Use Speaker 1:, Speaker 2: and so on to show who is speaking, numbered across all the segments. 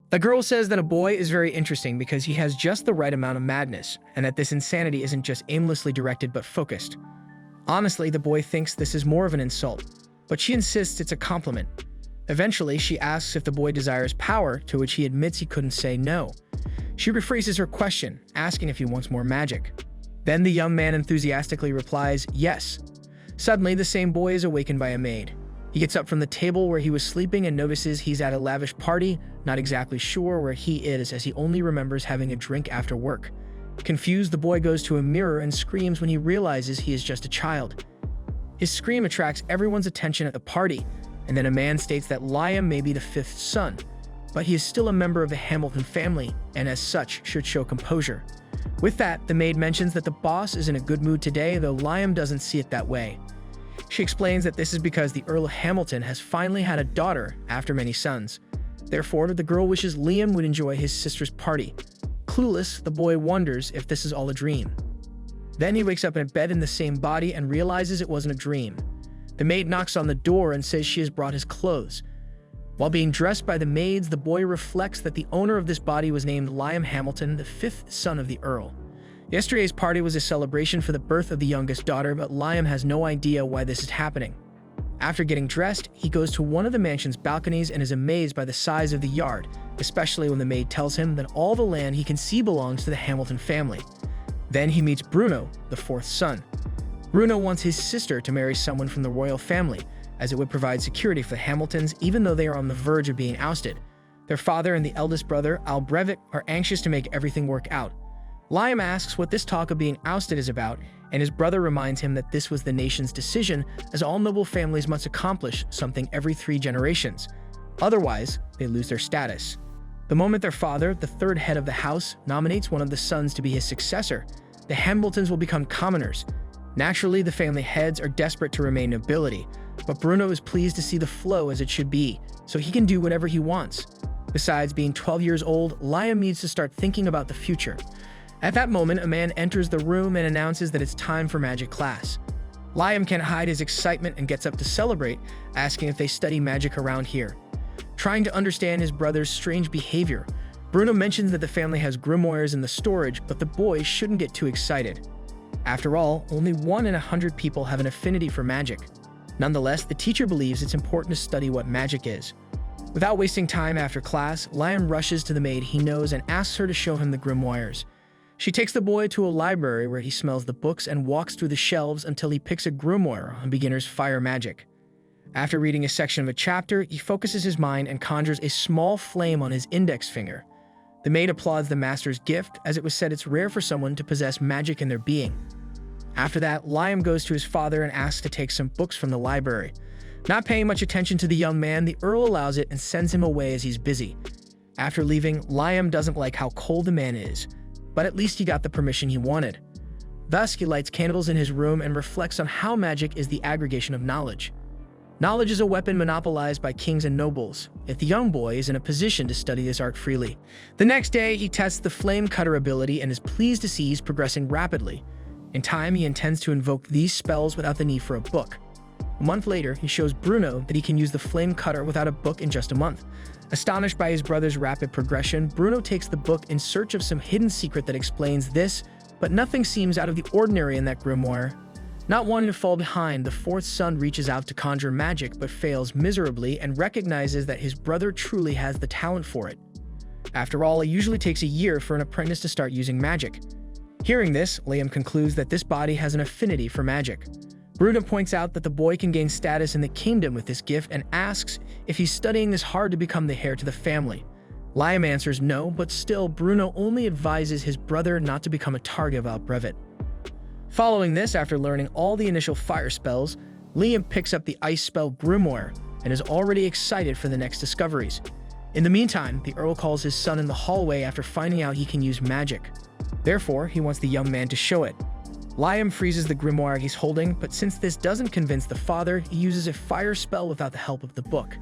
Speaker 1: The girl says that a boy is very interesting because he has just the right amount of madness, and that this insanity isn't just aimlessly directed but focused. Honestly, the boy thinks this is more of an insult, but she insists it's a compliment. Eventually, she asks if the boy desires power, to which he admits he couldn't say no. She rephrases her question, asking if he wants more magic. Then the young man enthusiastically replies, yes. Suddenly, the same boy is awakened by a maid. He gets up from the table where he was sleeping and notices he's at a lavish party, not exactly sure where he is as he only remembers having a drink after work. Confused, the boy goes to a mirror and screams when he realizes he is just a child. His scream attracts everyone's attention at the party, and then a man states that Liam may be the fifth son, but he is still a member of the Hamilton family and as such should show composure. With that, the maid mentions that the boss is in a good mood today, though Liam doesn't see it that way. She explains that this is because the Earl of Hamilton has finally had a daughter after many sons. Therefore, the girl wishes Liam would enjoy his sister's party. Clueless, the boy wonders if this is all a dream. Then he wakes up in bed in the same body and realizes it wasn't a dream. The maid knocks on the door and says she has brought his clothes. While being dressed by the maids, the boy reflects that the owner of this body was named Liam Hamilton, the fifth son of the Earl. Yesterday's party was a celebration for the birth of the youngest daughter, but Liam has no idea why this is happening. After getting dressed, he goes to one of the mansion's balconies and is amazed by the size of the yard, especially when the maid tells him that all the land he can see belongs to the Hamilton family. Then he meets Bruno, the fourth son. Bruno wants his sister to marry someone from the royal family, as it would provide security for the Hamiltons even though they are on the verge of being ousted. Their father and the eldest brother, abridged, are anxious to make everything work out. Liam asks what this talk of being ousted is about, and his brother reminds him that this was the nation's decision, as all noble families must accomplish something every 3 generations. Otherwise, they lose their status. The moment their father, the third head of the house, nominates one of the sons to be his successor, the Hamiltons will become commoners. Naturally, the family heads are desperate to remain nobility, but Bruno is pleased to see the flow as it should be, so he can do whatever he wants. Besides being 12 years old, Liam needs to start thinking about the future. At that moment, a man enters the room and announces that it's time for magic class. Liam can't hide his excitement and gets up to celebrate, asking if they study magic around here. Trying to understand his brother's strange behavior, Bruno mentions that the family has grimoires in the storage, but the boy shouldn't get too excited. After all, only 1 in 100 people have an affinity for magic. Nonetheless, the teacher believes it's important to study what magic is. Without wasting time after class, Liam rushes to the maid he knows and asks her to show him the grimoires. She takes the boy to a library where he smells the books and walks through the shelves until he picks a grimoire on beginner's fire magic. After reading a section of a chapter, he focuses his mind and conjures a small flame on his index finger. The maid applauds the master's gift, as it was said it's rare for someone to possess magic in their being. After that, Liam goes to his father and asks to take some books from the library. Not paying much attention to the young man, the Earl allows it and sends him away as he's busy. After leaving, Liam doesn't like how cold the man is, but at least he got the permission he wanted. Thus, he lights candles in his room and reflects on how magic is the aggregation of knowledge. Knowledge is a weapon monopolized by kings and nobles, yet the young boy is in a position to study this art freely. The next day, he tests the flame cutter ability and is pleased to see he's progressing rapidly. In time, he intends to invoke these spells without the need for a book. A month later, he shows Bruno that he can use the flame cutter without a book in just a month. Astonished by his brother's rapid progression, Bruno takes the book in search of some hidden secret that explains this, but nothing seems out of the ordinary in that grimoire. Not wanting to fall behind, the fourth son reaches out to conjure magic but fails miserably and recognizes that his brother truly has the talent for it. After all, it usually takes a year for an apprentice to start using magic. Hearing this, Liam concludes that this body has an affinity for magic. Bruno points out that the boy can gain status in the kingdom with this gift and asks if he's studying this hard to become the heir to the family. Liam answers no, but still, Bruno only advises his brother not to become a target of abridged. Following this, after learning all the initial fire spells, Liam picks up the ice spell grimoire and is already excited for the next discoveries. In the meantime, the Earl calls his son in the hallway after finding out he can use magic. Therefore, he wants the young man to show it. Liam freezes the grimoire he's holding, but since this doesn't convince the father, he uses a fire spell without the help of the book.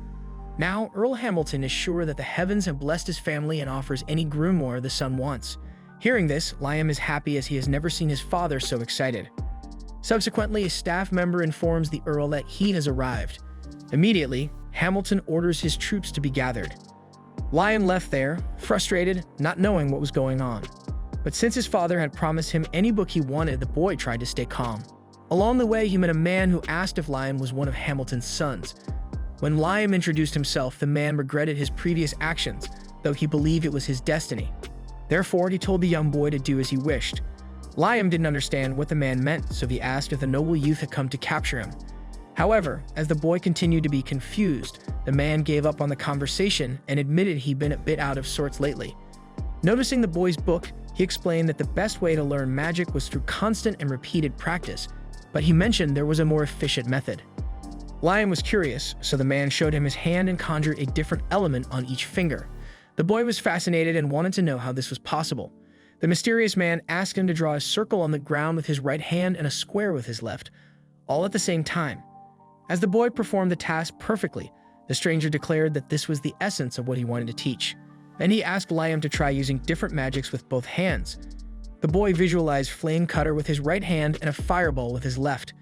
Speaker 1: Now, Earl Hamilton is sure that the heavens have blessed his family and offers any grimoire the son wants. Hearing this, Liam is happy as he has never seen his father so excited. Subsequently, a staff member informs the Earl that heat has arrived. Immediately, Hamilton orders his troops to be gathered. Liam left there, frustrated, not knowing what was going on. But since his father had promised him any book he wanted, the boy tried to stay calm. Along the way, he met a man who asked if Liam was one of Hamilton's sons. When Liam introduced himself, the man regretted his previous actions, though he believed it was his destiny. Therefore, he told the young boy to do as he wished. Liam didn't understand what the man meant, so he asked if the noble youth had come to capture him. However, as the boy continued to be confused, the man gave up on the conversation and admitted he'd been a bit out of sorts lately. Noticing the boy's book, he explained that the best way to learn magic was through constant and repeated practice, but he mentioned there was a more efficient method. Liam was curious, so the man showed him his hand and conjured a different element on each finger. The boy was fascinated and wanted to know how this was possible. The mysterious man asked him to draw a circle on the ground with his right hand and a square with his left, all at the same time. As the boy performed the task perfectly, the stranger declared that this was the essence of what he wanted to teach. Then he asked Liam to try using different magics with both hands. The boy visualized Flame Cutter with his right hand and a fireball with his left.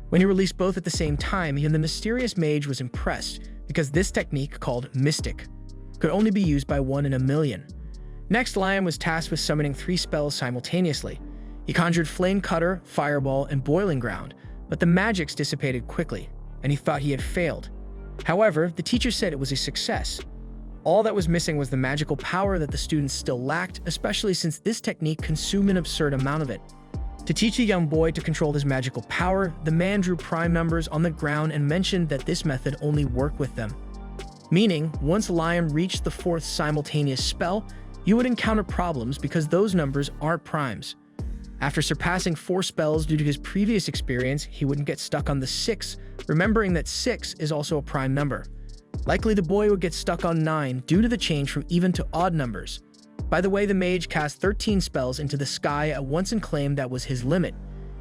Speaker 1: When he released both at the same time, he and the mysterious mage was impressed because this technique, called Mystic, could only be used by 1 in a million. Next, Liam was tasked with summoning 3 spells simultaneously. He conjured Flame Cutter, Fireball, and Boiling Ground, but the magics dissipated quickly, and he thought he had failed. However, the teacher said it was a success. All that was missing was the magical power that the students still lacked, especially since this technique consumed an absurd amount of it. To teach the young boy to control his magical power, the man drew prime numbers on the ground and mentioned that this method only worked with them. Meaning, once Liam reached the 4th simultaneous spell, you would encounter problems because those numbers aren't primes. After surpassing 4 spells due to his previous experience, he wouldn't get stuck on the 6, remembering that 6 is also a prime number. Likely the boy would get stuck on 9 due to the change from even to odd numbers. By the way, the mage cast 13 spells into the sky at once and claimed that was his limit.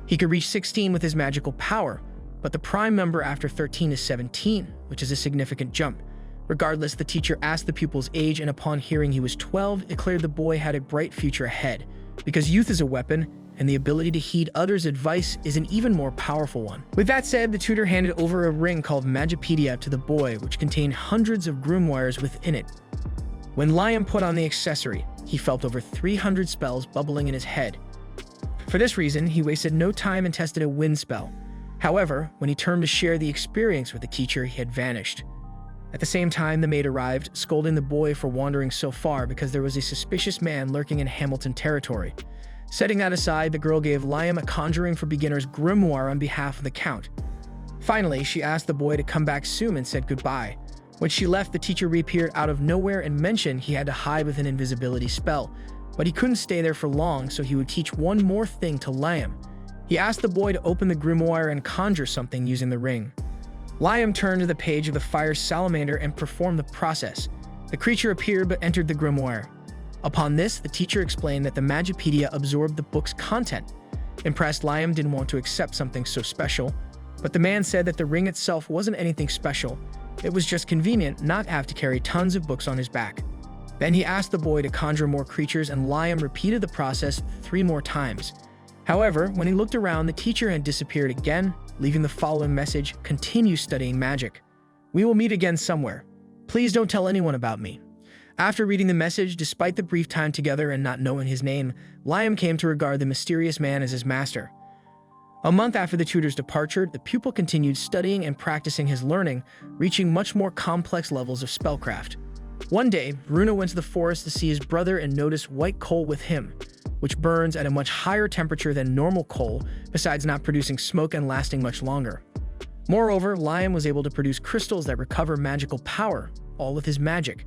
Speaker 1: He could reach 16 with his magical power, but the prime number after 13 is 17, which is a significant jump. Regardless, the teacher asked the pupil's age, and upon hearing he was 12, declared the boy had a bright future ahead, because youth is a weapon, and the ability to heed others' advice is an even more powerful one. With that said, the tutor handed over a ring called Magipedia to the boy, which contained hundreds of grimoires within it. When Liam put on the accessory, he felt over 300 spells bubbling in his head. For this reason, he wasted no time and tested a wind spell. However, when he turned to share the experience with the teacher, he had vanished. At the same time, the maid arrived, scolding the boy for wandering so far because there was a suspicious man lurking in Hamilton territory. Setting that aside, the girl gave Liam a Conjuring for Beginners grimoire on behalf of the Count. Finally, she asked the boy to come back soon and said goodbye. When she left, the teacher reappeared out of nowhere and mentioned he had to hide with an invisibility spell, but he couldn't stay there for long, so he would teach one more thing to Liam. He asked the boy to open the grimoire and conjure something using the ring. Liam turned to the page of the fire salamander and performed the process. The creature appeared but entered the grimoire. Upon this, the teacher explained that the Magipedia absorbed the book's content. Impressed, Liam didn't want to accept something so special, but the man said that the ring itself wasn't anything special. It was just convenient not to have to carry tons of books on his back. Then he asked the boy to conjure more creatures, and Liam repeated the process 3 more times. However, when he looked around, the teacher had disappeared again, leaving the following message: "Continue studying magic. We will meet again somewhere. Please don't tell anyone about me." After reading the message, despite the brief time together and not knowing his name, Liam came to regard the mysterious man as his master. A month after the tutor's departure, the pupil continued studying and practicing his learning, reaching much more complex levels of spellcraft. One day, Bruno went to the forest to see his brother and noticed white coal with him, which burns at a much higher temperature than normal coal, besides not producing smoke and lasting much longer. Moreover, Liam was able to produce crystals that recover magical power, all with his magic.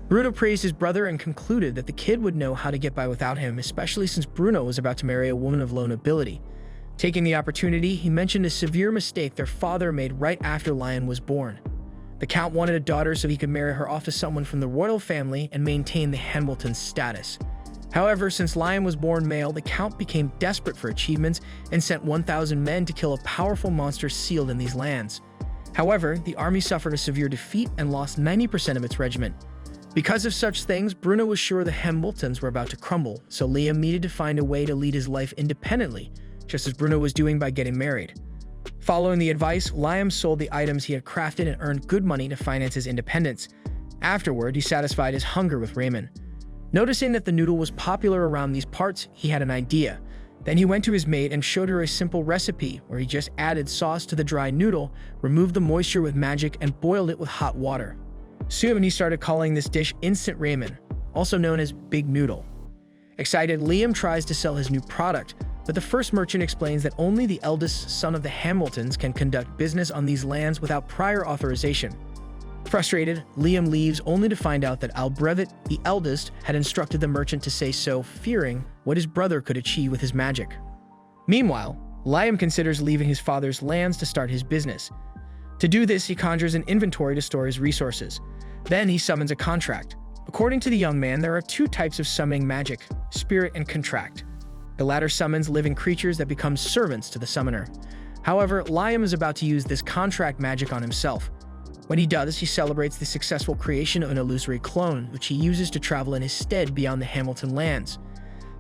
Speaker 1: Bruno praised his brother and concluded that the kid would know how to get by without him, especially since Bruno was about to marry a woman of low nobility. Taking the opportunity, he mentioned a severe mistake their father made right after Liam was born. The Count wanted a daughter so he could marry her off to someone from the royal family and maintain the Hamilton status. However, since Liam was born male, the Count became desperate for achievements and sent 1,000 men to kill a powerful monster sealed in these lands. However, the army suffered a severe defeat and lost 90% of its regiment. Because of such things, Bruno was sure the Hamiltons were about to crumble, so Liam needed to find a way to lead his life independently, just as Bruno was doing by getting married. Following the advice, Liam sold the items he had crafted and earned good money to finance his independence. Afterward, he satisfied his hunger with ramen. Noticing that the noodle was popular around these parts, he had an idea. Then he went to his mate and showed her a simple recipe where he just added sauce to the dry noodle, removed the moisture with magic, and boiled it with hot water. Soon he started calling this dish instant ramen, also known as big noodle. Excited, Liam tries to sell his new product, but the first merchant explains that only the eldest son of the Hamiltons can conduct business on these lands without prior authorization. Frustrated, Liam leaves only to find out that Albrevet, the eldest, had instructed the merchant to say so, fearing what his brother could achieve with his magic. Meanwhile, Liam considers leaving his father's lands to start his business. To do this, he conjures an inventory to store his resources. Then he summons a contract. According to the young man, there are two types of summoning magic: spirit and contract. The latter summons living creatures that become servants to the summoner. However, Liam is about to use this contract magic on himself. When he does, he celebrates the successful creation of an illusory clone, which he uses to travel in his stead beyond the Hamilton lands.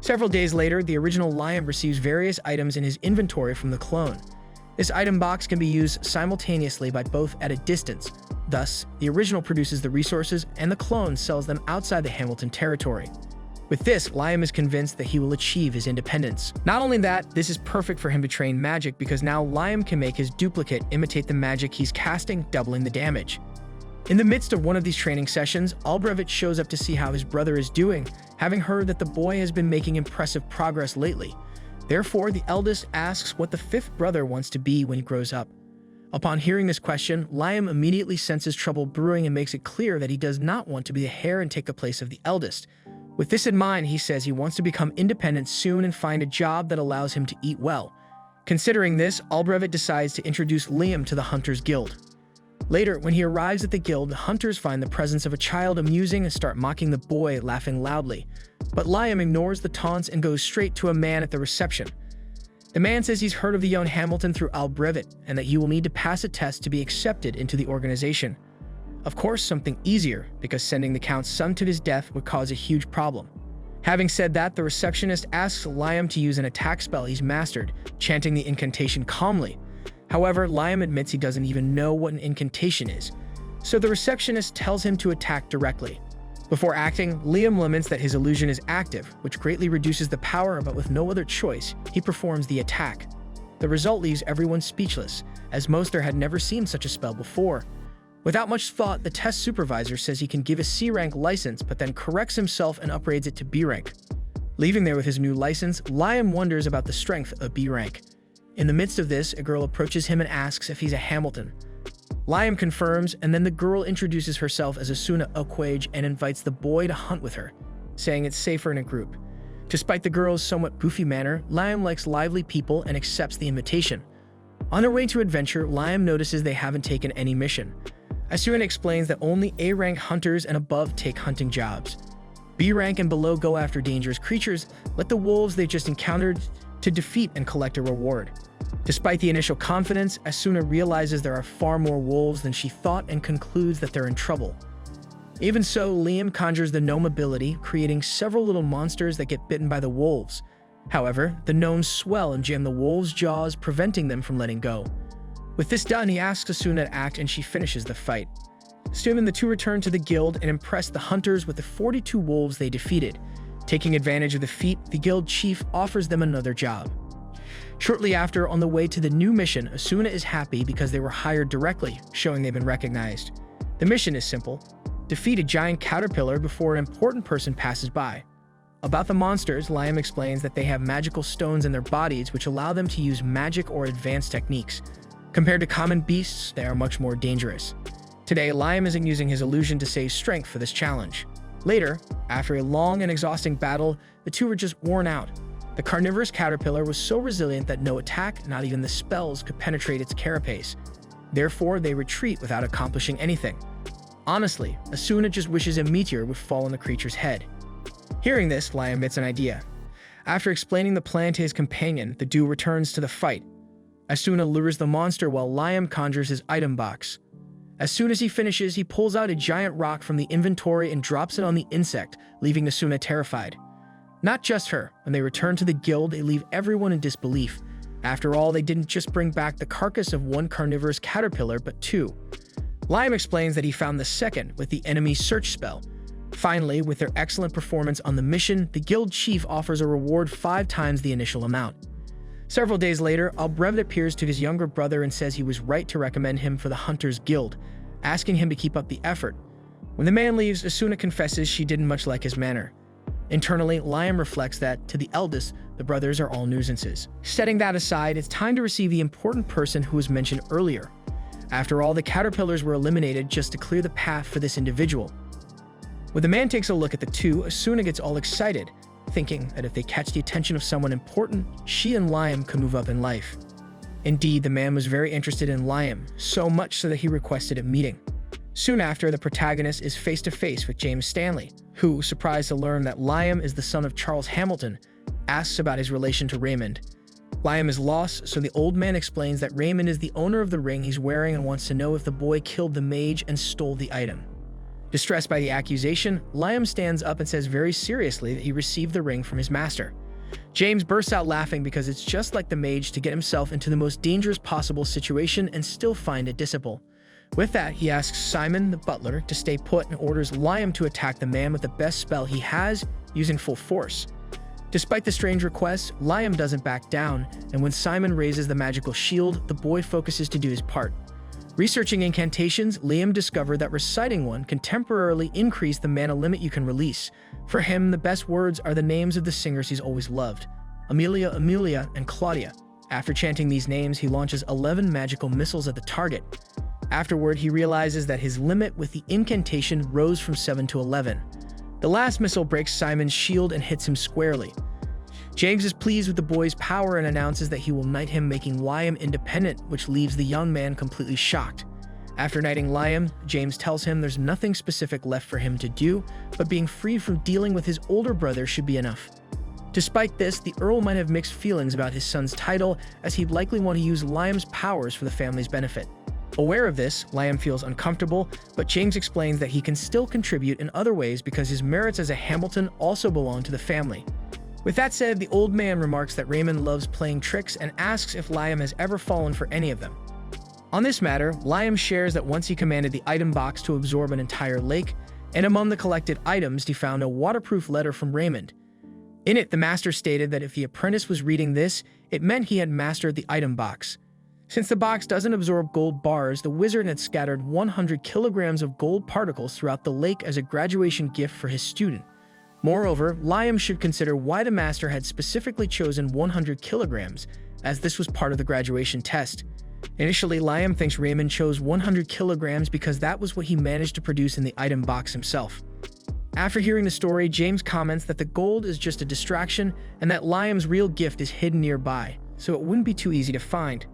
Speaker 1: Several days later, the original Liam receives various items in his inventory from the clone. This item box can be used simultaneously by both at a distance. Thus, the original produces the resources and the clone sells them outside the Hamilton territory. With this, Liam is convinced that he will achieve his independence. Not only that, this is perfect for him to train magic because now Liam can make his duplicate imitate the magic he's casting, doubling the damage. In the midst of one of these training sessions, Albrevet shows up to see how his brother is doing, having heard that the boy has been making impressive progress lately. Therefore, the eldest asks what the fifth brother wants to be when he grows up. Upon hearing this question, Liam immediately senses trouble brewing and makes it clear that he does not want to be the heir and take the place of the eldest. With this in mind, he says he wants to become independent soon and find a job that allows him to eat well. Considering this, Albrevet decides to introduce Liam to the Hunters Guild. Later, when he arrives at the guild, the hunters find the presence of a child amusing and start mocking the boy, laughing loudly. But Liam ignores the taunts and goes straight to a man at the reception. The man says he's heard of the young Hamilton through Albrevet and that he will need to pass a test to be accepted into the organization. Of course, something easier, because sending the Count's son to his death would cause a huge problem. Having said that, the receptionist asks Liam to use an attack spell he's mastered, chanting the incantation calmly. However, Liam admits he doesn't even know what an incantation is, so the receptionist tells him to attack directly. Before acting, Liam laments that his illusion is active, which greatly reduces the power, but with no other choice, he performs the attack. The result leaves everyone speechless, as most there had never seen such a spell before. Without much thought, the test supervisor says he can give a C-rank license, but then corrects himself and upgrades it to B-rank. Leaving there with his new license, Liam wonders about the strength of B-rank. In the midst of this, a girl approaches him and asks if he's a Hamilton. Liam confirms, and then the girl introduces herself as Asuna Okwage and invites the boy to hunt with her, saying it's safer in a group. Despite the girl's somewhat goofy manner, Liam likes lively people and accepts the invitation. On their way to adventure, Liam notices they haven't taken any mission. Asuna explains that only A-rank hunters and above take hunting jobs. B-rank and below go after dangerous creatures, like the wolves they just encountered, to defeat and collect a reward. Despite the initial confidence, Asuna realizes there are far more wolves than she thought and concludes that they're in trouble. Even so, Liam conjures the gnome ability, creating several little monsters that get bitten by the wolves. However, the gnomes swell and jam the wolves' jaws, preventing them from letting go. With this done, he asks Asuna to act and she finishes the fight. Soon the two return to the guild and impress the hunters with the 42 wolves they defeated. Taking advantage of the feat, the guild chief offers them another job. Shortly after, on the way to the new mission, Asuna is happy because they were hired directly, showing they've been recognized. The mission is simple: defeat a giant caterpillar before an important person passes by. About the monsters, Liam explains that they have magical stones in their bodies which allow them to use magic or advanced techniques. Compared to common beasts, they are much more dangerous. Today, Liam isn't using his illusion to save strength for this challenge. Later, after a long and exhausting battle, the two were just worn out. The carnivorous caterpillar was so resilient that no attack, not even the spells, could penetrate its carapace. Therefore, they retreat without accomplishing anything. Honestly, Asuna just wishes a meteor would fall on the creature's head. Hearing this, Liam gets an idea. After explaining the plan to his companion, the duo returns to the fight. Asuna lures the monster while Liam conjures his item box. As soon as he finishes, he pulls out a giant rock from the inventory and drops it on the insect, leaving Asuna terrified. Not just her. When they return to the guild, they leave everyone in disbelief. After all, they didn't just bring back the carcass of one carnivorous caterpillar, but two. Liam explains that he found the second with the enemy search spell. Finally, with their excellent performance on the mission, the guild chief offers a reward 5 times the initial amount. Several days later, Abridged appears to his younger brother and says he was right to recommend him for the Hunters Guild, asking him to keep up the effort. When the man leaves, Asuna confesses she didn't much like his manner. Internally, Liam reflects that, to the eldest, the brothers are all nuisances. Setting that aside, it's time to receive the important person who was mentioned earlier. After all, the caterpillars were eliminated just to clear the path for this individual. When the man takes a look at the two, Asuna gets all excited, thinking that if they catch the attention of someone important, she and Liam could move up in life. Indeed, the man was very interested in Liam, so much so that he requested a meeting. Soon after, the protagonist is face-to-face with James Stanley, who, surprised to learn that Liam is the son of Charles Hamilton, asks about his relation to Raymond. Liam is lost, so the old man explains that Raymond is the owner of the ring he's wearing and wants to know if the boy killed the mage and stole the item. Distressed by the accusation, Liam stands up and says very seriously that he received the ring from his master. James bursts out laughing because it's just like the mage to get himself into the most dangerous possible situation and still find it disciple. With that, he asks Simon, the butler, to stay put and orders Liam to attack the man with the best spell he has, using full force. Despite the strange request, Liam doesn't back down, and when Simon raises the magical shield, the boy focuses to do his part. Researching incantations, Liam discovered that reciting one can temporarily increase the mana limit you can release. For him, the best words are the names of the singers he's always loved: Amelia, and Claudia. After chanting these names, he launches 11 magical missiles at the target. Afterward, he realizes that his limit with the incantation rose from 7 to 11. The last missile breaks Simon's shield and hits him squarely. James is pleased with the boy's power and announces that he will knight him, making Liam independent, which leaves the young man completely shocked. After knighting Liam, James tells him there's nothing specific left for him to do, but being freed from dealing with his older brother should be enough. Despite this, the Earl might have mixed feelings about his son's title, as he'd likely want to use Liam's powers for the family's benefit. Aware of this, Liam feels uncomfortable, but James explains that he can still contribute in other ways because his merits as a Hamilton also belong to the family. With that said, the old man remarks that Raymond loves playing tricks and asks if Liam has ever fallen for any of them. On this matter, Liam shares that once he commanded the item box to absorb an entire lake, and among the collected items he found a waterproof letter from Raymond. In it, the master stated that if the apprentice was reading this, it meant he had mastered the item box. Since the box doesn't absorb gold bars, the wizard had scattered 100 kilograms of gold particles throughout the lake as a graduation gift for his student. Moreover, Liam should consider why the master had specifically chosen 100 kilograms, as this was part of the graduation test. Initially, Liam thinks Raymond chose 100 kilograms because that was what he managed to produce in the item box himself. After hearing the story, James comments that the gold is just a distraction and that Liam's real gift is hidden nearby, so it wouldn't be too easy to find.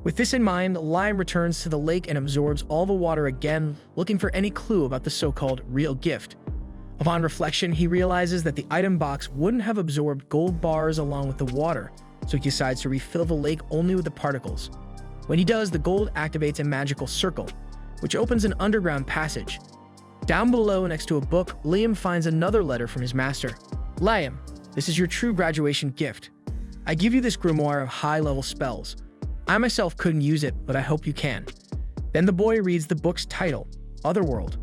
Speaker 1: With this in mind, Liam returns to the lake and absorbs all the water again, looking for any clue about the so-called real gift. Upon reflection, he realizes that the item box wouldn't have absorbed gold bars along with the water, so he decides to refill the lake only with the particles. When he does, the gold activates a magical circle, which opens an underground passage. Down below, next to a book, Liam finds another letter from his master. Liam, this is your true graduation gift. I give you this grimoire of high-level spells. I myself couldn't use it, but I hope you can. Then the boy reads the book's title, Otherworld.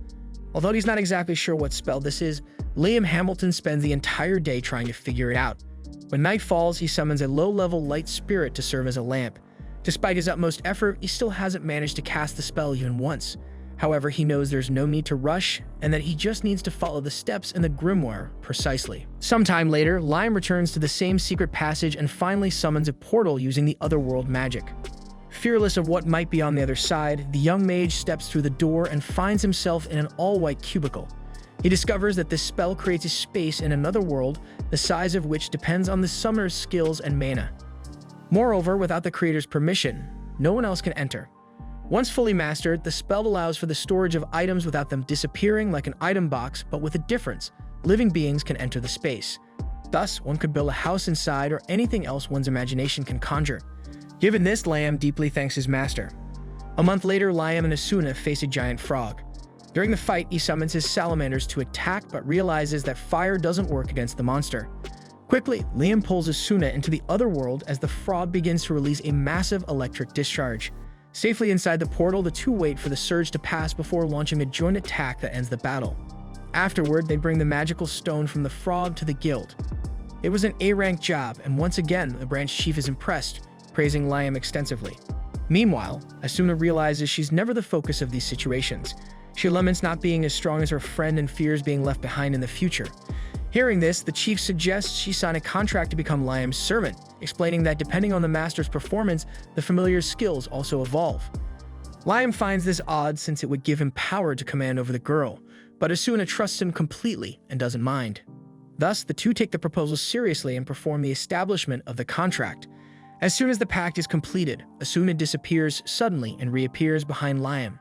Speaker 1: Although he's not exactly sure what spell this is, Liam Hamilton spends the entire day trying to figure it out. When night falls, he summons a low-level light spirit to serve as a lamp. Despite his utmost effort, he still hasn't managed to cast the spell even once. However, he knows there's no need to rush, and that he just needs to follow the steps in the grimoire precisely. Sometime later, Liam returns to the same secret passage and finally summons a portal using the Otherworld magic. Fearless of what might be on the other side, the young mage steps through the door and finds himself in an all-white cubicle. He discovers that this spell creates a space in another world, the size of which depends on the summoner's skills and mana. Moreover, without the creator's permission, no one else can enter. Once fully mastered, the spell allows for the storage of items without them disappearing like an item box, but with a difference: living beings can enter the space. Thus, one could build a house inside or anything else one's imagination can conjure. Given this, Liam deeply thanks his master. A month later, Liam and Asuna face a giant frog. During the fight, he summons his salamanders to attack, but realizes that fire doesn't work against the monster. Quickly, Liam pulls Asuna into the other world as the frog begins to release a massive electric discharge. Safely inside the portal, the two wait for the surge to pass before launching a joint attack that ends the battle. Afterward, they bring the magical stone from the frog to the guild. It was an A-rank job, and once again, the branch chief is impressed, praising Liam extensively. Meanwhile, Asuna realizes she's never the focus of these situations. She laments not being as strong as her friend and fears being left behind in the future. Hearing this, the chief suggests she sign a contract to become Liam's servant, explaining that depending on the master's performance, the familiar's skills also evolve. Liam finds this odd since it would give him power to command over the girl, but Asuna trusts him completely and doesn't mind. Thus, the two take the proposal seriously and perform the establishment of the contract. As soon as the pact is completed, Asuna disappears suddenly and reappears behind Liam.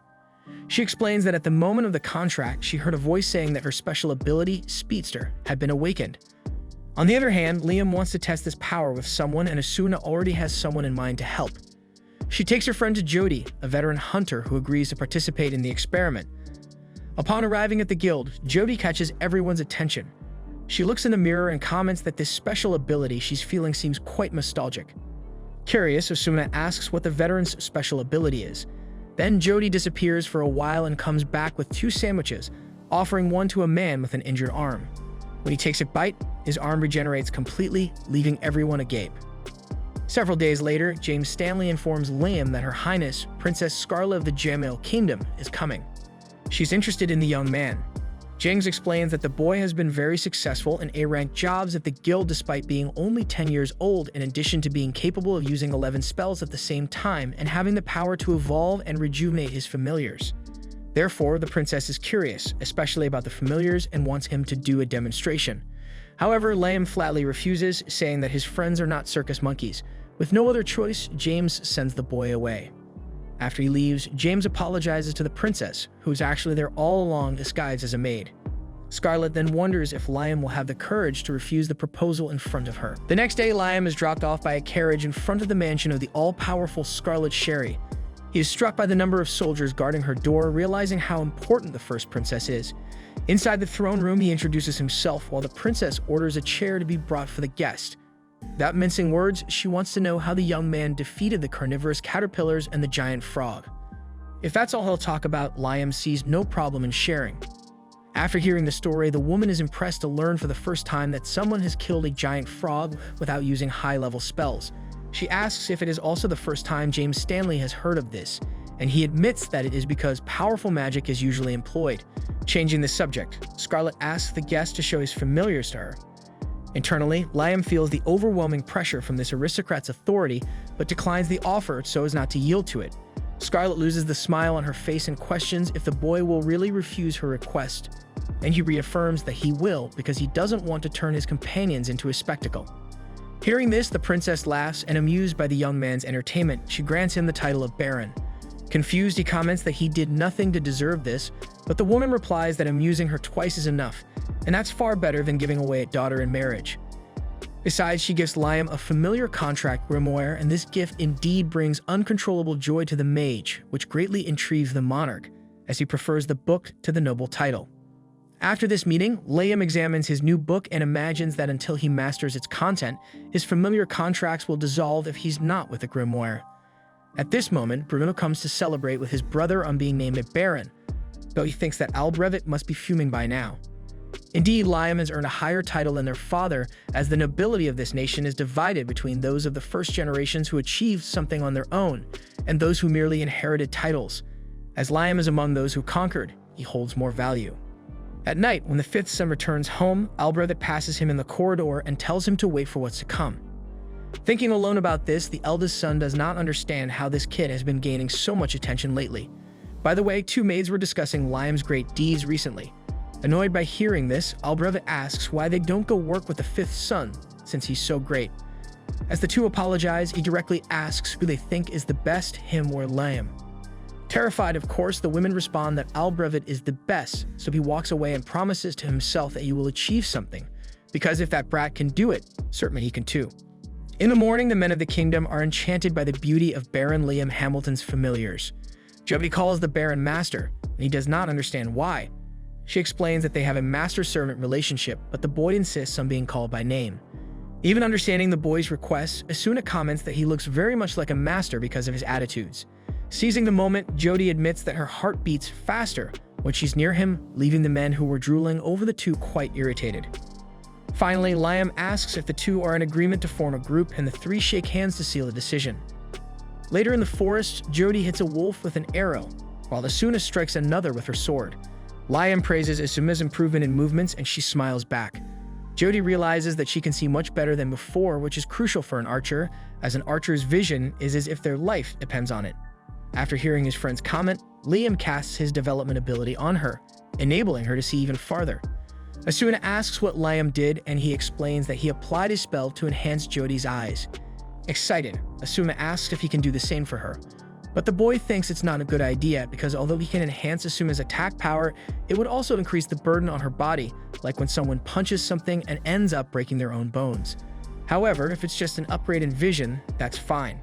Speaker 1: She explains that at the moment of the contract, she heard a voice saying that her special ability, Speedster, had been awakened. On the other hand, Liam wants to test this power with someone, and Asuna already has someone in mind to help. She takes her friend to Jody, a veteran hunter who agrees to participate in the experiment. Upon arriving at the guild, Jody catches everyone's attention. She looks in the mirror and comments that this special ability she's feeling seems quite nostalgic. Curious, Asuna asks what the veteran's special ability is. Then Jody disappears for a while and comes back with 2 sandwiches, offering one to a man with an injured arm. When he takes a bite, his arm regenerates completely, leaving everyone agape. Several days later, James Stanley informs Liam that Her Highness, Princess Scarlet of the Jamil Kingdom, is coming. She's interested in the young man. James explains that the boy has been very successful in A-rank jobs at the guild despite being only 10 years old, in addition to being capable of using 11 spells at the same time and having the power to evolve and rejuvenate his familiars. Therefore, the princess is curious, especially about the familiars, and wants him to do a demonstration. However, Liam flatly refuses, saying that his friends are not circus monkeys. With no other choice, James sends the boy away. After he leaves, James apologizes to the princess, who is actually there all along disguised as a maid. Scarlet then wonders if Liam will have the courage to refuse the proposal in front of her. The next day, Liam is dropped off by a carriage in front of the mansion of the all-powerful Scarlet Sherry. He is struck by the number of soldiers guarding her door, realizing how important the first princess is. Inside the throne room, he introduces himself while the princess orders a chair to be brought for the guest. Without mincing words, she wants to know how the young man defeated the carnivorous caterpillars and the giant frog. If that's all he'll talk about, Liam sees no problem in sharing. After hearing the story, the woman is impressed to learn for the first time that someone has killed a giant frog without using high-level spells. She asks if it is also the first time James Stanley has heard of this, and he admits that it is because powerful magic is usually employed. Changing the subject, Scarlet asks the guest to show his familiars to her. Internally, Liam feels the overwhelming pressure from this aristocrat's authority, but declines the offer so as not to yield to it. Scarlet loses the smile on her face and questions if the boy will really refuse her request, and he reaffirms that he will because he doesn't want to turn his companions into a spectacle. Hearing this, the princess laughs, and amused by the young man's entertainment, she grants him the title of Baron. Confused, he comments that he did nothing to deserve this, but the woman replies that amusing her twice is enough, and that's far better than giving away a daughter in marriage. Besides, she gives Liam a familiar contract grimoire, and this gift indeed brings uncontrollable joy to the mage, which greatly intrigues the monarch, as he prefers the book to the noble title. After this meeting, Liam examines his new book and imagines that until he masters its content, his familiar contracts will dissolve if he's not with the grimoire. At this moment, Bruno comes to celebrate with his brother on being named a baron, though he thinks that Albrevet must be fuming by now. Indeed, Liam has earned a higher title than their father, as the nobility of this nation is divided between those of the first generations who achieved something on their own, and those who merely inherited titles. As Liam is among those who conquered, he holds more value. At night, when the fifth son returns home, Albrevet passes him in the corridor and tells him to wait for what's to come. Thinking alone about this, the eldest son does not understand how this kid has been gaining so much attention lately. By the way, 2 maids were discussing Liam's great deeds recently. Annoyed by hearing this, Albrevet asks why they don't go work with the 5th son, since he's so great. As the 2 apologize, he directly asks who they think is the best, him or Liam. Terrified, of course, the women respond that Albrevet is the best, so he walks away and promises to himself that he will achieve something, because if that brat can do it, certainly he can too. In the morning, the men of the kingdom are enchanted by the beauty of Baron Liam Hamilton's familiars. Jody calls the Baron master, and he does not understand why. She explains that they have a master-servant relationship, but the boy insists on being called by name. Even understanding the boy's request, Asuna comments that he looks very much like a master because of his attitudes. Seizing the moment, Jody admits that her heart beats faster when she's near him, leaving the men who were drooling over the two quite irritated. Finally, Liam asks if the two are in agreement to form a group, and the three shake hands to seal the decision. Later in the forest, Jody hits a wolf with an arrow, while Asuna strikes another with her sword. Liam praises Asuma's improvement in movements, and she smiles back. Jody realizes that she can see much better than before, which is crucial for an archer, as an archer's vision is as if their life depends on it. After hearing his friend's comment, Liam casts his development ability on her, enabling her to see even farther. Asuna asks what Liam did, and he explains that he applied his spell to enhance Jody's eyes. Excited, Asuna asks if he can do the same for her. But the boy thinks it's not a good idea because although he can enhance Asuma's attack power, it would also increase the burden on her body, like when someone punches something and ends up breaking their own bones. However, if it's just an upgrade in vision, that's fine.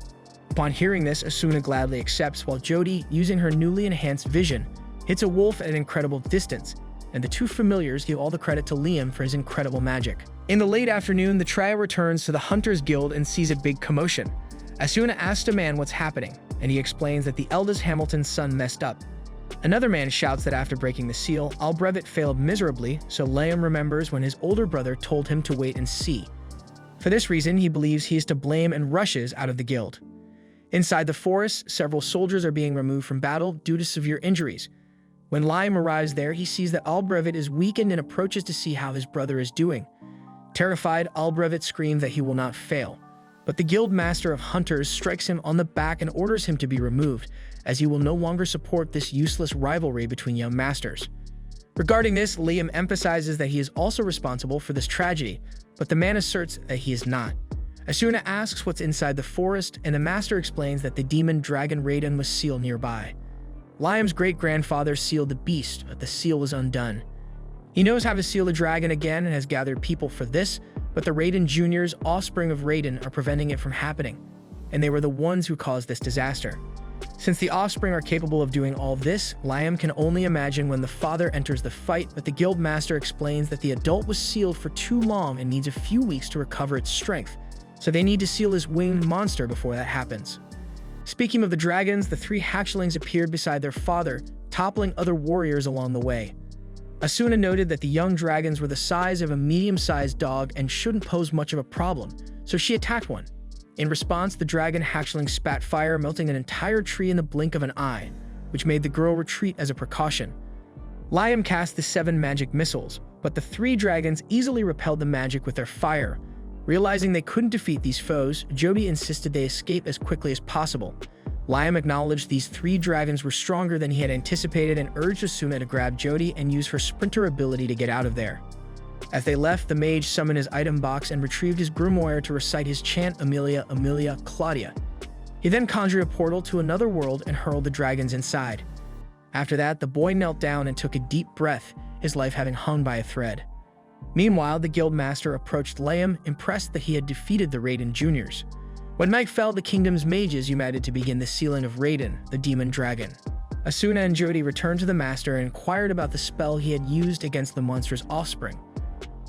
Speaker 1: Upon hearing this, Asuna gladly accepts, while Jody, using her newly enhanced vision, hits a wolf at an incredible distance, and the two familiars give all the credit to Liam for his incredible magic. In the late afternoon, the trio returns to the Hunters Guild and sees a big commotion. Asuna asks a man what's happening, and he explains that the eldest Hamilton's son messed up. Another man shouts that after breaking the seal, Albrevet failed miserably, so Liam remembers when his older brother told him to wait and see. For this reason, he believes he is to blame and rushes out of the guild. Inside the forest, several soldiers are being removed from battle due to severe injuries. When Liam arrives there, he sees that Albrevet is weakened and approaches to see how his brother is doing. Terrified, Albrevet screams that he will not fail. But the guild master of hunters strikes him on the back and orders him to be removed, as he will no longer support this useless rivalry between young masters. Regarding this, Liam emphasizes that he is also responsible for this tragedy, but the man asserts that he is not. Asuna asks what's inside the forest, and the master explains that the demon dragon Raiden was sealed nearby. Liam's great-grandfather sealed the beast, but the seal was undone. He knows how to seal the dragon again and has gathered people for this, but the Raiden Jr.'s offspring of Raiden are preventing it from happening, and they were the ones who caused this disaster. Since the offspring are capable of doing all this, Liam can only imagine when the father enters the fight, but the guild master explains that the adult was sealed for too long and needs a few weeks to recover its strength, so they need to seal his winged monster before that happens. Speaking of the dragons, the three hatchlings appeared beside their father, toppling other warriors along the way. Asuna noted that the young dragons were the size of a medium-sized dog and shouldn't pose much of a problem, so she attacked one. In response, the dragon hatchling spat fire, melting an entire tree in the blink of an eye, which made the girl retreat as a precaution. Liam cast the 7 magic missiles, but the 3 dragons easily repelled the magic with their fire. Realizing they couldn't defeat these foes, Jody insisted they escape as quickly as possible. Liam acknowledged these 3 dragons were stronger than he had anticipated and urged Asuna to grab Jody and use her sprinter ability to get out of there. As they left, the mage summoned his item box and retrieved his grimoire to recite his chant Amelia, Amelia, Claudia. He then conjured a portal to another world and hurled the dragons inside. After that, the boy knelt down and took a deep breath, his life having hung by a thread. Meanwhile, the guild master approached Liam, impressed that he had defeated the Raiden Juniors. When night fell, the kingdom's mages united to begin the sealing of Raiden, the demon dragon. Asuna and Jody returned to the master and inquired about the spell he had used against the monster's offspring.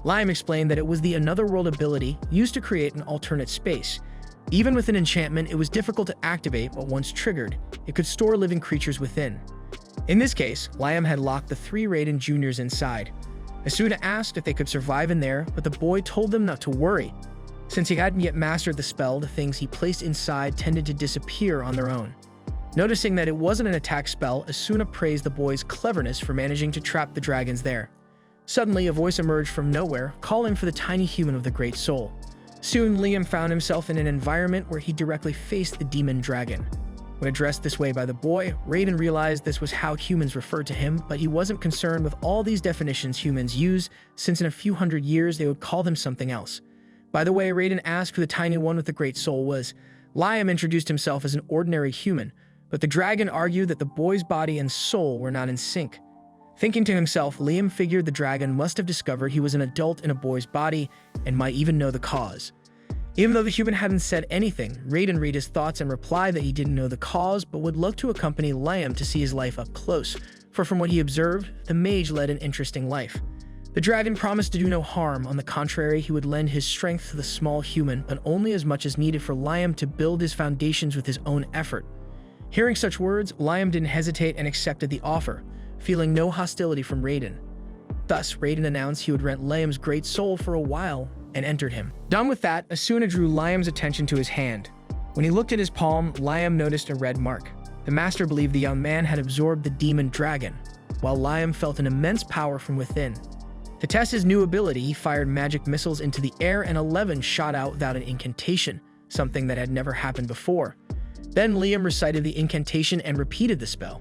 Speaker 1: Liam explained that it was the Another World ability used to create an alternate space. Even with an enchantment, it was difficult to activate, but once triggered, it could store living creatures within. In this case, Liam had locked the 3 Raiden Juniors inside. Asuna asked if they could survive in there, but the boy told them not to worry. Since he hadn't yet mastered the spell, the things he placed inside tended to disappear on their own. Noticing that it wasn't an attack spell, Asuna praised the boy's cleverness for managing to trap the dragons there. Suddenly, a voice emerged from nowhere, calling for the tiny human of the Great Soul. Soon, Liam found himself in an environment where he directly faced the demon dragon. When addressed this way by the boy, Raiden realized this was how humans referred to him, but he wasn't concerned with all these definitions humans use, since in a few hundred years they would call them something else. By the way, Raiden asked who the tiny one with the great soul was. Liam introduced himself as an ordinary human, but the dragon argued that the boy's body and soul were not in sync. Thinking to himself, Liam figured the dragon must have discovered he was an adult in a boy's body and might even know the cause. Even though the human hadn't said anything, Raiden read his thoughts and replied that he didn't know the cause but would love to accompany Liam to see his life up close, for from what he observed, the mage led an interesting life. The dragon promised to do no harm. On the contrary, he would lend his strength to the small human, but only as much as needed for Liam to build his foundations with his own effort. Hearing such words, Liam didn't hesitate and accepted the offer, feeling no hostility from Raiden. Thus, Raiden announced he would rent Liam's great soul for a while and entered him. Done with that, Asuna drew Liam's attention to his hand. When he looked at his palm, Liam noticed a red mark. The master believed the young man had absorbed the demon dragon, while Liam felt an immense power from within. To test his new ability, he fired magic missiles into the air and 11 shot out without an incantation, something that had never happened before. Then Liam recited the incantation and repeated the spell.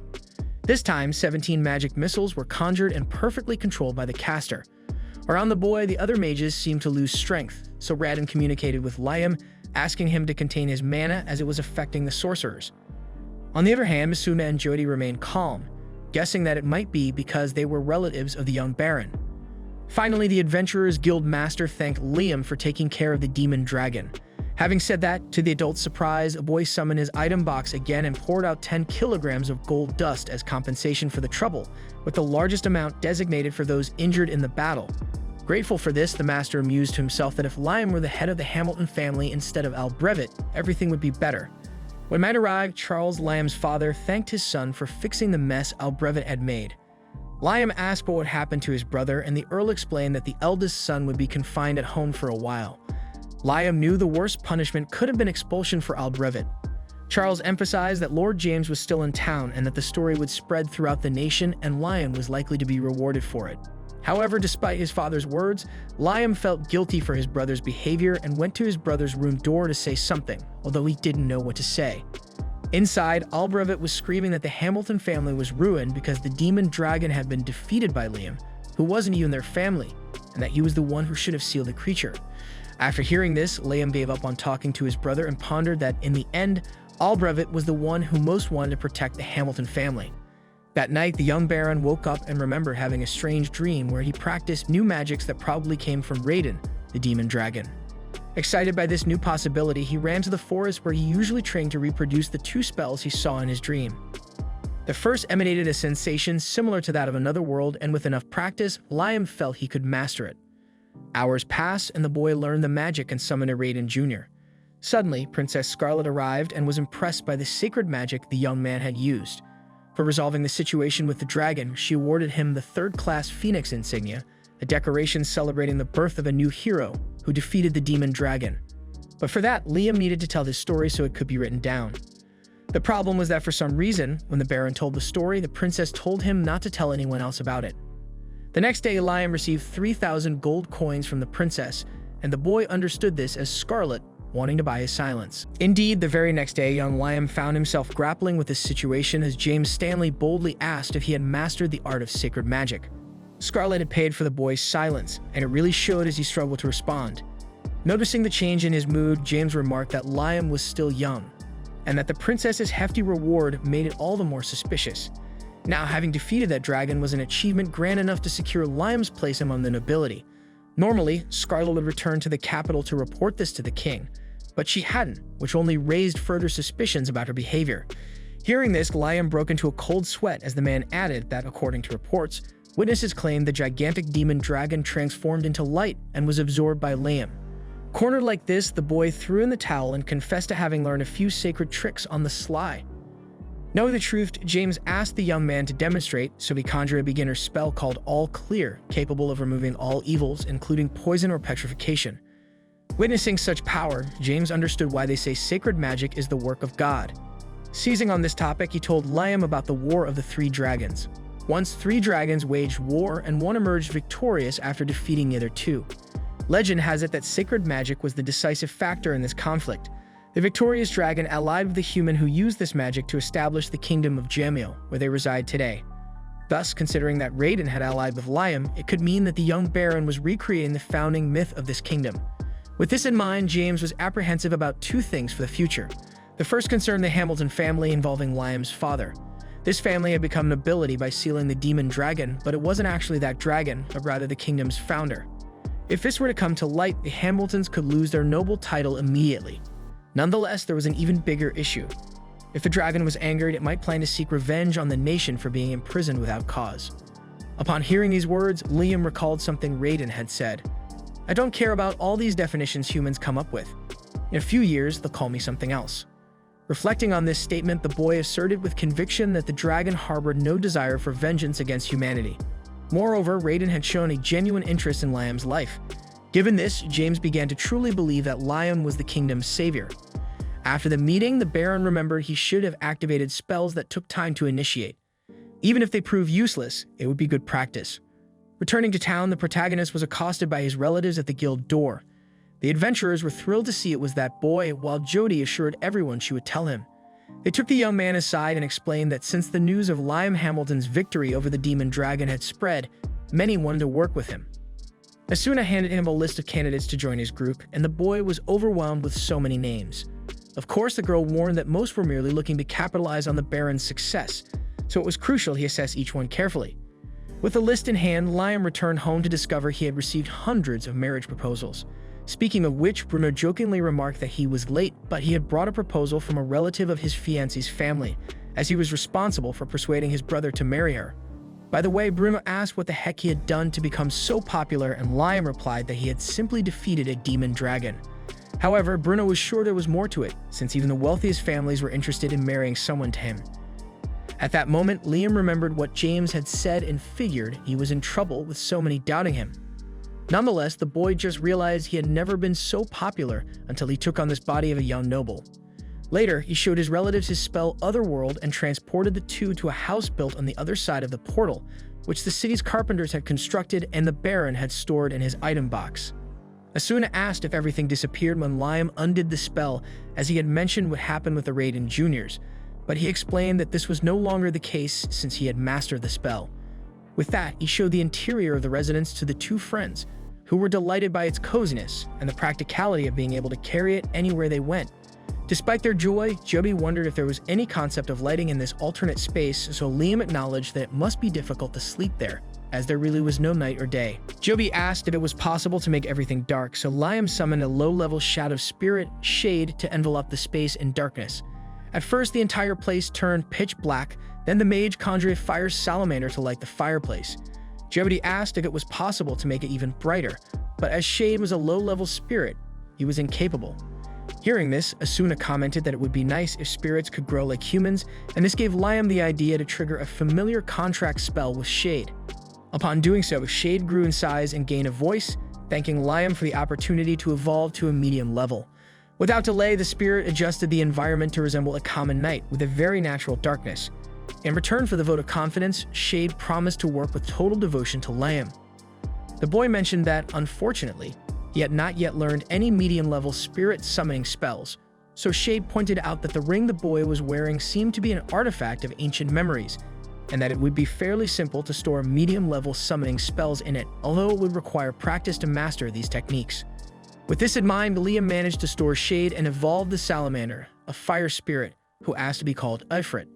Speaker 1: This time, 17 magic missiles were conjured and perfectly controlled by the caster. Around the boy, the other mages seemed to lose strength, so Raiden communicated with Liam, asking him to contain his mana as it was affecting the sorcerers. On the other hand, Misuna and Jody remained calm, guessing that it might be because they were relatives of the young baron. Finally, the Adventurers Guild Master thanked Liam for taking care of the demon dragon. Having said that, to the adult's surprise, a boy summoned his item box again and poured out 10 kilograms of gold dust as compensation for the trouble, with the largest amount designated for those injured in the battle. Grateful for this, the master amused himself that if Liam were the head of the Hamilton family instead of Albrevet, everything would be better. When night arrived, Charles, Liam's father, thanked his son for fixing the mess Albrevet had made. Liam asked what would happen to his brother, and the Earl explained that the eldest son would be confined at home for a while. Liam knew the worst punishment could have been expulsion for Albrevet. Charles emphasized that Lord James was still in town and that the story would spread throughout the nation and Liam was likely to be rewarded for it. However, despite his father's words, Liam felt guilty for his brother's behavior and went to his brother's room door to say something, although he didn't know what to say. Inside, Albrevet was screaming that the Hamilton family was ruined because the demon dragon had been defeated by Liam, who wasn't even their family, and that he was the one who should have sealed the creature. After hearing this, Liam gave up on talking to his brother and pondered that, in the end, Albrevet was the one who most wanted to protect the Hamilton family. That night, the young baron woke up and remembered having a strange dream where he practiced new magics that probably came from Raiden, the demon dragon. Excited by this new possibility, he ran to the forest where he usually trained to reproduce the 2 spells he saw in his dream. The first emanated a sensation similar to that of another world, and with enough practice, Liam felt he could master it. Hours passed, and the boy learned the magic and summoned a Raiden Jr. Suddenly, Princess Scarlet arrived and was impressed by the sacred magic the young man had used. For resolving the situation with the dragon, she awarded him the 3rd-class Phoenix insignia, a decoration celebrating the birth of a new hero who defeated the demon dragon. But for that, Liam needed to tell this story so it could be written down. The problem was that for some reason, when the Baron told the story, the princess told him not to tell anyone else about it. The next day, Liam received 3,000 gold coins from the princess, and the boy understood this as Scarlet wanting to buy his silence. Indeed, the very next day, young Liam found himself grappling with this situation as James Stanley boldly asked if he had mastered the art of sacred magic. Scarlet had paid for the boy's silence, and it really showed as he struggled to respond. Noticing the change in his mood, James remarked that Liam was still young, and that the princess's hefty reward made it all the more suspicious. Now, having defeated that dragon was an achievement grand enough to secure Liam's place among the nobility. Normally, Scarlet would return to the capital to report this to the king, but she hadn't, which only raised further suspicions about her behavior. Hearing this, Liam broke into a cold sweat as the man added that, according to reports, witnesses claimed the gigantic demon dragon transformed into light and was absorbed by Liam. Cornered like this, the boy threw in the towel and confessed to having learned a few sacred tricks on the sly. Knowing the truth, James asked the young man to demonstrate, so he conjured a beginner's spell called All Clear, capable of removing all evils, including poison or petrification. Witnessing such power, James understood why they say sacred magic is the work of God. Seizing on this topic, he told Liam about the War of the 3 Dragons. Once 3 dragons waged war, and one emerged victorious after defeating the other 2. Legend has it that sacred magic was the decisive factor in this conflict. The victorious dragon allied with the human who used this magic to establish the kingdom of Jamil, where they reside today. Thus, considering that Raiden had allied with Liam, it could mean that the young baron was recreating the founding myth of this kingdom. With this in mind, James was apprehensive about 2 things for the future. The first concerned the Hamilton family involving Liam's father. This family had become nobility by sealing the demon dragon, but it wasn't actually that dragon, but rather the kingdom's founder. If this were to come to light, the Hamiltons could lose their noble title immediately. Nonetheless, there was an even bigger issue. If the dragon was angered, it might plan to seek revenge on the nation for being imprisoned without cause. Upon hearing these words, Liam recalled something Raiden had said. "I don't care about all these definitions humans come up with. In a few years, they'll call me something else." Reflecting on this statement, the boy asserted with conviction that the dragon harbored no desire for vengeance against humanity. Moreover, Raiden had shown a genuine interest in Liam's life. Given this, James began to truly believe that Liam was the kingdom's savior. After the meeting, the Baron remembered he should have activated spells that took time to initiate. Even if they proved useless, it would be good practice. Returning to town, the protagonist was accosted by his relatives at the guild door. The adventurers were thrilled to see it was that boy, while Jody assured everyone she would tell him. They took the young man aside and explained that since the news of Liam Hamilton's victory over the demon dragon had spread, many wanted to work with him. Asuna handed him a list of candidates to join his group, and the boy was overwhelmed with so many names. Of course, the girl warned that most were merely looking to capitalize on the Baron's success, so it was crucial he assess each one carefully. With the list in hand, Liam returned home to discover he had received hundreds of marriage proposals. Speaking of which, Bruno jokingly remarked that he was late, but he had brought a proposal from a relative of his fiancée's family, as he was responsible for persuading his brother to marry her. By the way, Bruno asked what the heck he had done to become so popular, and Liam replied that he had simply defeated a demon dragon. However, Bruno was sure there was more to it, since even the wealthiest families were interested in marrying someone to him. At that moment, Liam remembered what James had said and figured he was in trouble with so many doubting him. Nonetheless, the boy just realized he had never been so popular until he took on this body of a young noble. Later, he showed his relatives his spell Otherworld and transported the two to a house built on the other side of the portal, which the city's carpenters had constructed and the Baron had stored in his item box. Asuna asked if everything disappeared when Liam undid the spell, as he had mentioned what happened with the Raiden Juniors, but he explained that this was no longer the case since he had mastered the spell. With that, he showed the interior of the residence to the two friends, who were delighted by its coziness and the practicality of being able to carry it anywhere they went. Despite their joy, Joby wondered if there was any concept of lighting in this alternate space, so Liam acknowledged that it must be difficult to sleep there, as there really was no night or day. Joby asked if it was possible to make everything dark, so Liam summoned a low-level shadow spirit, Shade, to envelop the space in darkness. At first, the entire place turned pitch black, then the mage conjured a fire salamander to light the fireplace. Jody asked if it was possible to make it even brighter, but as Shade was a low-level spirit, he was incapable. Hearing this, Asuna commented that it would be nice if spirits could grow like humans, and this gave Liam the idea to trigger a familiar contract spell with Shade. Upon doing so, Shade grew in size and gained a voice, thanking Liam for the opportunity to evolve to a medium level. Without delay, the spirit adjusted the environment to resemble a common night with a very natural darkness. In return for the vote of confidence, Shade promised to work with total devotion to Liam. The boy mentioned that, unfortunately, he had not yet learned any medium-level spirit summoning spells, so Shade pointed out that the ring the boy was wearing seemed to be an artifact of ancient memories, and that it would be fairly simple to store medium-level summoning spells in it, although it would require practice to master these techniques. With this in mind, Liam managed to store Shade and evolve the salamander, a fire spirit, who asked to be called Ifrit.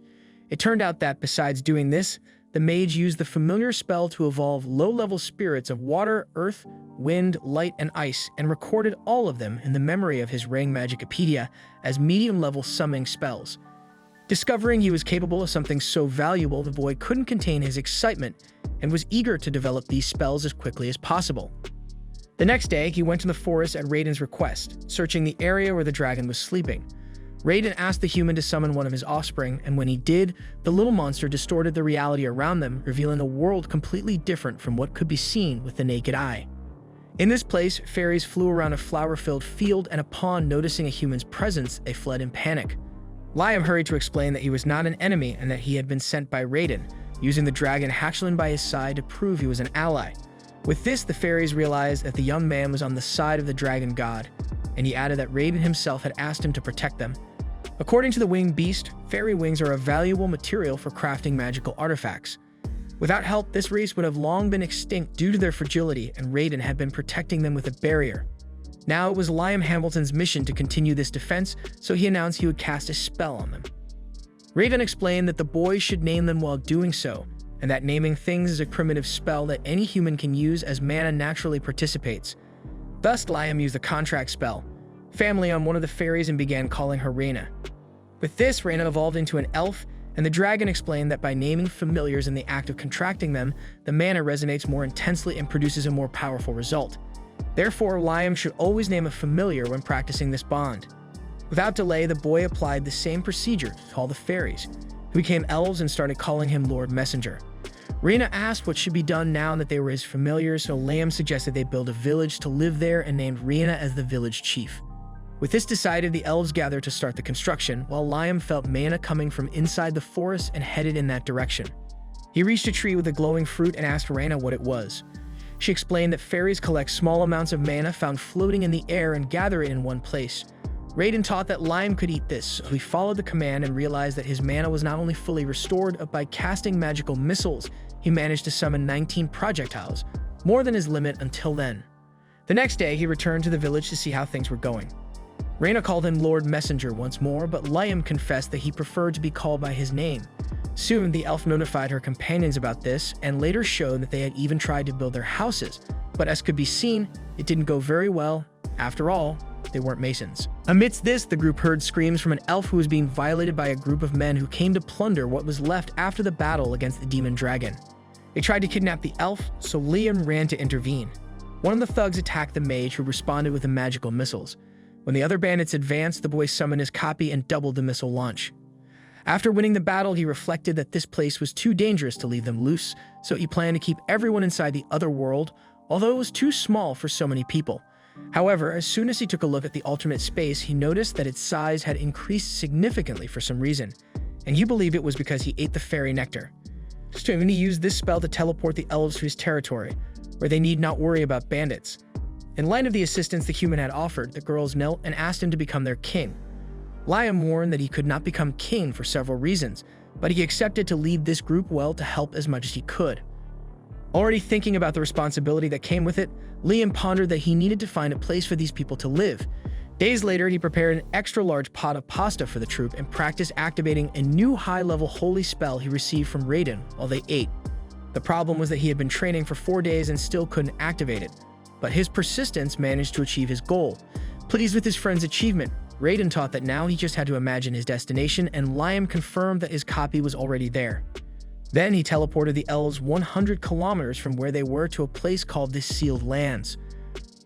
Speaker 1: It turned out that, besides doing this, the mage used the familiar spell to evolve low-level spirits of water, earth, wind, light, and ice, and recorded all of them in the memory of his ring Magicopedia as medium-level summoning spells. Discovering he was capable of something so valuable, the boy couldn't contain his excitement and was eager to develop these spells as quickly as possible. The next day, he went to the forest at Raiden's request, searching the area where the dragon was sleeping. Raiden asked the human to summon one of his offspring, and when he did, the little monster distorted the reality around them, revealing a world completely different from what could be seen with the naked eye. In this place, fairies flew around a flower-filled field, and upon noticing a human's presence, they fled in panic. Liam hurried to explain that he was not an enemy and that he had been sent by Raiden, using the dragon hatchling by his side to prove he was an ally. With this, the fairies realized that the young man was on the side of the dragon god, and he added that Raiden himself had asked him to protect them. According to the winged beast, fairy wings are a valuable material for crafting magical artifacts. Without help, this race would have long been extinct due to their fragility, and Raiden had been protecting them with a barrier. Now it was Liam Hamilton's mission to continue this defense, so he announced he would cast a spell on them. Raiden explained that the boys should name them while doing so, and that naming things is a primitive spell that any human can use as mana naturally participates. Thus, Liam used the contract spell, family on one of the fairies, and began calling her Reyna. With this, Reyna evolved into an elf, and the dragon explained that by naming familiars in the act of contracting them, the mana resonates more intensely and produces a more powerful result. Therefore, Liam should always name a familiar when practicing this bond. Without delay, the boy applied the same procedure to all the fairies, who became elves and started calling him Lord Messenger. Rena asked what should be done now that they were his familiars, so Liam suggested they build a village to live there and named Rena as the village chief. With this decided, the elves gathered to start the construction, while Liam felt mana coming from inside the forest and headed in that direction. He reached a tree with a glowing fruit and asked Rena what it was. She explained that fairies collect small amounts of mana found floating in the air and gather it in one place. Raiden taught that Liam could eat this, so he followed the command and realized that his mana was not only fully restored, but by casting magical missiles, he managed to summon 19 projectiles, more than his limit until then. The next day, he returned to the village to see how things were going. Rena called him Lord Messenger once more, but Liam confessed that he preferred to be called by his name. Soon, the elf notified her companions about this, and later showed that they had even tried to build their houses, but as could be seen, it didn't go very well. After all, they weren't masons. Amidst this, the group heard screams from an elf who was being violated by a group of men who came to plunder what was left after the battle against the demon dragon. They tried to kidnap the elf, so Liam ran to intervene. One of the thugs attacked the mage, who responded with the magical missiles. When the other bandits advanced, the boy summoned his copy and doubled the missile launch. After winning the battle, he reflected that this place was too dangerous to leave them loose, so he planned to keep everyone inside the other world, although it was too small for so many people. However, as soon as he took a look at the alternate space, he noticed that its size had increased significantly for some reason, and he believed it was because he ate the fairy nectar. Soon he used this spell to teleport the elves to his territory, where they need not worry about bandits. In light of the assistance the human had offered, the girls knelt and asked him to become their king. Liam warned that he could not become king for several reasons, but he accepted to lead this group well to help as much as he could. Already thinking about the responsibility that came with it, Liam pondered that he needed to find a place for these people to live. Days later, he prepared an extra-large pot of pasta for the troop and practiced activating a new high-level holy spell he received from Raiden while they ate. The problem was that he had been training for 4 days and still couldn't activate it, but his persistence managed to achieve his goal. Pleased with his friend's achievement, Raiden taught that now he just had to imagine his destination, and Liam confirmed that his copy was already there. Then he teleported the elves 100 kilometers from where they were to a place called the Sealed Lands.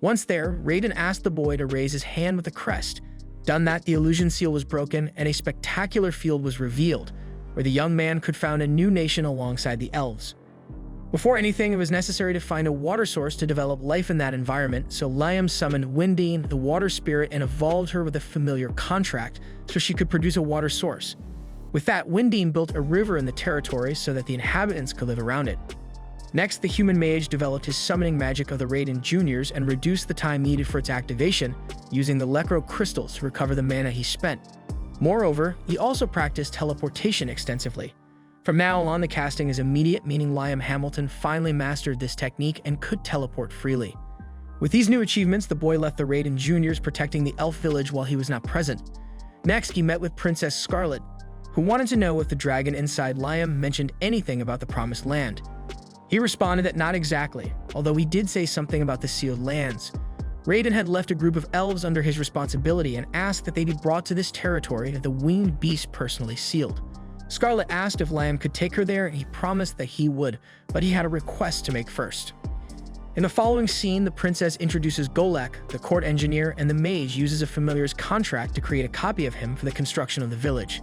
Speaker 1: Once there, Raiden asked the boy to raise his hand with a crest. Done that, the illusion seal was broken and a spectacular field was revealed, where the young man could found a new nation alongside the elves. Before anything, it was necessary to find a water source to develop life in that environment, so Liam summoned Windine, the water spirit, and evolved her with a familiar contract so she could produce a water source. With that, Windine built a river in the territory so that the inhabitants could live around it. Next, the human mage developed his summoning magic of the Raiden Juniors and reduced the time needed for its activation, using the Lecro crystals to recover the mana he spent. Moreover, he also practiced teleportation extensively. From now on, the casting is immediate, meaning Liam Hamilton finally mastered this technique and could teleport freely. With these new achievements, the boy left the Raiden Juniors protecting the elf village while he was not present. Next, he met with Princess Scarlet, who wanted to know if the dragon inside Liam mentioned anything about the Promised Land. He responded that not exactly, although he did say something about the Sealed Lands. Raiden had left a group of elves under his responsibility and asked that they be brought to this territory that the winged beast personally sealed. Scarlet asked if Liam could take her there, and he promised that he would, but he had a request to make first. In the following scene, the princess introduces Golek, the court engineer, and the mage uses a familiar's contract to create a copy of him for the construction of the village.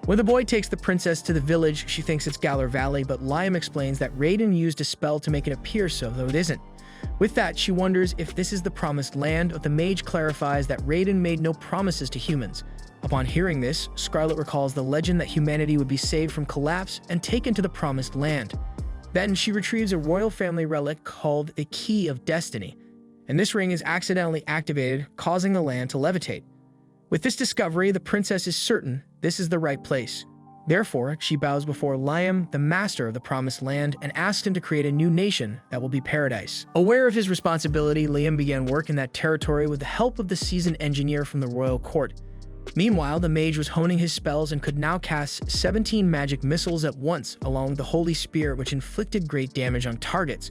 Speaker 1: When the boy takes the princess to the village, she thinks it's Galar Valley, but Liam explains that Raiden used a spell to make it appear so, though it isn't. With that, she wonders if this is the Promised Land, but the mage clarifies that Raiden made no promises to humans. Upon hearing this, Scarlet recalls the legend that humanity would be saved from collapse and taken to the Promised Land. Then she retrieves a royal family relic called the Key of Destiny, and this ring is accidentally activated, causing the land to levitate. With this discovery, the princess is certain this is the right place. Therefore, she bows before Liam, the master of the Promised Land, and asks him to create a new nation that will be paradise. Aware of his responsibility, Liam began work in that territory with the help of the seasoned engineer from the royal court. Meanwhile, the mage was honing his spells and could now cast 17 magic missiles at once, along with the Holy Spirit, which inflicted great damage on targets.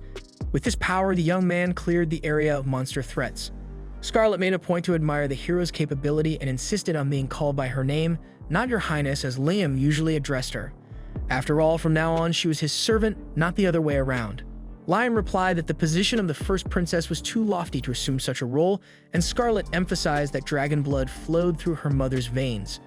Speaker 1: With this power, the young man cleared the area of monster threats. Scarlet made a point to admire the hero's capability and insisted on being called by her name, not Your Highness, as Liam usually addressed her. After all, from now on, she was his servant, not the other way around. Liam replied that the position of the first princess was too lofty to assume such a role, and Scarlet emphasized that dragon blood flowed through her mother's veins.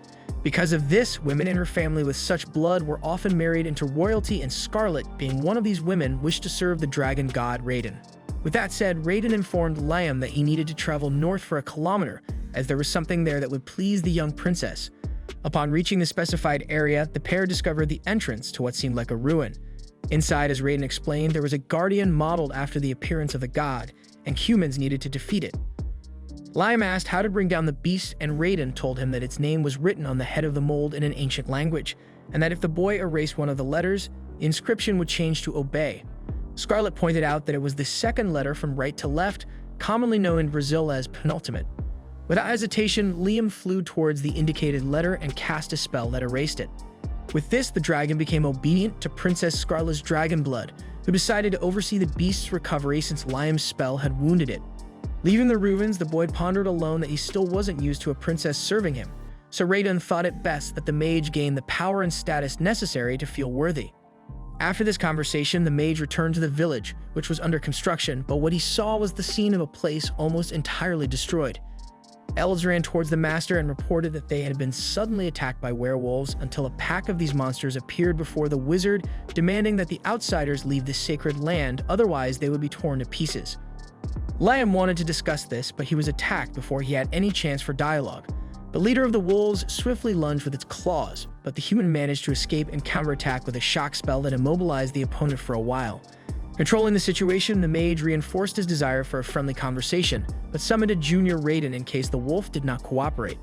Speaker 1: Because of this, women in her family with such blood were often married into royalty, and Scarlet, being one of these women, wished to serve the dragon god Raiden. With that said, Raiden informed Liam that he needed to travel north for a kilometer, as there was something there that would please the young princess. Upon reaching the specified area, the pair discovered the entrance to what seemed like a ruin. Inside, as Raiden explained, there was a guardian modeled after the appearance of the god, and humans needed to defeat it. Liam asked how to bring down the beast, and Raiden told him that its name was written on the head of the mold in an ancient language, and that if the boy erased one of the letters, the inscription would change to obey. Scarlet pointed out that it was the second letter from right to left, commonly known in Brazil as penultimate. Without hesitation, Liam flew towards the indicated letter and cast a spell that erased it. With this, the dragon became obedient to Princess Scarlet's dragon blood, who decided to oversee the beast's recovery since Liam's spell had wounded it. Leaving the ruins, the boy pondered alone that he still wasn't used to a princess serving him, so Raiden thought it best that the mage gain the power and status necessary to feel worthy. After this conversation, the mage returned to the village, which was under construction, but what he saw was the scene of a place almost entirely destroyed. Elves ran towards the master and reported that they had been suddenly attacked by werewolves until a pack of these monsters appeared before the wizard, demanding that the outsiders leave this sacred land, otherwise they would be torn to pieces. Liam wanted to discuss this, but he was attacked before he had any chance for dialogue. The leader of the wolves swiftly lunged with its claws, but the human managed to escape and counterattack with a shock spell that immobilized the opponent for a while. Controlling the situation, the mage reinforced his desire for a friendly conversation, but summoned a junior Raiden in case the wolf did not cooperate.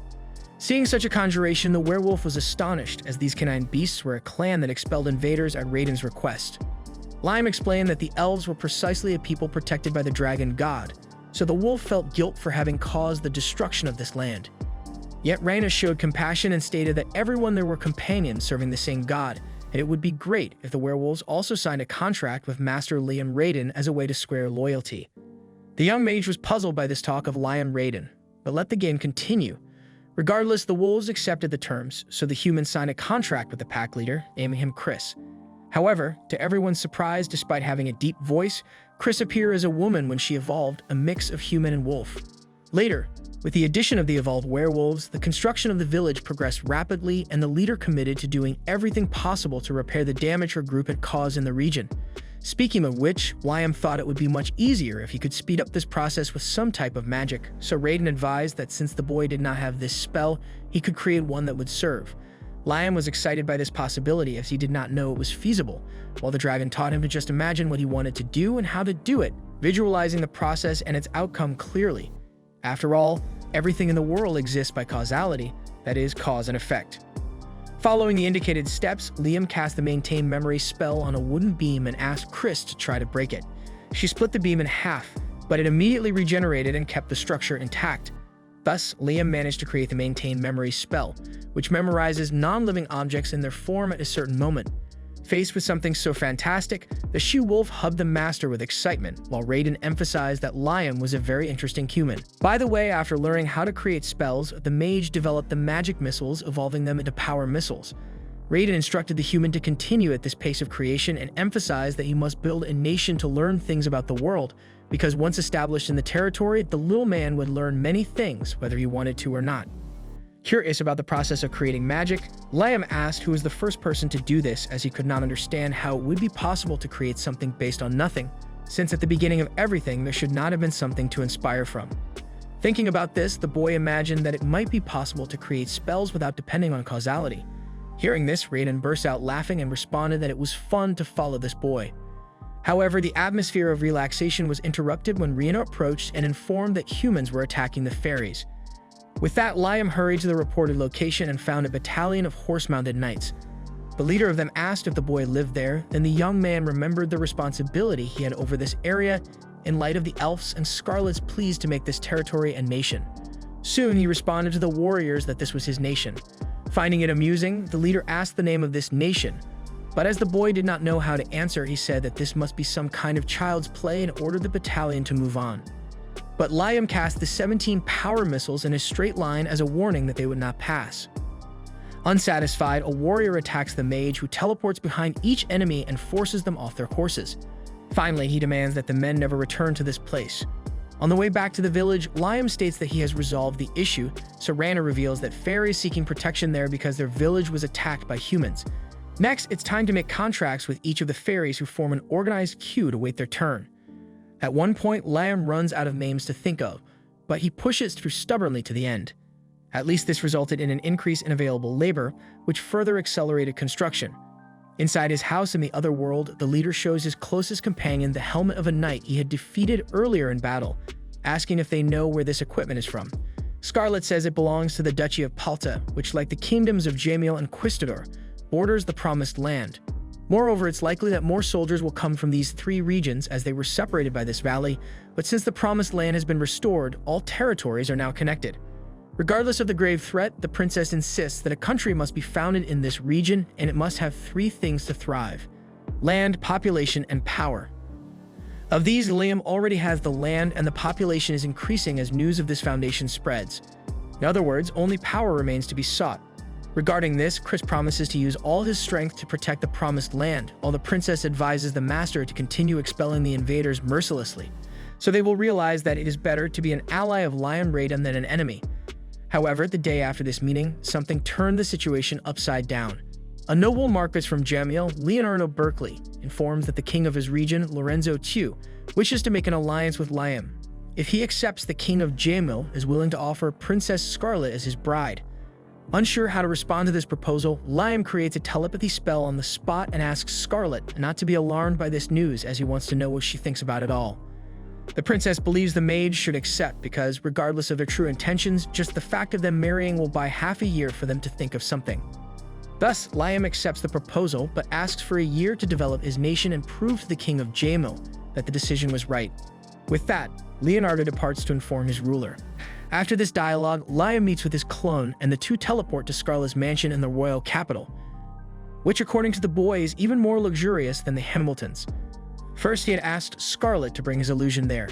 Speaker 1: Seeing such a conjuration, the werewolf was astonished, as these canine beasts were a clan that expelled invaders at Raiden's request. Liam explained that the elves were precisely a people protected by the dragon god, so the wolf felt guilt for having caused the destruction of this land. Yet Raina showed compassion and stated that everyone there were companions serving the same god, and it would be great if the werewolves also signed a contract with Master Liam Raiden as a way to square loyalty. The young mage was puzzled by this talk of Liam Raiden, but let the game continue. Regardless, the wolves accepted the terms, so the humans signed a contract with the pack leader, naming him Chris. However, to everyone's surprise, despite having a deep voice, Chris appeared as a woman when she evolved, a mix of human and wolf. Later, with the addition of the evolved werewolves, the construction of the village progressed rapidly, and the leader committed to doing everything possible to repair the damage her group had caused in the region. Speaking of which, Liam thought it would be much easier if he could speed up this process with some type of magic, so Raiden advised that since the boy did not have this spell, he could create one that would serve. Liam was excited by this possibility as he did not know it was feasible, while the dragon taught him to just imagine what he wanted to do and how to do it, visualizing the process and its outcome clearly. After all, everything in the world exists by causality, that is, cause and effect. Following the indicated steps, Liam cast the Maintain Memory spell on a wooden beam and asked Chris to try to break it. She split the beam in half, but it immediately regenerated and kept the structure intact. Thus, Liam managed to create the Maintain Memory spell, which memorizes non-living objects in their form at a certain moment. Faced with something so fantastic, the she-wolf hugged the master with excitement, while Raiden emphasized that Liam was a very interesting human. By the way, after learning how to create spells, the mage developed the magic missiles, evolving them into power missiles. Raiden instructed the human to continue at this pace of creation and emphasized that he must build a nation to learn things about the world, because once established in the territory, the little man would learn many things, whether he wanted to or not. Curious about the process of creating magic, Liam asked who was the first person to do this, as he could not understand how it would be possible to create something based on nothing, since at the beginning of everything there should not have been something to inspire from. Thinking about this, the boy imagined that it might be possible to create spells without depending on causality. Hearing this, Raiden burst out laughing and responded that it was fun to follow this boy. However, the atmosphere of relaxation was interrupted when Rina approached and informed that humans were attacking the fairies. With that, Liam hurried to the reported location and found a battalion of horse-mounted knights. The leader of them asked if the boy lived there, then the young man remembered the responsibility he had over this area in light of the elves and Scarlet's pleas to make this territory a nation. Soon, he responded to the warriors that this was his nation. Finding it amusing, the leader asked the name of this nation, but as the boy did not know how to answer, he said that this must be some kind of child's play and ordered the battalion to move on. But Liam cast the 17 power missiles in a straight line as a warning that they would not pass. Unsatisfied, a warrior attacks the mage, who teleports behind each enemy and forces them off their horses. Finally, he demands that the men never return to this place. On the way back to the village, Liam states that he has resolved the issue, so Rana reveals that fairies seeking protection there because their village was attacked by humans. Next, it's time to make contracts with each of the fairies who form an organized queue to wait their turn. At one point, Liam runs out of names to think of, but he pushes through stubbornly to the end. At least this resulted in an increase in available labor, which further accelerated construction. Inside his house in the other world, the leader shows his closest companion the helmet of a knight he had defeated earlier in battle, asking if they know where this equipment is from. Scarlet says it belongs to the Duchy of Palta, which, like the kingdoms of Jamil and Quistador, borders the Promised Land. Moreover, it's likely that more soldiers will come from these three regions as they were separated by this valley, but since the Promised Land has been restored, all territories are now connected. Regardless of the grave threat, the princess insists that a country must be founded in this region and it must have three things to thrive: land, population, and power. Of these, Liam already has the land and the population is increasing as news of this foundation spreads. In other words, only power remains to be sought. Regarding this, Chris promises to use all his strength to protect the Promised Land, while the princess advises the master to continue expelling the invaders mercilessly. So they will realize that it is better to be an ally of Liam Raiden than an enemy. However, the day after this meeting, something turned the situation upside down. A noble Marquis from Jamil, Leonardo Berkeley, informs that the king of his region, Lorenzo Chu, wishes to make an alliance with Liam. If he accepts, the king of Jamil is willing to offer Princess Scarlet as his bride. Unsure how to respond to this proposal, Liam creates a telepathy spell on the spot and asks Scarlet not to be alarmed by this news, as he wants to know what she thinks about it all. The princess believes the mage should accept because, regardless of their true intentions, just the fact of them marrying will buy half a year for them to think of something. Thus, Liam accepts the proposal, but asks for a year to develop his nation and prove to the king of Jamil that the decision was right. With that, Leonardo departs to inform his ruler. After this dialogue, Liam meets with his clone, and the two teleport to Scarlet's mansion in the royal capital, which according to the boy is even more luxurious than the Hamiltons'. First, he had asked Scarlet to bring his illusion there.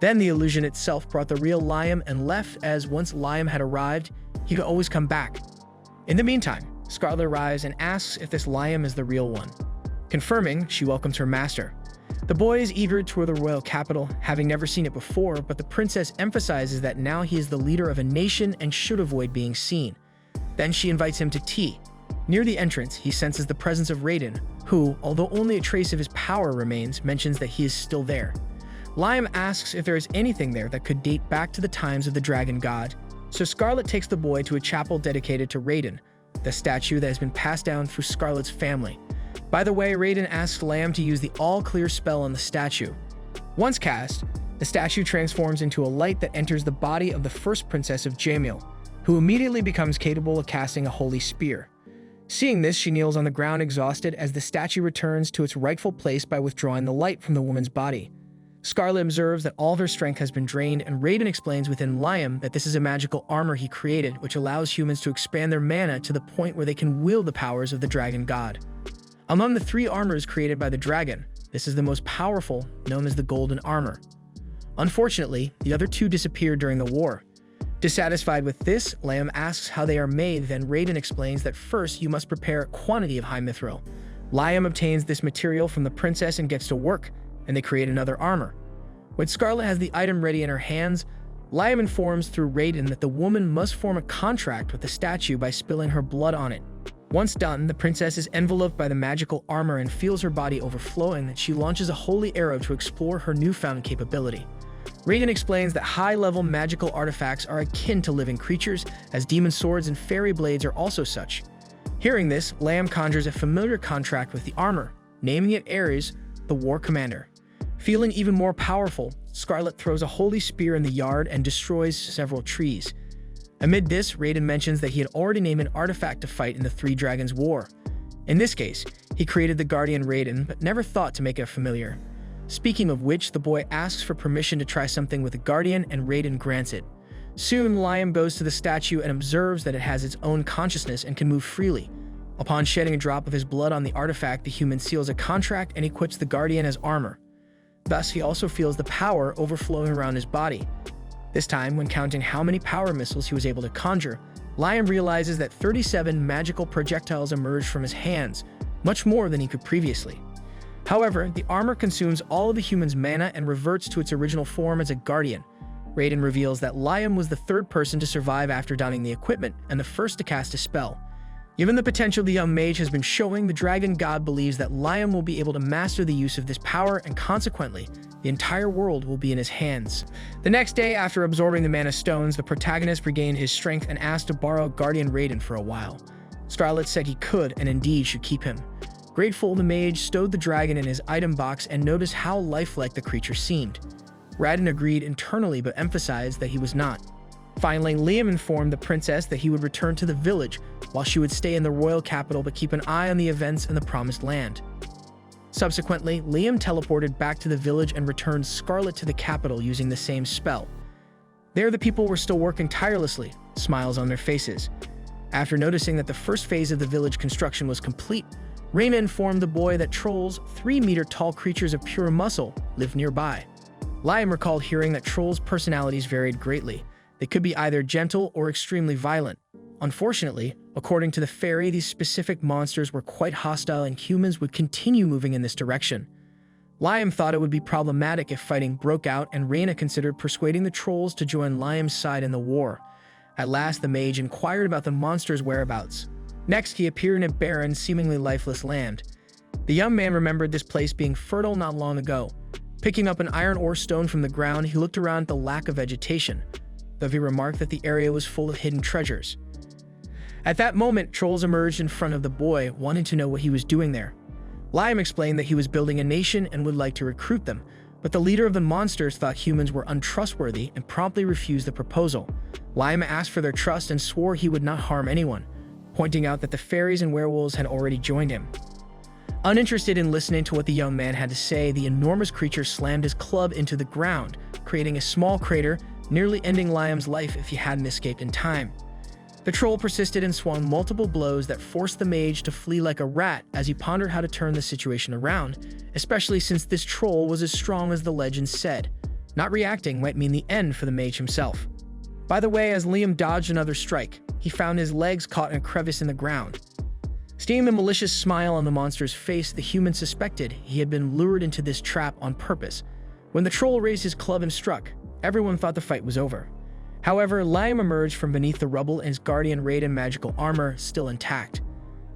Speaker 1: Then the illusion itself brought the real Liam and left, as once Liam had arrived, he could always come back. In the meantime, Scarlet arrives and asks if this Liam is the real one. Confirming, she welcomes her master. The boy is eager to tour the royal capital, having never seen it before, but the princess emphasizes that now he is the leader of a nation and should avoid being seen. Then she invites him to tea. Near the entrance, he senses the presence of Raiden, who, although only a trace of his power remains, mentions that he is still there. Liam asks if there is anything there that could date back to the times of the dragon god, so Scarlet takes the boy to a chapel dedicated to Raiden, the statue that has been passed down through Scarlet's family. By the way, Raiden asks Liam to use the all-clear spell on the statue. Once cast, the statue transforms into a light that enters the body of the first princess of Jamil, who immediately becomes capable of casting a holy spear. Seeing this, she kneels on the ground exhausted as the statue returns to its rightful place by withdrawing the light from the woman's body. Scarlet observes that all of her strength has been drained, and Raiden explains within Liam that this is a magical armor he created, which allows humans to expand their mana to the point where they can wield the powers of the dragon god. Among the three armors created by the dragon, this is the most powerful, known as the golden armor. Unfortunately, the other two disappeared during the war. Dissatisfied with this, Liam asks how they are made, then Raiden explains that first you must prepare a quantity of high mithril. Liam obtains this material from the princess and gets to work, and they create another armor. When Scarlet has the item ready in her hands, Liam informs through Raiden that the woman must form a contract with the statue by spilling her blood on it. Once done, the princess is enveloped by the magical armor and feels her body overflowing, that she launches a holy arrow to explore her newfound capability. Raiden explains that high-level magical artifacts are akin to living creatures, as demon swords and fairy blades are also such. Hearing this, Liam conjures a familiar contract with the armor, naming it Ares, the war commander. Feeling even more powerful, Scarlet throws a holy spear in the yard and destroys several trees. Amid this, Raiden mentions that he had already named an artifact to fight in the Three Dragons War. In this case, he created the Guardian Raiden, but never thought to make it familiar. Speaking of which, the boy asks for permission to try something with the Guardian, and Raiden grants it. Soon, Liam goes to the statue and observes that it has its own consciousness and can move freely. Upon shedding a drop of his blood on the artifact, the human seals a contract and equips the Guardian as armor. Thus, he also feels the power overflowing around his body. This time, when counting how many power missiles he was able to conjure, Liam realizes that 37 magical projectiles emerged from his hands, much more than he could previously. However, the armor consumes all of the human's mana and reverts to its original form as a guardian. Raiden reveals that Liam was the third person to survive after donning the equipment and the first to cast a spell. Given the potential the young mage has been showing, the dragon god believes that Liam will be able to master the use of this power, and consequently, the entire world will be in his hands. The next day, after absorbing the mana stones, the protagonist regained his strength and asked to borrow Guardian Raiden for a while. Scarlet said he could and indeed should keep him. Grateful, the mage stowed the dragon in his item box and noticed how lifelike the creature seemed. Raiden agreed internally but emphasized that he was not. Finally, Liam informed the princess that he would return to the village, while she would stay in the royal capital but keep an eye on the events in the Promised Land. Subsequently, Liam teleported back to the village and returned Scarlet to the capital using the same spell. There, the people were still working tirelessly, smiles on their faces. After noticing that the first phase of the village construction was complete, Raina informed the boy that trolls, 3-meter-tall creatures of pure muscle, lived nearby. Liam recalled hearing that trolls' personalities varied greatly. They could be either gentle or extremely violent. Unfortunately, according to the fairy, these specific monsters were quite hostile and humans would continue moving in this direction. Liam thought it would be problematic if fighting broke out, and Raina considered persuading the trolls to join Liam's side in the war. At last, the mage inquired about the monsters' whereabouts. Next, he appeared in a barren, seemingly lifeless land. The young man remembered this place being fertile not long ago. Picking up an iron ore stone from the ground, he looked around at the lack of vegetation, though he remarked that the area was full of hidden treasures. At that moment, trolls emerged in front of the boy, wanting to know what he was doing there. Liam explained that he was building a nation and would like to recruit them, but the leader of the monsters thought humans were untrustworthy and promptly refused the proposal. Liam asked for their trust and swore he would not harm anyone, pointing out that the fairies and werewolves had already joined him. Uninterested in listening to what the young man had to say, the enormous creature slammed his club into the ground, creating a small crater, nearly ending Liam's life if he hadn't escaped in time. The troll persisted and swung multiple blows that forced the mage to flee like a rat as he pondered how to turn the situation around, especially since this troll was as strong as the legend said. Not reacting might mean the end for the mage himself. By the way, as Liam dodged another strike, he found his legs caught in a crevice in the ground. Seeing the malicious smile on the monster's face, the human suspected he had been lured into this trap on purpose. When the troll raised his club and struck, everyone thought the fight was over. However, Liam emerged from beneath the rubble in his Guardian Raiden magical armor, still intact.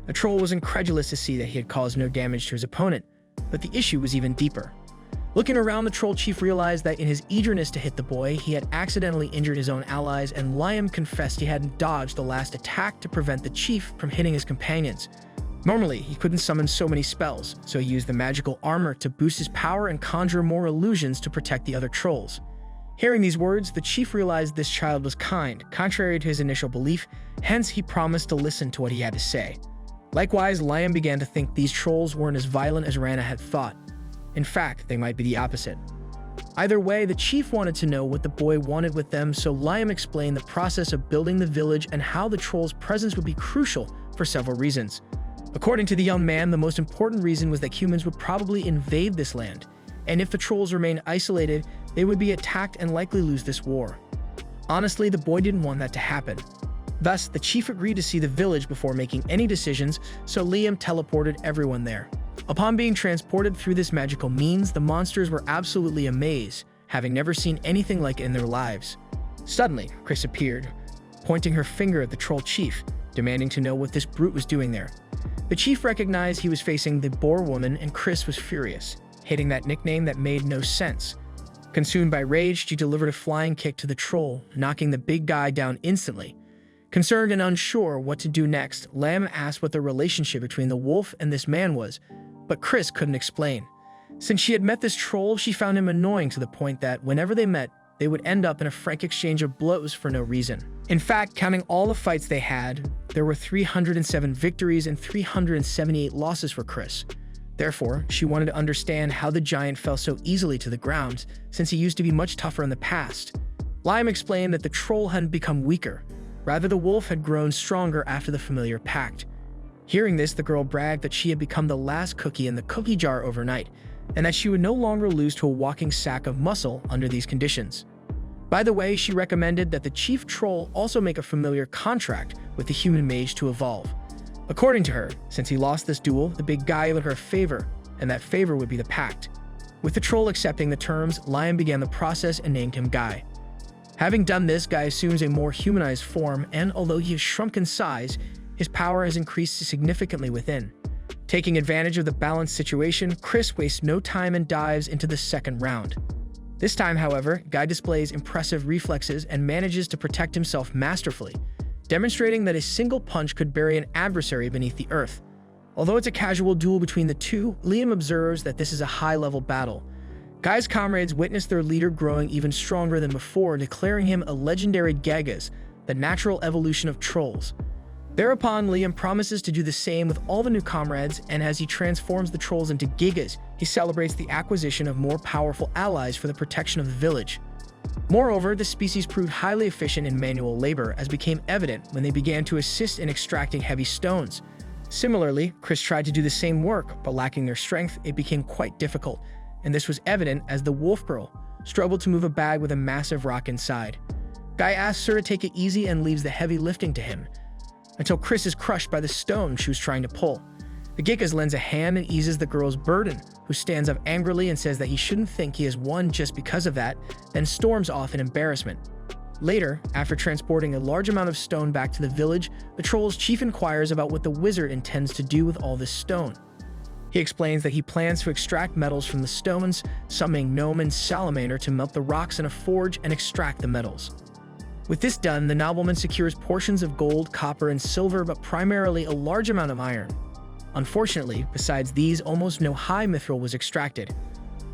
Speaker 1: The troll was incredulous to see that he had caused no damage to his opponent, but the issue was even deeper. Looking around, the troll chief realized that in his eagerness to hit the boy, he had accidentally injured his own allies, and Liam confessed he hadn't dodged the last attack to prevent the chief from hitting his companions. Normally, he couldn't summon so many spells, so he used the magical armor to boost his power and conjure more illusions to protect the other trolls. Hearing these words, the chief realized this child was kind, contrary to his initial belief, hence he promised to listen to what he had to say. Likewise, Liam began to think these trolls weren't as violent as Rana had thought. In fact, they might be the opposite. Either way, the chief wanted to know what the boy wanted with them, so Liam explained the process of building the village and how the troll's presence would be crucial for several reasons. According to the young man, the most important reason was that humans would probably invade this land, and if the trolls remained isolated, they would be attacked and likely lose this war. Honestly, the boy didn't want that to happen. Thus, the chief agreed to see the village before making any decisions, so Liam teleported everyone there. Upon being transported through this magical means, the monsters were absolutely amazed, having never seen anything like it in their lives. Suddenly, Chris appeared, pointing her finger at the troll chief, demanding to know what this brute was doing there. The chief recognized he was facing the boar woman, and Chris was furious, hating that nickname that made no sense. Consumed by rage, she delivered a flying kick to the troll, knocking the big guy down instantly. Concerned and unsure what to do next, Lamb asked what the relationship between the wolf and this man was, but Chris couldn't explain. Since she had met this troll, she found him annoying to the point that whenever they met, they would end up in a frank exchange of blows for no reason. In fact, counting all the fights they had, there were 307 victories and 378 losses for Chris. Therefore, she wanted to understand how the giant fell so easily to the ground, since he used to be much tougher in the past. Liam explained that the troll hadn't become weaker. Rather, the wolf had grown stronger after the familiar pact. Hearing this, the girl bragged that she had become the last cookie in the cookie jar overnight, and that she would no longer lose to a walking sack of muscle under these conditions. By the way, she recommended that the chief troll also make a familiar contract with the human mage to evolve. According to her, since he lost this duel, the big guy owed her a favor, and that favor would be the pact. With the troll accepting the terms, Liam began the process and named him Guy. Having done this, Guy assumes a more humanized form, and although he has shrunk in size, his power has increased significantly within. Taking advantage of the balanced situation, Chris wastes no time and dives into the second round. This time, however, Guy displays impressive reflexes and manages to protect himself masterfully, demonstrating that a single punch could bury an adversary beneath the earth. Although it's a casual duel between the two, Liam observes that this is a high-level battle. Guy's comrades witness their leader growing even stronger than before, declaring him a legendary Gagas, the natural evolution of trolls. Thereupon, Liam promises to do the same with all the new comrades, and as he transforms the trolls into Gigas, he celebrates the acquisition of more powerful allies for the protection of the village. Moreover, the species proved highly efficient in manual labor, as became evident when they began to assist in extracting heavy stones. Similarly, Chris tried to do the same work, but lacking their strength, it became quite difficult, and this was evident as the wolf girl struggled to move a bag with a massive rock inside. Guy asks her to take it easy and leaves the heavy lifting to him, until Chris is crushed by the stone she was trying to pull. The Gigas lends a hand and eases the girl's burden, who stands up angrily and says that he shouldn't think he has won just because of that, then storms off in embarrassment. Later, after transporting a large amount of stone back to the village, the troll's chief inquires about what the wizard intends to do with all this stone. He explains that he plans to extract metals from the stones, summoning Gnome and Salamander to melt the rocks in a forge and extract the metals. With this done, the nobleman secures portions of gold, copper, and silver, but primarily a large amount of iron. Unfortunately, besides these, almost no high mithril was extracted.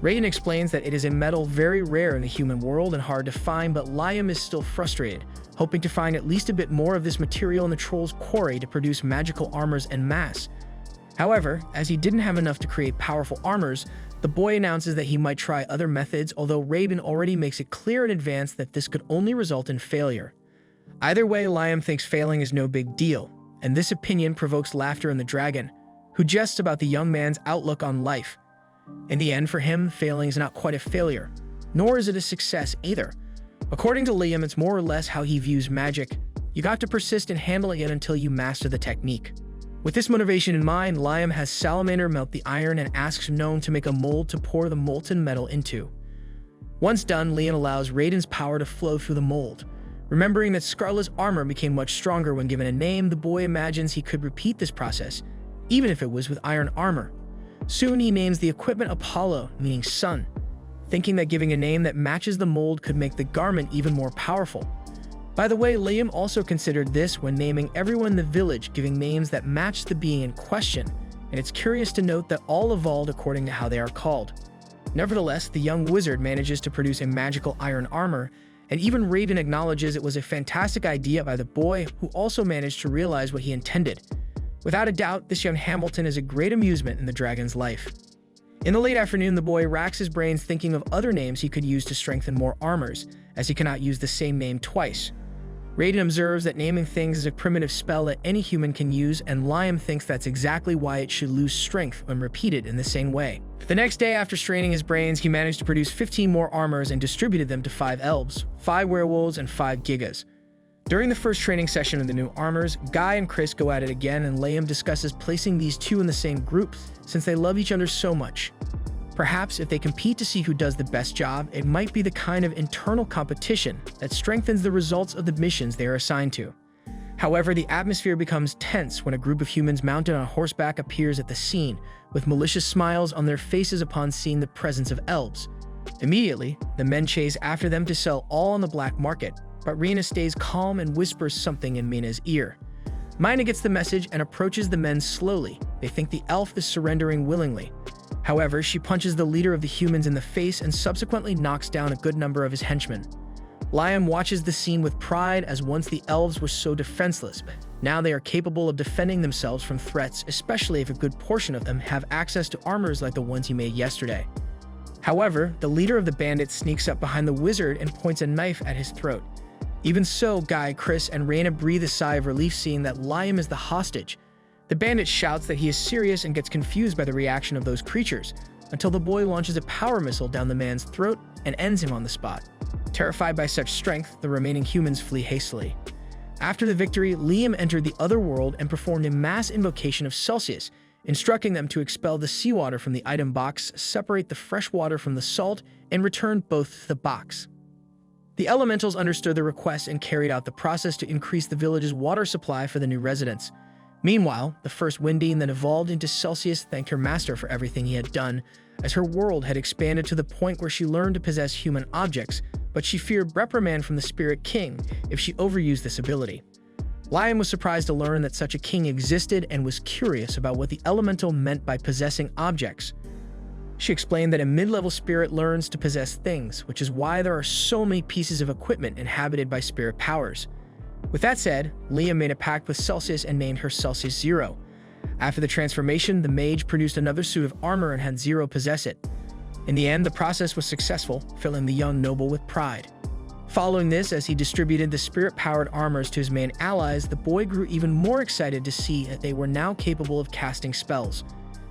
Speaker 1: Raiden explains that it is a metal very rare in the human world and hard to find, but Liam is still frustrated, hoping to find at least a bit more of this material in the troll's quarry to produce magical armors en masse. However, as he didn't have enough to create powerful armors, the boy announces that he might try other methods, although Raiden already makes it clear in advance that this could only result in failure. Either way, Liam thinks failing is no big deal, and this opinion provokes laughter in the dragon, who jests about the young man's outlook on life. In the end, for him, failing is not quite a failure, nor is it a success either. According to Liam, it's more or less how he views magic. You got to persist in handling it until you master the technique. With this motivation in mind, Liam has Salamander melt the iron and asks Gnome to make a mold to pour the molten metal into. Once done, Liam allows Raiden's power to flow through the mold. Remembering that Scarlet's armor became much stronger when given a name, the boy imagines he could repeat this process, even if it was with iron armor. Soon he names the equipment Apollo, meaning sun, thinking that giving a name that matches the mold could make the garment even more powerful. By the way, Liam also considered this when naming everyone in the village, giving names that matched the being in question, and it's curious to note that all evolved according to how they are called. Nevertheless, the young wizard manages to produce a magical iron armor, and even Raiden acknowledges it was a fantastic idea by the boy, who also managed to realize what he intended. Without a doubt, this young Hamilton is a great amusement in the dragon's life. In the late afternoon, the boy racks his brains thinking of other names he could use to strengthen more armors, as he cannot use the same name twice. Raiden observes that naming things is a primitive spell that any human can use, and Liam thinks that's exactly why it should lose strength when repeated in the same way. The next day, after straining his brains, he managed to produce 15 more armors and distributed them to 5 elves, 5 werewolves, and 5 gigas. During the first training session of the new armors, Guy and Chris go at it again, and Liam discusses placing these two in the same group since they love each other so much. Perhaps if they compete to see who does the best job, it might be the kind of internal competition that strengthens the results of the missions they are assigned to. However, the atmosphere becomes tense when a group of humans mounted on horseback appears at the scene, with malicious smiles on their faces upon seeing the presence of elves. Immediately, the men chase after them to sell all on the black market, but Rena stays calm and whispers something in Mina's ear. Mina gets the message and approaches the men slowly. They think the elf is surrendering willingly. However, she punches the leader of the humans in the face and subsequently knocks down a good number of his henchmen. Liam watches the scene with pride, as once the elves were so defenseless, but now they are capable of defending themselves from threats, especially if a good portion of them have access to armors like the ones he made yesterday. However, the leader of the bandits sneaks up behind the wizard and points a knife at his throat. Even so, Guy, Chris, and Reyna breathe a sigh of relief seeing that Liam is the hostage. The bandit shouts that he is serious and gets confused by the reaction of those creatures, until the boy launches a power missile down the man's throat and ends him on the spot. Terrified by such strength, the remaining humans flee hastily. After the victory, Liam entered the other world and performed a mass invocation of Celsius, instructing them to expel the seawater from the item box, separate the fresh water from the salt, and return both to the box. The elementals understood the request and carried out the process to increase the village's water supply for the new residents. Meanwhile, the first Windine then evolved into Celsius thanked her master for everything he had done, as her world had expanded to the point where she learned to possess human objects, but she feared reprimand from the Spirit King if she overused this ability. Liam was surprised to learn that such a king existed and was curious about what the elemental meant by possessing objects. She explained that a mid-level spirit learns to possess things, which is why there are so many pieces of equipment inhabited by spirit powers. With that said, Liam made a pact with Celsius and named her Celsius Zero. After the transformation, the mage produced another suit of armor and had Zero possess it. In the end, the process was successful, filling the young noble with pride. Following this, as he distributed the spirit-powered armors to his main allies, the boy grew even more excited to see that they were now capable of casting spells.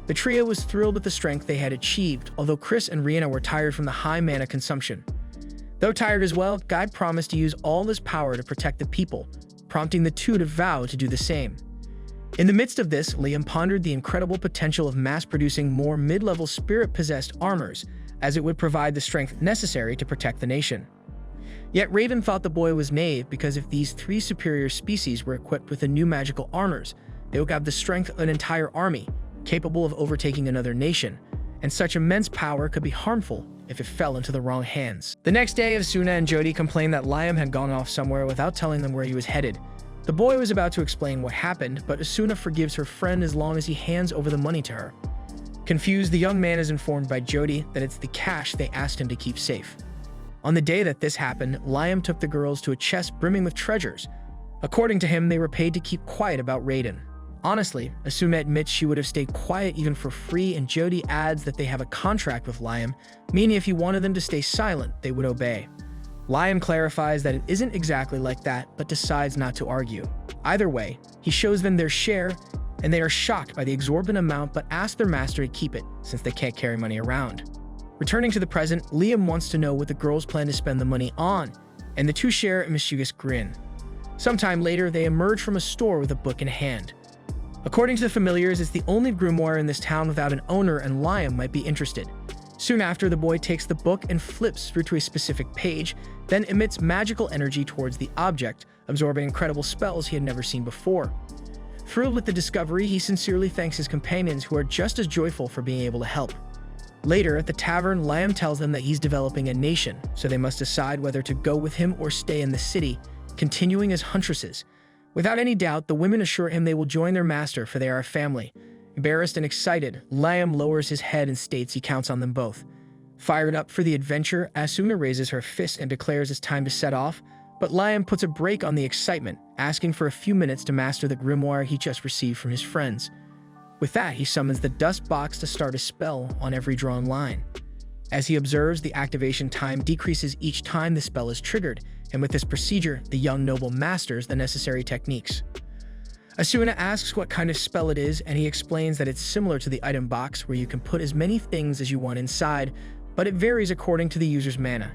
Speaker 1: The trio was thrilled with the strength they had achieved, although Chris and Rihanna were tired from the high mana consumption. Though tired as well, Guide promised to use all his power to protect the people, prompting the two to vow to do the same. In the midst of this, Liam pondered the incredible potential of mass-producing more mid-level spirit-possessed armors, as it would provide the strength necessary to protect the nation. Yet Raven thought the boy was naive because if these three superior species were equipped with the new magical armors, they would have the strength of an entire army, capable of overtaking another nation, and such immense power could be harmful if it fell into the wrong hands. The next day, Asuna and Jody complained that Liam had gone off somewhere without telling them where he was headed. The boy was about to explain what happened, but Asuna forgives her friend as long as he hands over the money to her. Confused, the young man is informed by Jody that it's the cash they asked him to keep safe. On the day that this happened, Liam took the girls to a chest brimming with treasures. According to him, they were paid to keep quiet about Raiden. Honestly, Asuna admits she would have stayed quiet even for free, and Jody adds that they have a contract with Liam, meaning if he wanted them to stay silent, they would obey. Liam clarifies that it isn't exactly like that, but decides not to argue. Either way, he shows them their share, and they are shocked by the exorbitant amount but ask their master to keep it, since they can't carry money around. Returning to the present, Liam wants to know what the girls plan to spend the money on, and the two share a mischievous grin. Sometime later, they emerge from a store with a book in hand. According to the familiars, it's the only grimoire in this town without an owner, and Liam might be interested. Soon after, the boy takes the book and flips through to a specific page, then emits magical energy towards the object, absorbing incredible spells he had never seen before. Thrilled with the discovery, he sincerely thanks his companions, who are just as joyful for being able to help. Later, at the tavern, Liam tells them that he's developing a nation, so they must decide whether to go with him or stay in the city, continuing as huntresses. Without any doubt, the women assure him they will join their master, for they are a family. Embarrassed and excited, Liam lowers his head and states he counts on them both. Fired up for the adventure, Asuna raises her fist and declares it's time to set off, but Liam puts a brake on the excitement, asking for a few minutes to master the grimoire he just received from his friends. With that, he summons the dust box to start a spell on every drawn line. As he observes, the activation time decreases each time the spell is triggered, and with this procedure, the young noble masters the necessary techniques. Asuna asks what kind of spell it is, and he explains that it's similar to the item box, where you can put as many things as you want inside, but it varies according to the user's mana.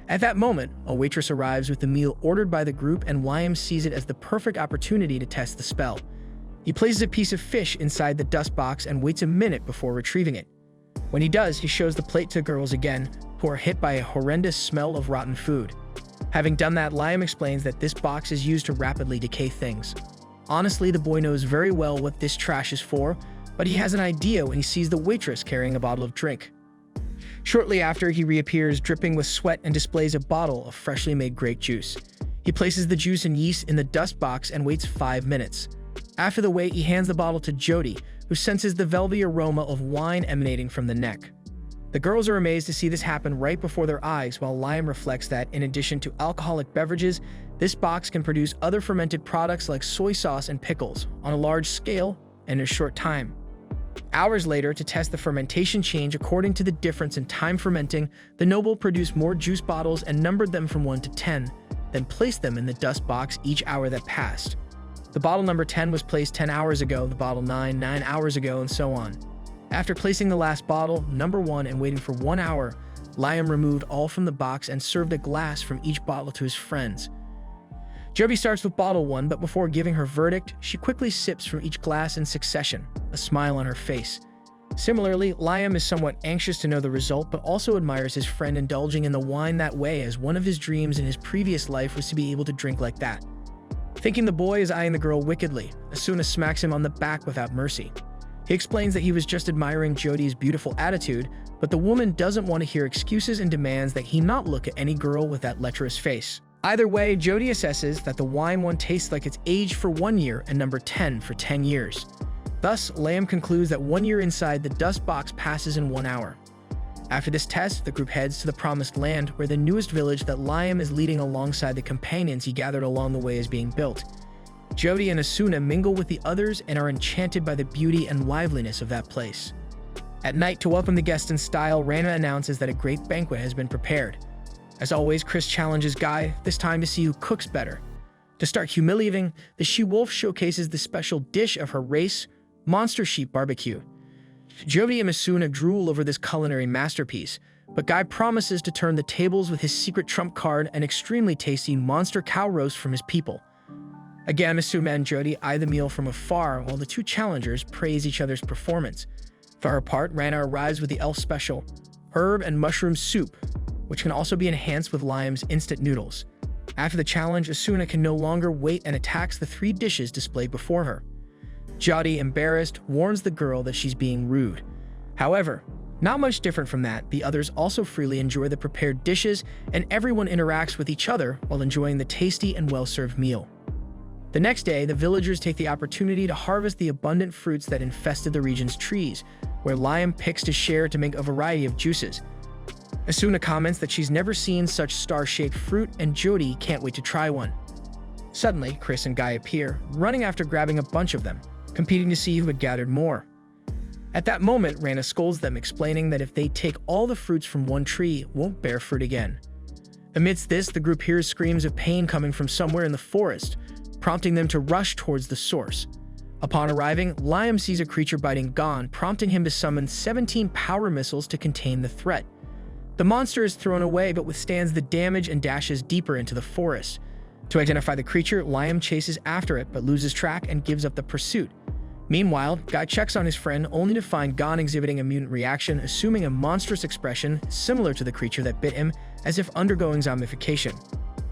Speaker 1: At that moment, a waitress arrives with the meal ordered by the group, and Liam sees it as the perfect opportunity to test the spell. He places a piece of fish inside the dust box and waits a minute before retrieving it. When he does, he shows the plate to girls again, who are hit by a horrendous smell of rotten food. Having done that, Liam explains that this box is used to rapidly decay things. Honestly, the boy knows very well what this trash is for, but he has an idea when he sees the waitress carrying a bottle of drink. Shortly after, he reappears dripping with sweat and displays a bottle of freshly made grape juice. He places the juice and yeast in the dust box and waits 5 minutes. After the wait, he hands the bottle to Jody, who senses the velvety aroma of wine emanating from the neck. The girls are amazed to see this happen right before their eyes, while Liam reflects that, in addition to alcoholic beverages, this box can produce other fermented products like soy sauce and pickles, on a large scale and in a short time. Hours later, to test the fermentation change according to the difference in time fermenting, the noble produced more juice bottles and numbered them from 1 to 10, then placed them in the dust box each hour that passed. The bottle number 10 was placed 10 hours ago, the bottle 9 hours ago, and so on. After placing the last bottle, number 1, and waiting for 1 hour, Liam removed all from the box and served a glass from each bottle to his friends. Jody starts with bottle 1, but before giving her verdict, she quickly sips from each glass in succession, a smile on her face. Similarly, Liam is somewhat anxious to know the result, but also admires his friend indulging in the wine that way, as one of his dreams in his previous life was to be able to drink like that. Thinking the boy is eyeing the girl wickedly, Asuna smacks him on the back without mercy. He explains that he was just admiring Jody's beautiful attitude, but the woman doesn't want to hear excuses and demands that he not look at any girl with that lecherous face. Either way, Jody assesses that the wine one tastes like it's aged for 1 year and number 10 for 10 years. Thus, Liam concludes that 1 year inside the dust box passes in 1 hour. After this test, the group heads to the Promised Land, where the newest village that Liam is leading alongside the companions he gathered along the way is being built. Jody and Asuna mingle with the others and are enchanted by the beauty and liveliness of that place. At night, to welcome the guests in style, Rana announces that a great banquet has been prepared. As always, Chris challenges Guy, this time to see who cooks better. To start humiliating, the she-wolf showcases the special dish of her race, monster sheep barbecue. Jody and Asuna drool over this culinary masterpiece, but Guy promises to turn the tables with his secret trump card, an extremely tasty monster cow roast from his people. Again, Asuna and Jody eye the meal from afar while the two challengers praise each other's performance. For her part, Rana arrives with the elf special, herb and mushroom soup, which can also be enhanced with Liam's instant noodles. After the challenge, Asuna can no longer wait and attacks the 3 dishes displayed before her. Jody, embarrassed, warns the girl that she's being rude. However, not much different from that, the others also freely enjoy the prepared dishes, and everyone interacts with each other while enjoying the tasty and well-served meal. The next day, the villagers take the opportunity to harvest the abundant fruits that infested the region's trees, where Liam picks to share to make a variety of juices. Asuna comments that she's never seen such star-shaped fruit, and Jody can't wait to try one. Suddenly, Chris and Guy appear, running after grabbing a bunch of them, competing to see who had gathered more. At that moment, Rana scolds them, explaining that if they take all the fruits from one tree, it won't bear fruit again. Amidst this, the group hears screams of pain coming from somewhere in the forest, prompting them to rush towards the source. Upon arriving, Liam sees a creature biting Gon, prompting him to summon 17 power missiles to contain the threat. The monster is thrown away but withstands the damage and dashes deeper into the forest. To identify the creature, Liam chases after it but loses track and gives up the pursuit. Meanwhile, Guy checks on his friend only to find Gon exhibiting a mutant reaction, assuming a monstrous expression similar to the creature that bit him, as if undergoing zombification.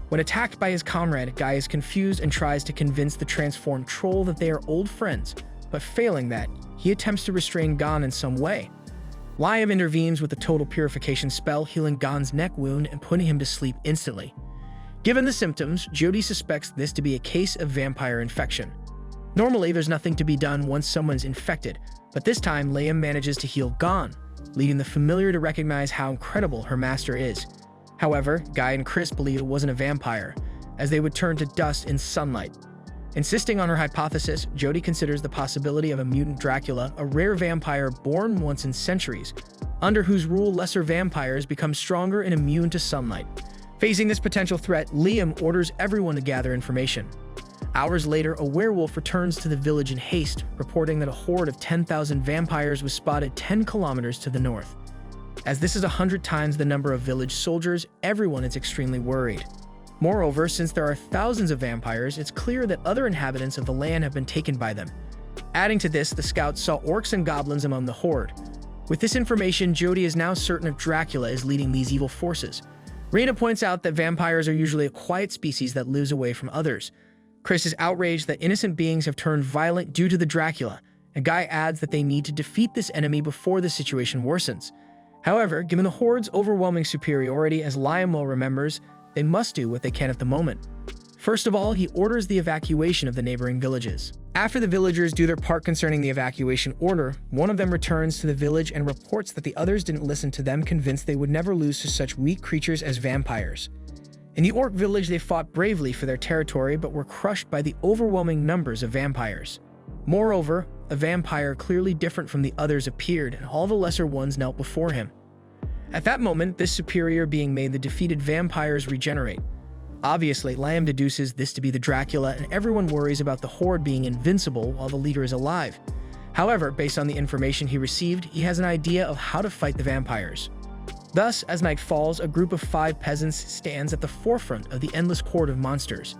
Speaker 1: When attacked by his comrade, Guy is confused and tries to convince the transformed troll that they are old friends, but failing that, he attempts to restrain Gon in some way. Liam intervenes with the total purification spell, healing Gon's neck wound and putting him to sleep instantly. Given the symptoms, Jody suspects this to be a case of vampire infection. Normally, there's nothing to be done once someone's infected, but this time Liam manages to heal Gon, leading the familiar to recognize how incredible her master is. However, Guy and Chris believe it wasn't a vampire, as they would turn to dust in sunlight. Insisting on her hypothesis, Jody considers the possibility of a mutant Dracula, a rare vampire born once in centuries, under whose rule lesser vampires become stronger and immune to sunlight. Facing this potential threat, Liam orders everyone to gather information. Hours later, a werewolf returns to the village in haste, reporting that a horde of 10,000 vampires was spotted 10 kilometers to the north. As this is 100 times the number of village soldiers, everyone is extremely worried. Moreover, since there are thousands of vampires, it's clear that other inhabitants of the land have been taken by them. Adding to this, the scouts saw orcs and goblins among the horde. With this information, Jody is now certain if Dracula is leading these evil forces. Rena points out that vampires are usually a quiet species that lives away from others. Chris is outraged that innocent beings have turned violent due to the Dracula, and Guy adds that they need to defeat this enemy before the situation worsens. However, given the horde's overwhelming superiority, as Liam well remembers, they must do what they can at the moment. First of all, he orders the evacuation of the neighboring villages. After the villagers do their part concerning the evacuation order, one of them returns to the village and reports that the others didn't listen to them, convinced they would never lose to such weak creatures as vampires. In the orc village, they fought bravely for their territory but were crushed by the overwhelming numbers of vampires. Moreover, a vampire clearly different from the others appeared, and all the lesser ones knelt before him. At that moment, this superior being made the defeated vampires regenerate. Obviously, Liam deduces this to be the Dracula, and everyone worries about the horde being invincible while the leader is alive. However, based on the information he received, he has an idea of how to fight the vampires. Thus, as night falls, a group of 5 peasants stands at the forefront of the endless horde of monsters.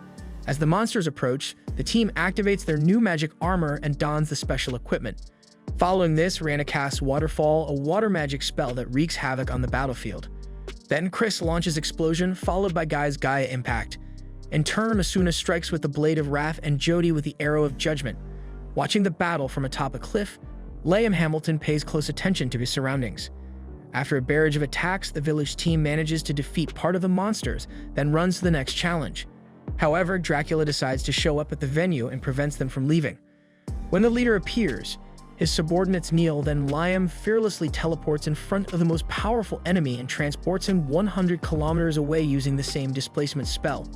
Speaker 1: As the monsters approach, the team activates their new magic armor and dons the special equipment. Following this, Rana casts Waterfall, a water magic spell that wreaks havoc on the battlefield. Then Chris launches Explosion, followed by Guy's Gaia Impact. In turn, Asuna strikes with the Blade of Wrath and Jody with the Arrow of Judgment. Watching the battle from atop a cliff, Liam Hamilton pays close attention to his surroundings. After a barrage of attacks, the village team manages to defeat part of the monsters, then runs to the next challenge. However, Dracula decides to show up at the venue and prevents them from leaving. When the leader appears, his subordinates kneel, then Liam fearlessly teleports in front of the most powerful enemy and transports him 100 kilometers away using the same displacement spell.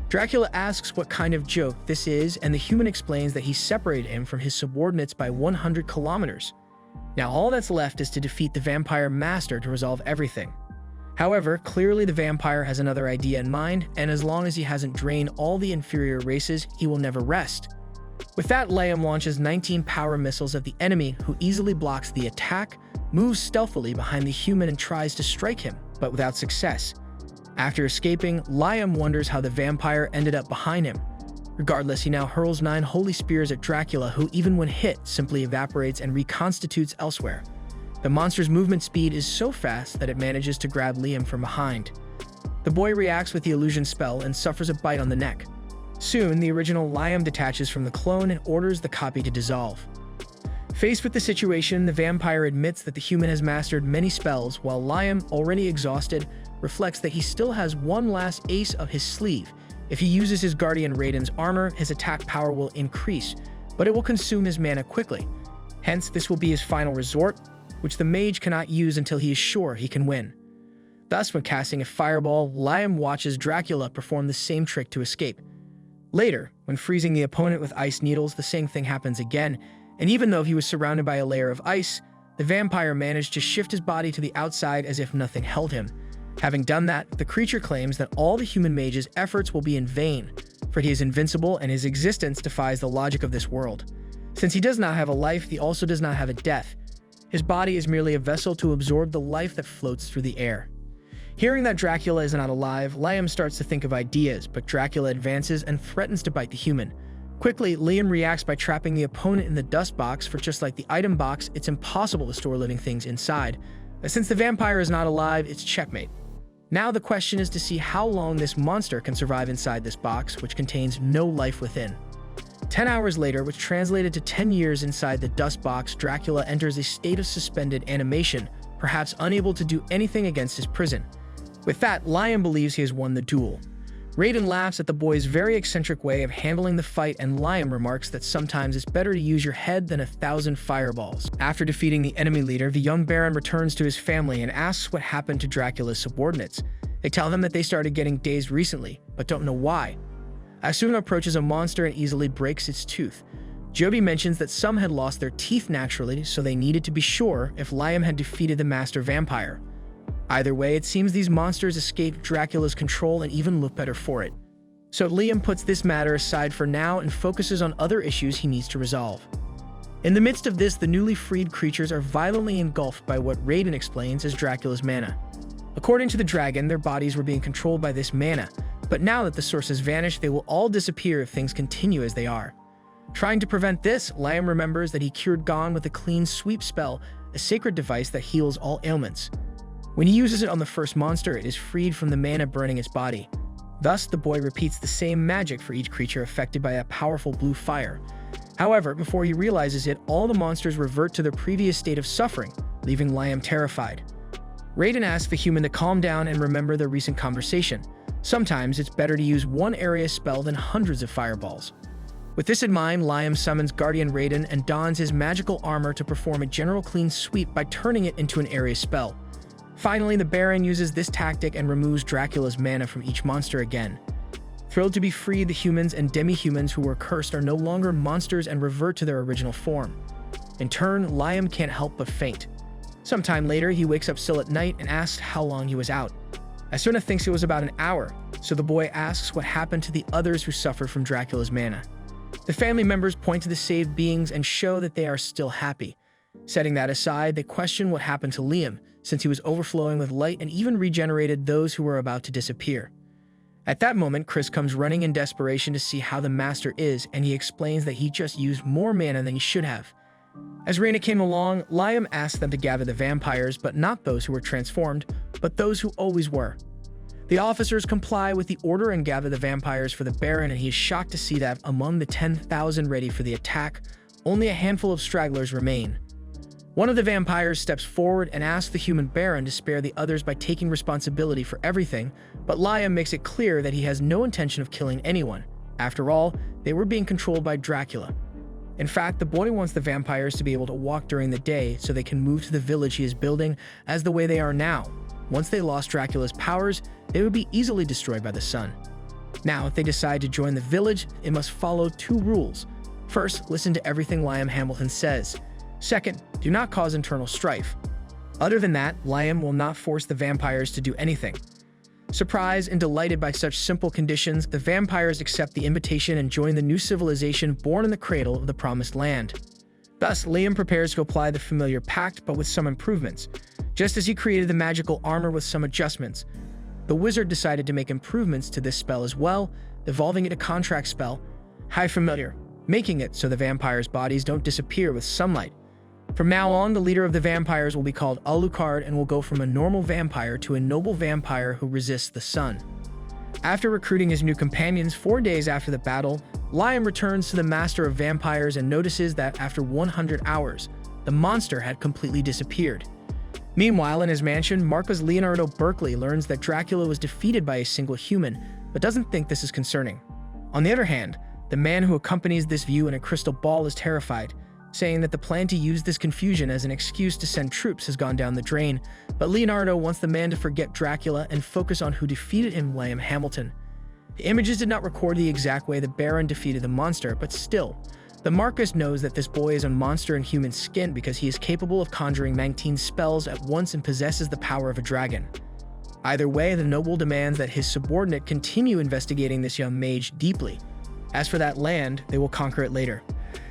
Speaker 1: Dracula asks what kind of joke this is, and the human explains that he separated him from his subordinates by 100 kilometers. Now all that's left is to defeat the vampire master to resolve everything. However, clearly the vampire has another idea in mind, and as long as he hasn't drained all the inferior races, he will never rest. With that, Liam launches 19 power missiles at the enemy, who easily blocks the attack, moves stealthily behind the human and tries to strike him, but without success. After escaping, Liam wonders how the vampire ended up behind him. Regardless, he now hurls 9 holy spears at Dracula, who even when hit, simply evaporates and reconstitutes elsewhere. The monster's movement speed is so fast that it manages to grab Liam from behind. The boy reacts with the illusion spell and suffers a bite on the neck. Soon, the original Liam detaches from the clone and orders the copy to dissolve. Faced with the situation, the vampire admits that the human has mastered many spells, while Liam, already exhausted, reflects that he still has one last ace up his sleeve. If he uses his Guardian Raiden's armor, his attack power will increase, but it will consume his mana quickly. Hence, this will be his final resort, which the mage cannot use until he is sure he can win. Thus, when casting a fireball, Liam watches Dracula perform the same trick to escape. Later, when freezing the opponent with ice needles, the same thing happens again, and even though he was surrounded by a layer of ice, the vampire managed to shift his body to the outside as if nothing held him. Having done that, the creature claims that all the human mage's efforts will be in vain, for he is invincible and his existence defies the logic of this world. Since he does not have a life, he also does not have a death. His body is merely a vessel to absorb the life that floats through the air. Hearing that Dracula is not alive, Liam starts to think of ideas, but Dracula advances and threatens to bite the human. Quickly, Liam reacts by trapping the opponent in the dust box, for just like the item box, it's impossible to store living things inside. But since the vampire is not alive, it's checkmate. Now the question is to see how long this monster can survive inside this box, which contains no life within. 10 hours later, which translated to 10 years inside the dust box, Dracula enters a state of suspended animation, perhaps unable to do anything against his prison. With that, Liam believes he has won the duel. Raiden laughs at the boy's very eccentric way of handling the fight, and Liam remarks that sometimes it's better to use your head than 1,000 fireballs. After defeating the enemy leader, the young Baron returns to his family and asks what happened to Dracula's subordinates. They tell him that they started getting dazed recently, but don't know why. Asuna approaches a monster and easily breaks its tooth. Jody mentions that some had lost their teeth naturally, so they needed to be sure if Liam had defeated the master vampire. Either way, it seems these monsters escaped Dracula's control and even look better for it. So Liam puts this matter aside for now and focuses on other issues he needs to resolve. In the midst of this, the newly freed creatures are violently engulfed by what Raiden explains as Dracula's mana. According to the dragon, their bodies were being controlled by this mana, but now that the source has vanished, they will all disappear if things continue as they are. Trying to prevent this, Liam remembers that he cured Gon with a clean sweep spell, a sacred device that heals all ailments. When he uses it on the first monster, it is freed from the mana burning its body. Thus, the boy repeats the same magic for each creature affected by a powerful blue fire. However, before he realizes it, all the monsters revert to their previous state of suffering, leaving Liam terrified. Raiden asks the human to calm down and remember their recent conversation. Sometimes it's better to use one area spell than hundreds of fireballs. With this in mind, Liam summons Guardian Raiden and dons his magical armor to perform a general clean sweep by turning it into an area spell. Finally, the Baron uses this tactic and removes Dracula's mana from each monster again. Thrilled to be free, the humans and demi-humans who were cursed are no longer monsters and revert to their original form. In turn, Liam can't help but faint. Sometime later, he wakes up still at night and asks how long he was out. Asuna thinks it was about an hour, so the boy asks what happened to the others who suffered from Dracula's mana. The family members point to the saved beings and show that they are still happy. Setting that aside, they question what happened to Liam, since he was overflowing with light and even regenerated those who were about to disappear. At that moment, Chris comes running in desperation to see how the master is, and he explains that he just used more mana than he should have. As Reina came along, Liam asked them to gather the vampires, but not those who were transformed, but those who always were. The officers comply with the order and gather the vampires for the Baron, and he is shocked to see that among the 10,000 ready for the attack, only a handful of stragglers remain. One of the vampires steps forward and asks the human Baron to spare the others by taking responsibility for everything, but Liam makes it clear that he has no intention of killing anyone. After all, they were being controlled by Dracula. In fact, the boy wants the vampires to be able to walk during the day so they can move to the village he is building as the way they are now. Once they lost Dracula's powers, they would be easily destroyed by the sun. Now, if they decide to join the village, it must follow 2 rules. First, listen to everything Liam Hamilton says. Second, do not cause internal strife. Other than that, Liam will not force the vampires to do anything. Surprised and delighted by such simple conditions, the vampires accept the invitation and join the new civilization born in the cradle of the Promised Land. Thus, Liam prepares to apply the familiar pact, but with some improvements. Just as he created the magical armor with some adjustments, the wizard decided to make improvements to this spell as well, evolving it a contract spell, High Familiar, making it so the vampires' bodies don't disappear with sunlight. From now on, the leader of the vampires will be called Alucard and will go from a normal vampire to a noble vampire who resists the sun. After recruiting his new companions 4 days after the battle, Liam returns to the Master of Vampires and notices that after 100 hours, the monster had completely disappeared. Meanwhile, in his mansion, Marquis Leonardo Berkeley learns that Dracula was defeated by a single human, but doesn't think this is concerning. On the other hand, the man who accompanies this view in a crystal ball is terrified, saying that the plan to use this confusion as an excuse to send troops has gone down the drain, but Leonardo wants the man to forget Dracula and focus on who defeated him, Liam Hamilton. The images did not record the exact way the Baron defeated the monster, but still, the Marquis knows that this boy is a monster in human skin because he is capable of conjuring 19 spells at once and possesses the power of a dragon. Either way, the noble demands that his subordinate continue investigating this young mage deeply. As for that land, they will conquer it later.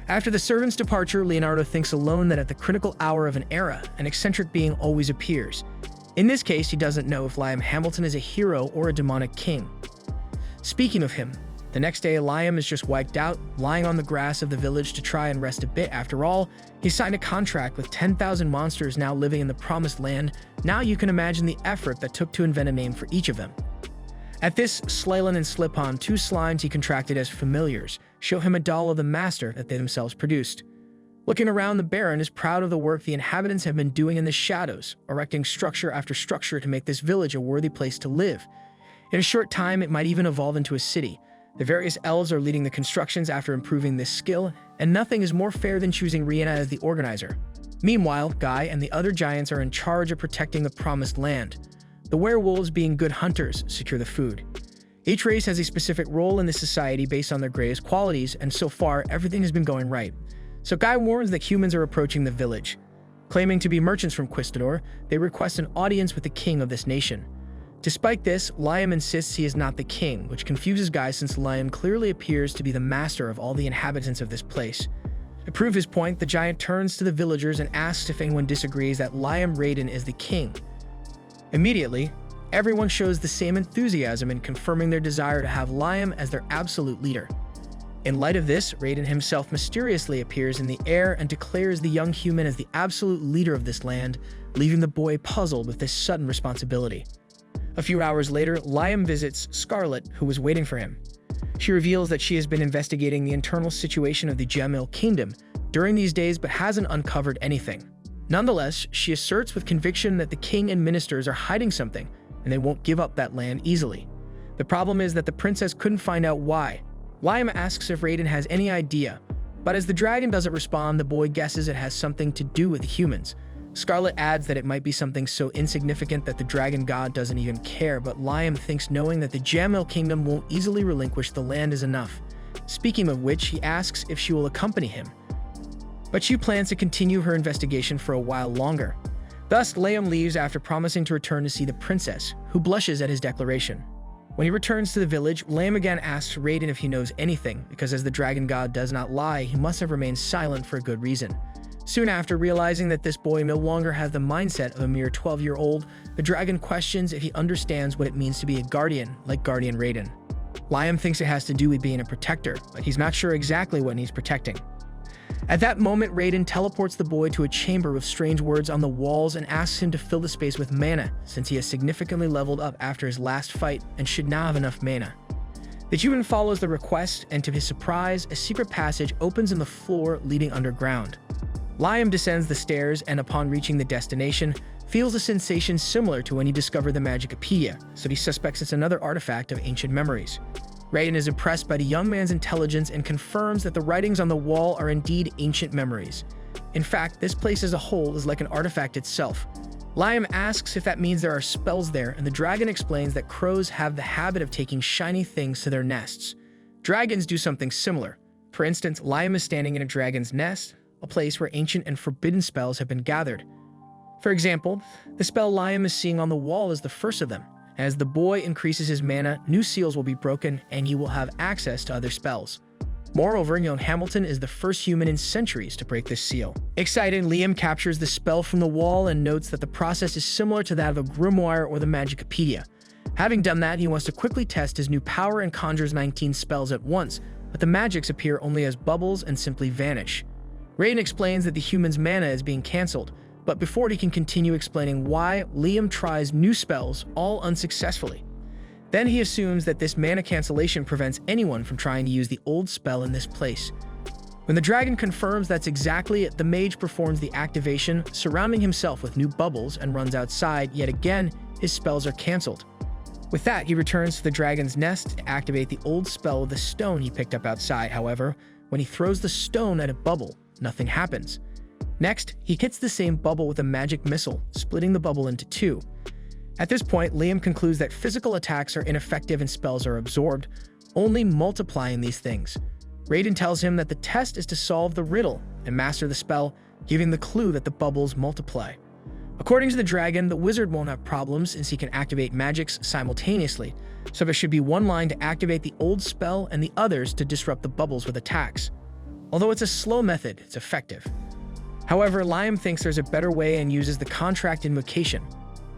Speaker 1: After the servant's departure, Leonardo thinks alone that at the critical hour of an era, an eccentric being always appears. In this case, he doesn't know if Liam Hamilton is a hero or a demonic king. Speaking of him, the next day Liam is just wiped out, lying on the grass of the village to try and rest a bit. After all, he signed a contract with 10,000 monsters now living in the Promised Land. Now you can imagine the effort that took to invent a name for each of them. At this, Slalin and Slipon, 2 slimes he contracted as familiars, show him a doll of the master that they themselves produced. Looking around, the Baron is proud of the work the inhabitants have been doing in the shadows, erecting structure after structure to make this village a worthy place to live. In a short time, it might even evolve into a city. The various elves are leading the constructions after improving this skill, and nothing is more fair than choosing Rihanna as the organizer. Meanwhile, Guy and the other giants are in charge of protecting the Promised Land. The werewolves, being good hunters, secure the food. Each race has a specific role in this society based on their greatest qualities, and so far, everything has been going right. So Guy warns that humans are approaching the village. Claiming to be merchants from Quistador, they request an audience with the king of this nation. Despite this, Liam insists he is not the king, which confuses Guy since Liam clearly appears to be the master of all the inhabitants of this place. To prove his point, the giant turns to the villagers and asks if anyone disagrees that Liam Raiden is the king. Immediately, everyone shows the same enthusiasm in confirming their desire to have Liam as their absolute leader. In light of this, Raiden himself mysteriously appears in the air and declares the young human as the absolute leader of this land, leaving the boy puzzled with this sudden responsibility. A few hours later, Liam visits Scarlet, who was waiting for him. She reveals that she has been investigating the internal situation of the Jamil Kingdom during these days but hasn't uncovered anything. Nonetheless, she asserts with conviction that the king and ministers are hiding something, and they won't give up that land easily. The problem is that the princess couldn't find out why. Liam asks if Raiden has any idea, but as the dragon doesn't respond, the boy guesses it has something to do with humans. Scarlet adds that it might be something so insignificant that the dragon god doesn't even care, but Liam thinks knowing that the Jamil Kingdom won't easily relinquish the land is enough. Speaking of which, he asks if she will accompany him. But she plans to continue her investigation for a while longer. Thus, Liam leaves after promising to return to see the princess, who blushes at his declaration. When he returns to the village, Liam again asks Raiden if he knows anything, because as the dragon god does not lie, he must have remained silent for a good reason. Soon after realizing that this boy no longer has the mindset of a mere 12-year-old, the dragon questions if he understands what it means to be a guardian, like Guardian Raiden. Liam thinks it has to do with being a protector, but he's not sure exactly what he's protecting. At that moment, Raiden teleports the boy to a chamber with strange words on the walls and asks him to fill the space with mana, since he has significantly leveled up after his last fight and should now have enough mana. The human follows the request, and to his surprise, a secret passage opens in the floor leading underground. Liam descends the stairs and, upon reaching the destination, feels a sensation similar to when he discovered the Magicopedia, so he suspects it's another artifact of ancient memories. Raiden is impressed by the young man's intelligence and confirms that the writings on the wall are indeed ancient memories. In fact, this place as a whole is like an artifact itself. Liam asks if that means there are spells there, and the dragon explains that crows have the habit of taking shiny things to their nests. Dragons do something similar. For instance, Liam is standing in a dragon's nest, a place where ancient and forbidden spells have been gathered. For example, the spell Liam is seeing on the wall is the first of them. As the boy increases his mana, new seals will be broken, and he will have access to other spells. Moreover, young Hamilton is the first human in centuries to break this seal. Excited, Liam captures the spell from the wall and notes that the process is similar to that of a grimoire or the Magicopedia. Having done that, he wants to quickly test his new power and conjures 19 spells at once, but the magics appear only as bubbles and simply vanish. Raiden explains that the human's mana is being cancelled, but before he can continue explaining why, Liam tries new spells, all unsuccessfully. Then he assumes that this mana cancellation prevents anyone from trying to use the old spell in this place. When the dragon confirms that's exactly it, the mage performs the activation, surrounding himself with new bubbles, and runs outside. Yet again, his spells are cancelled. With that, he returns to the dragon's nest to activate the old spell with the stone he picked up outside. However, when he throws the stone at a bubble, nothing happens. Next, he hits the same bubble with a magic missile, splitting the bubble into two. At this point, Liam concludes that physical attacks are ineffective and spells are absorbed, only multiplying these things. Raiden tells him that the test is to solve the riddle and master the spell, giving the clue that the bubbles multiply. According to the dragon, the wizard won't have problems since he can activate magics simultaneously, so there should be one line to activate the old spell and the others to disrupt the bubbles with attacks. Although it's a slow method, it's effective. However, Liam thinks there's a better way and uses the contract invocation.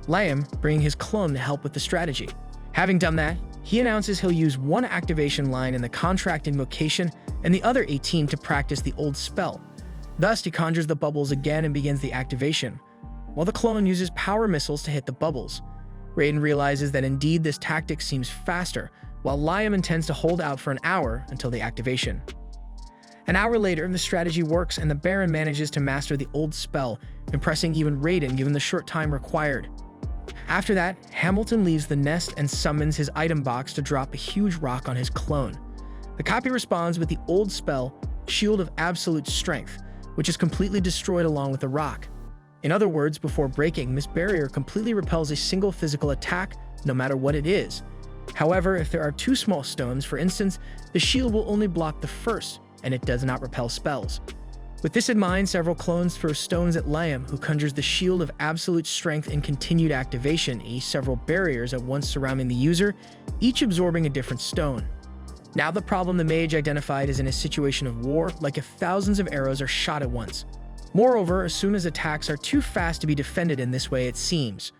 Speaker 1: Liam bringing his clone to help with the strategy. Having done that, he announces he'll use one activation line in the contract invocation and the other 18 to practice the old spell. Thus, he conjures the bubbles again and begins the activation, while the clone uses power missiles to hit the bubbles. Raiden realizes that indeed this tactic seems faster, while Liam intends to hold out for an hour until the activation. An hour later, the strategy works and the Baron manages to master the old spell, impressing even Raiden given the short time required. After that, Hamilton leaves the nest and summons his item box to drop a huge rock on his clone. The copy responds with the old spell, Shield of Absolute Strength, which is completely destroyed along with the rock. In other words, before breaking, this barrier completely repels a single physical attack, no matter what it is. However, if there are two small stones, for instance, the shield will only block the first, and it does not repel spells. With this in mind, several clones throw stones at Liam, who conjures the Shield of Absolute Strength in continued activation, several barriers at once surrounding the user, each absorbing a different stone. Now the problem the mage identified is in a situation of war, like if thousands of arrows are shot at once. Moreover, as soon as attacks are too fast to be defended in this way, it seems.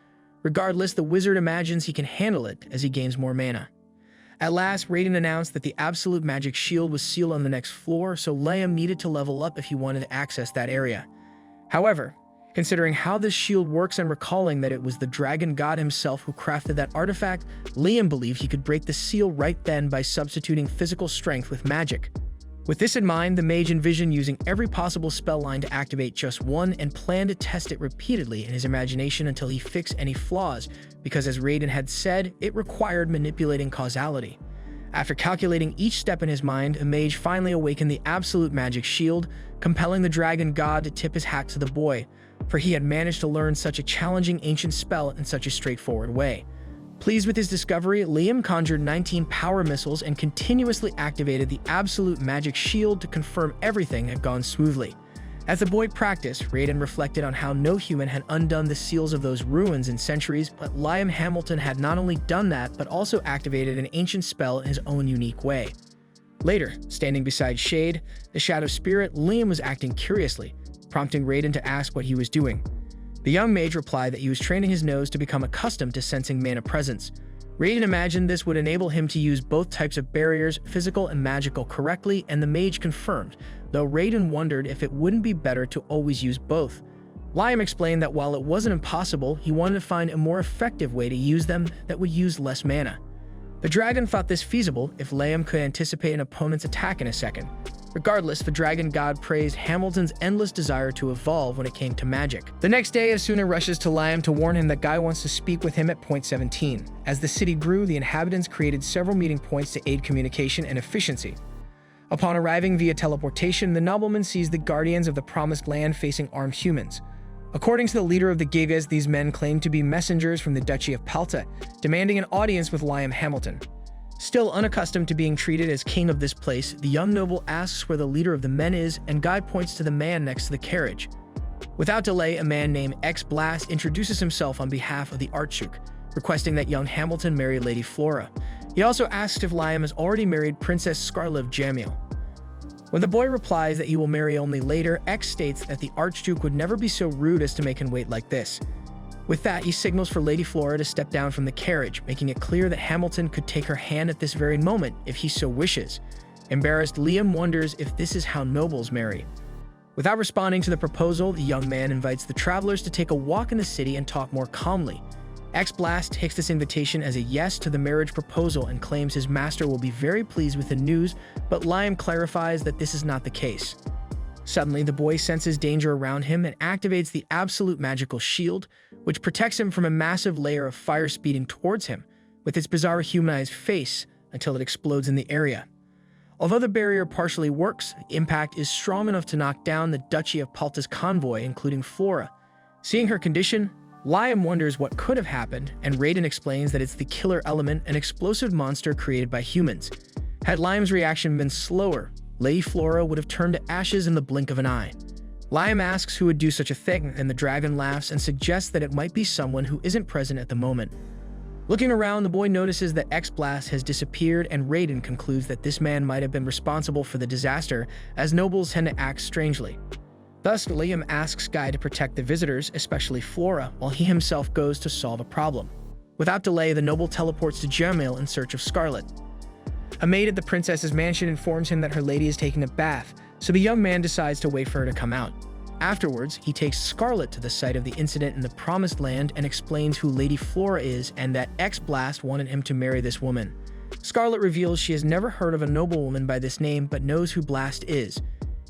Speaker 1: Regardless, the wizard imagines he can handle it as he gains more mana. At last, Raiden announced that the Absolute Magic Shield was sealed on the next floor, so Liam needed to level up if he wanted to access that area. However, considering how this shield works and recalling that it was the dragon god himself who crafted that artifact, Liam believed he could break the seal right then by substituting physical strength with magic. With this in mind, the mage envisioned using every possible spell line to activate just one and planned to test it repeatedly in his imagination until he fixed any flaws, because as Raiden had said, it required manipulating causality. After calculating each step in his mind, the mage finally awakened the Absolute Magic Shield, compelling the dragon god to tip his hat to the boy, for he had managed to learn such a challenging ancient spell in such a straightforward way. Pleased with his discovery, Liam conjured 19 power missiles and continuously activated the Absolute Magic Shield to confirm everything had gone smoothly. As the boy practiced, Raiden reflected on how no human had undone the seals of those ruins in centuries, but Liam Hamilton had not only done that, but also activated an ancient spell in his own unique way. Later, standing beside Shade, the shadow spirit, Liam was acting curiously, prompting Raiden to ask what he was doing. The young mage replied that he was training his nose to become accustomed to sensing mana presence. Raiden imagined this would enable him to use both types of barriers, physical and magical, correctly, and the mage confirmed, though Raiden wondered if it wouldn't be better to always use both. Liam explained that while it wasn't impossible, he wanted to find a more effective way to use them that would use less mana. The dragon thought this feasible if Liam could anticipate an opponent's attack in a second. Regardless, the dragon god praised Hamilton's endless desire to evolve when it came to magic. The next day, Asuna rushes to Liam to warn him that Guy wants to speak with him at point 17. As the city grew, the inhabitants created several meeting points to aid communication and efficiency. Upon arriving via teleportation, the nobleman sees the guardians of the Promised Land facing armed humans. According to the leader of the Gigas, these men claim to be messengers from the Duchy of Palta, demanding an audience with Liam Hamilton. Still unaccustomed to being treated as king of this place, the young noble asks where the leader of the men is, and Guy points to the man next to the carriage. Without delay, a man named X-Blast introduces himself on behalf of the Archduke, requesting that young Hamilton marry Lady Flora. He also asks if Liam has already married Princess Scarlet of Jamil. When the boy replies that he will marry only later, X states that the Archduke would never be so rude as to make him wait like this. With that, he signals for Lady Flora to step down from the carriage, making it clear that Hamilton could take her hand at this very moment if he so wishes. Embarrassed, Liam wonders if this is how nobles marry. Without responding to the proposal, the young man invites the travelers to take a walk in the city and talk more calmly. X-Blast takes this invitation as a yes to the marriage proposal and claims his master will be very pleased with the news, but Liam clarifies that this is not the case. Suddenly, the boy senses danger around him and activates the absolute magical shield, which protects him from a massive layer of fire speeding towards him, with its bizarre humanized face, until it explodes in the area. Although the barrier partially works, the impact is strong enough to knock down the Duchy of Palta's convoy, including Flora. Seeing her condition, Liam wonders what could have happened, and Raiden explains that it's the killer element, an explosive monster created by humans. Had Liam's reaction been slower, Lady Flora would have turned to ashes in the blink of an eye. Liam asks who would do such a thing, and the dragon laughs and suggests that it might be someone who isn't present at the moment. Looking around, the boy notices that X-Blast has disappeared, and Raiden concludes that this man might have been responsible for the disaster, as nobles tend to act strangely. Thus, Liam asks Guy to protect the visitors, especially Flora, while he himself goes to solve a problem. Without delay, the noble teleports to Jamil in search of Scarlet. A maid at the princess's mansion informs him that her lady is taking a bath, so the young man decides to wait for her to come out. Afterwards, he takes Scarlet to the site of the incident in the Promised Land and explains who Lady Flora is and that X-Blast wanted him to marry this woman. Scarlet reveals she has never heard of a noblewoman by this name but knows who Blast is.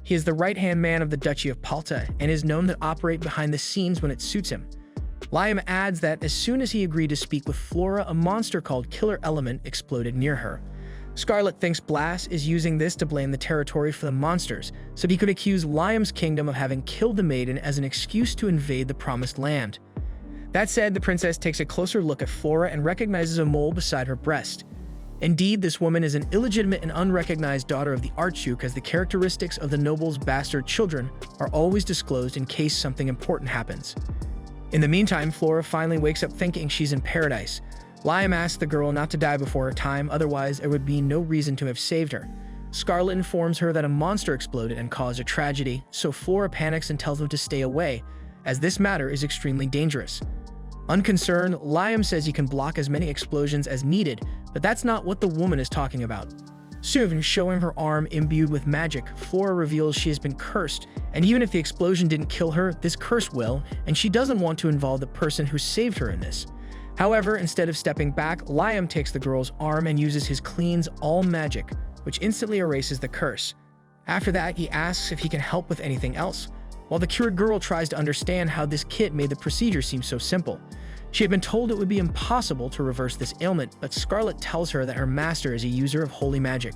Speaker 1: He is the right-hand man of the Duchy of Palta and is known to operate behind the scenes when it suits him. Liam adds that as soon as he agreed to speak with Flora, a monster called Killer Element exploded near her. Scarlet thinks Blast is using this to blame the territory for the monsters, so he could accuse Liam's kingdom of having killed the maiden as an excuse to invade the Promised Land. That said, the princess takes a closer look at Flora and recognizes a mole beside her breast. Indeed, this woman is an illegitimate and unrecognized daughter of the Archduke, as the characteristics of the noble's bastard children are always disclosed in case something important happens. In the meantime, Flora finally wakes up thinking she's in paradise. Liam asks the girl not to die before her time, otherwise there would be no reason to have saved her. Scarlet informs her that a monster exploded and caused a tragedy, so Flora panics and tells them to stay away, as this matter is extremely dangerous. Unconcerned, Liam says he can block as many explosions as needed, but that's not what the woman is talking about. Soon, showing her arm imbued with magic, Flora reveals she has been cursed, and even if the explosion didn't kill her, this curse will, and she doesn't want to involve the person who saved her in this. However, instead of stepping back, Liam takes the girl's arm and uses his Cleanse All magic, which instantly erases the curse. After that, he asks if he can help with anything else, while the cured girl tries to understand how this kit made the procedure seem so simple. She had been told it would be impossible to reverse this ailment, but Scarlet tells her that her master is a user of holy magic.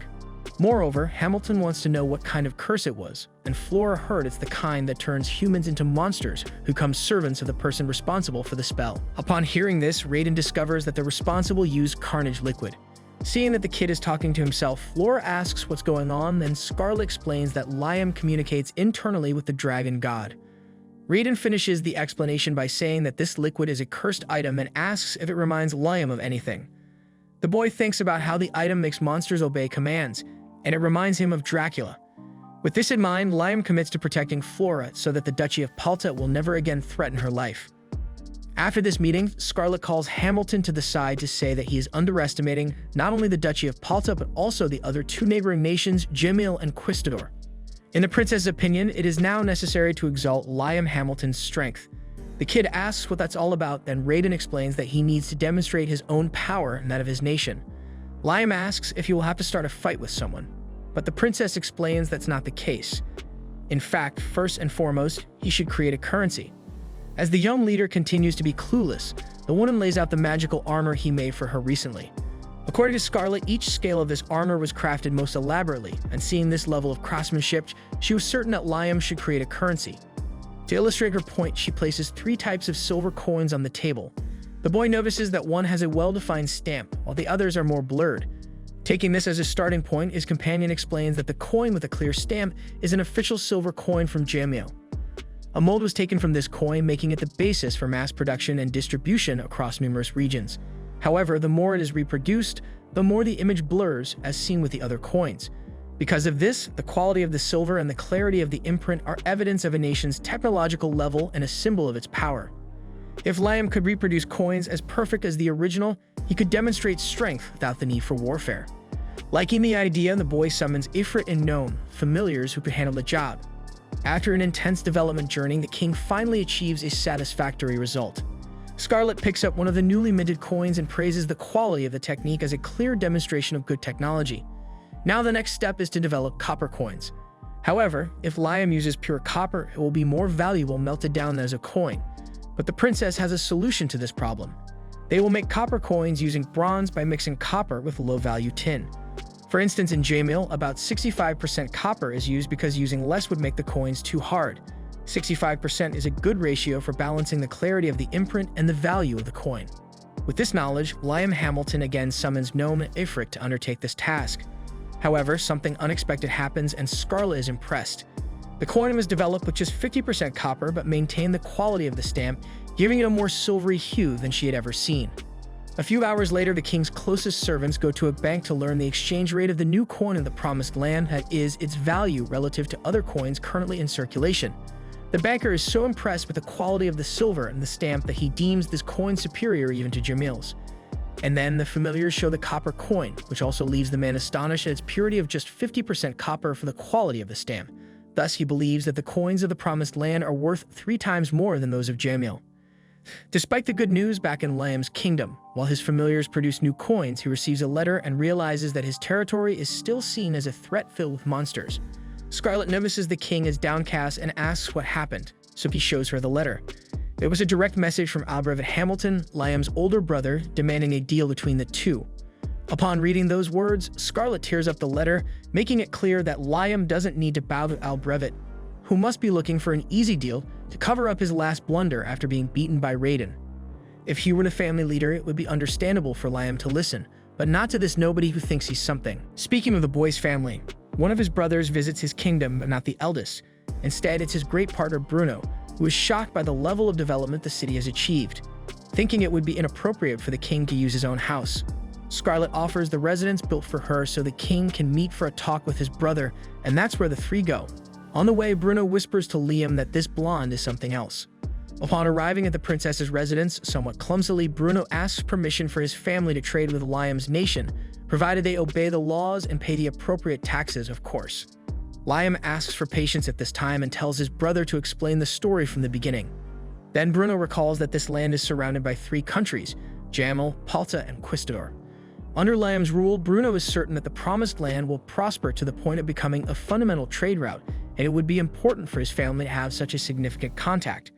Speaker 1: Moreover, Hamilton wants to know what kind of curse it was, and Flora heard it's the kind that turns humans into monsters who become servants of the person responsible for the spell. Upon hearing this, Raiden discovers that the responsible used Carnage liquid. Seeing that the kid is talking to himself, Flora asks what's going on, then Scarlet explains that Liam communicates internally with the dragon god. Raiden finishes the explanation by saying that this liquid is a cursed item and asks if it reminds Liam of anything. The boy thinks about how the item makes monsters obey commands, and it reminds him of Dracula. With this in mind, Liam commits to protecting Flora so that the Duchy of Palta will never again threaten her life. After this meeting, Scarlet calls Hamilton to the side to say that he is underestimating not only the Duchy of Palta but also the other two neighboring nations, Jamil and Quistador. In the princess's opinion, it is now necessary to exalt Liam Hamilton's strength. The kid asks what that's all about, then Raiden explains that he needs to demonstrate his own power and that of his nation. Liam asks if he will have to start a fight with someone, but the princess explains that's not the case. In fact, first and foremost, he should create a currency. As the young leader continues to be clueless, the woman lays out the magical armor he made for her recently. According to Scarlet, each scale of this armor was crafted most elaborately, and seeing this level of craftsmanship, she was certain that Liam should create a currency. To illustrate her point, she places 3 types of silver coins on the table. The boy notices that one has a well-defined stamp, while the others are more blurred. Taking this as a starting point, his companion explains that the coin with a clear stamp is an official silver coin from Jamil. A mold was taken from this coin, making it the basis for mass production and distribution across numerous regions. However, the more it is reproduced, the more the image blurs, as seen with the other coins. Because of this, the quality of the silver and the clarity of the imprint are evidence of a nation's technological level and a symbol of its power. If Liam could reproduce coins as perfect as the original, he could demonstrate strength without the need for warfare. Liking the idea, the boy summons Ifrit and Gnome, familiars who could handle the job. After an intense development journey, the king finally achieves a satisfactory result. Scarlet picks up one of the newly minted coins and praises the quality of the technique as a clear demonstration of good technology. Now the next step is to develop copper coins. However, if Liam uses pure copper, it will be more valuable melted down as a coin. But the princess has a solution to this problem. They will make copper coins using bronze by mixing copper with low-value tin. For instance, in Jamil, about 65% copper is used because using less would make the coins too hard. 65% is a good ratio for balancing the clarity of the imprint and the value of the coin. With this knowledge, Liam Hamilton again summons Gnome and Ifrit to undertake this task. However, something unexpected happens and Scarlet is impressed. The coin was developed with just 50% copper but maintained the quality of the stamp, giving it a more silvery hue than she had ever seen. A few hours later, the king's closest servants go to a bank to learn the exchange rate of the new coin in the Promised Land, that is, its value relative to other coins currently in circulation. The banker is so impressed with the quality of the silver and the stamp that he deems this coin superior even to Jamil's. And then the familiars show the copper coin, which also leaves the man astonished at its purity of just 50% copper for the quality of the stamp. Thus, he believes that the coins of the Promised Land are worth 3 times more than those of Jamil. Despite the good news back in Liam's kingdom, while his familiars produce new coins, he receives a letter and realizes that his territory is still seen as a threat filled with monsters. Scarlet notices the king is downcast and asks what happened, so he shows her the letter. It was a direct message from abridged Hamilton, Liam's older brother, demanding a deal between the two. Upon reading those words, Scarlet tears up the letter, making it clear that Liam doesn't need to bow to abridged, who must be looking for an easy deal to cover up his last blunder after being beaten by Raiden. If he were the family leader, it would be understandable for Liam to listen, but not to this nobody who thinks he's something. Speaking of the boy's family, one of his brothers visits his kingdom, but not the eldest. Instead, it's his great partner Bruno, who is shocked by the level of development the city has achieved. Thinking it would be inappropriate for the king to use his own house, Scarlet offers the residence built for her so the king can meet for a talk with his brother, and that's where the 3 go. On the way, Bruno whispers to Liam that this blonde is something else. Upon arriving at the princess's residence, somewhat clumsily, Bruno asks permission for his family to trade with Liam's nation, provided they obey the laws and pay the appropriate taxes, of course. Liam asks for patience at this time and tells his brother to explain the story from the beginning. Then Bruno recalls that this land is surrounded by 3 countries, Jamil, Palta, and Quistador. Under Liam's rule, Bruno is certain that the Promised Land will prosper to the point of becoming a fundamental trade route, and it would be important for his family to have such a significant contact.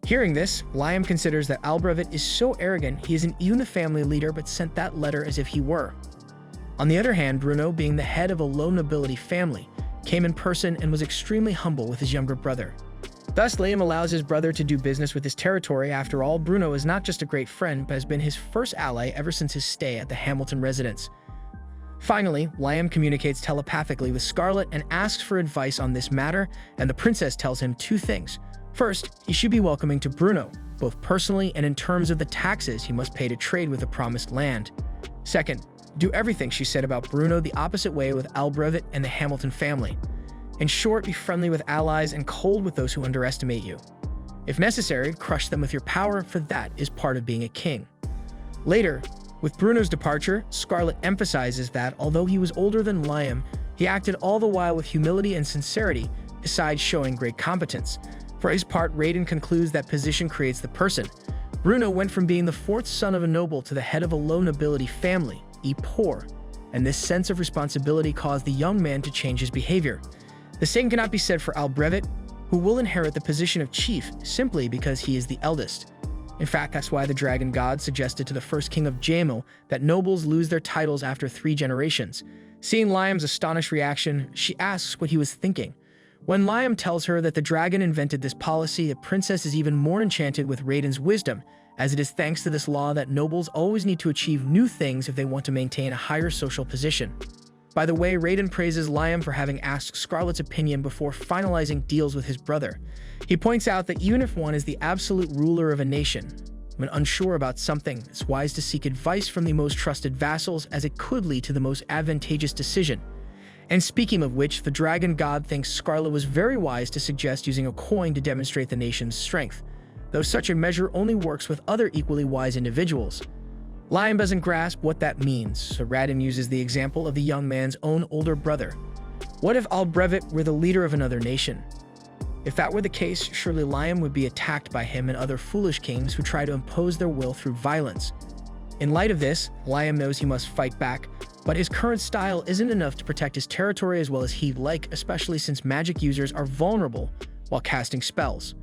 Speaker 1: Hearing this, Liam considers that abridged is so arrogant he isn't even the family leader but sent that letter as if he were. On the other hand, Bruno, being the head of a low nobility family, came in person and was extremely humble with his younger brother. Thus, Liam allows his brother to do business with his territory. After all, Bruno is not just a great friend, but has been his first ally ever since his stay at the Hamilton residence. Finally, Liam communicates telepathically with Scarlet and asks for advice on this matter, and the princess tells him 2 things. First, he should be welcoming to Bruno, both personally and in terms of the taxes he must pay to trade with the Promised Land. Second, do everything she said about Bruno the opposite way with abridged and the Hamilton family. In short, be friendly with allies and cold with those who underestimate you. If necessary, crush them with your power, for that is part of being a king. Later, with Bruno's departure, Scarlet emphasizes that although he was older than Liam, he acted all the while with humility and sincerity, besides showing great competence. For his part, Raiden concludes that position creates the person. Bruno went from being the fourth son of a noble to the head of a low nobility family, poor, and this sense of responsibility caused the young man to change his behavior. The same cannot be said for Albrevet, who will inherit the position of chief simply because he is the eldest. In fact, that's why the dragon god suggested to the first king of Jamel that nobles lose their titles after 3 generations. Seeing Liam's astonished reaction, she asks what he was thinking. When Liam tells her that the dragon invented this policy, the princess is even more enchanted with Raiden's wisdom, as it is thanks to this law that nobles always need to achieve new things if they want to maintain a higher social position. By the way, Raiden praises Liam for having asked Scarlet's opinion before finalizing deals with his brother. He points out that even if one is the absolute ruler of a nation, when unsure about something, it's wise to seek advice from the most trusted vassals, as it could lead to the most advantageous decision. And speaking of which, the dragon god thinks Scarlet was very wise to suggest using a coin to demonstrate the nation's strength, though such a measure only works with other equally wise individuals. Liam doesn't grasp what that means, so Raiden uses the example of the young man's own older brother. What if Albrevet were the leader of another nation? If that were the case, surely Liam would be attacked by him and other foolish kings who try to impose their will through violence. In light of this, Liam knows he must fight back, but his current style isn't enough to protect his territory as well as he'd like, especially since magic users are vulnerable while casting spells.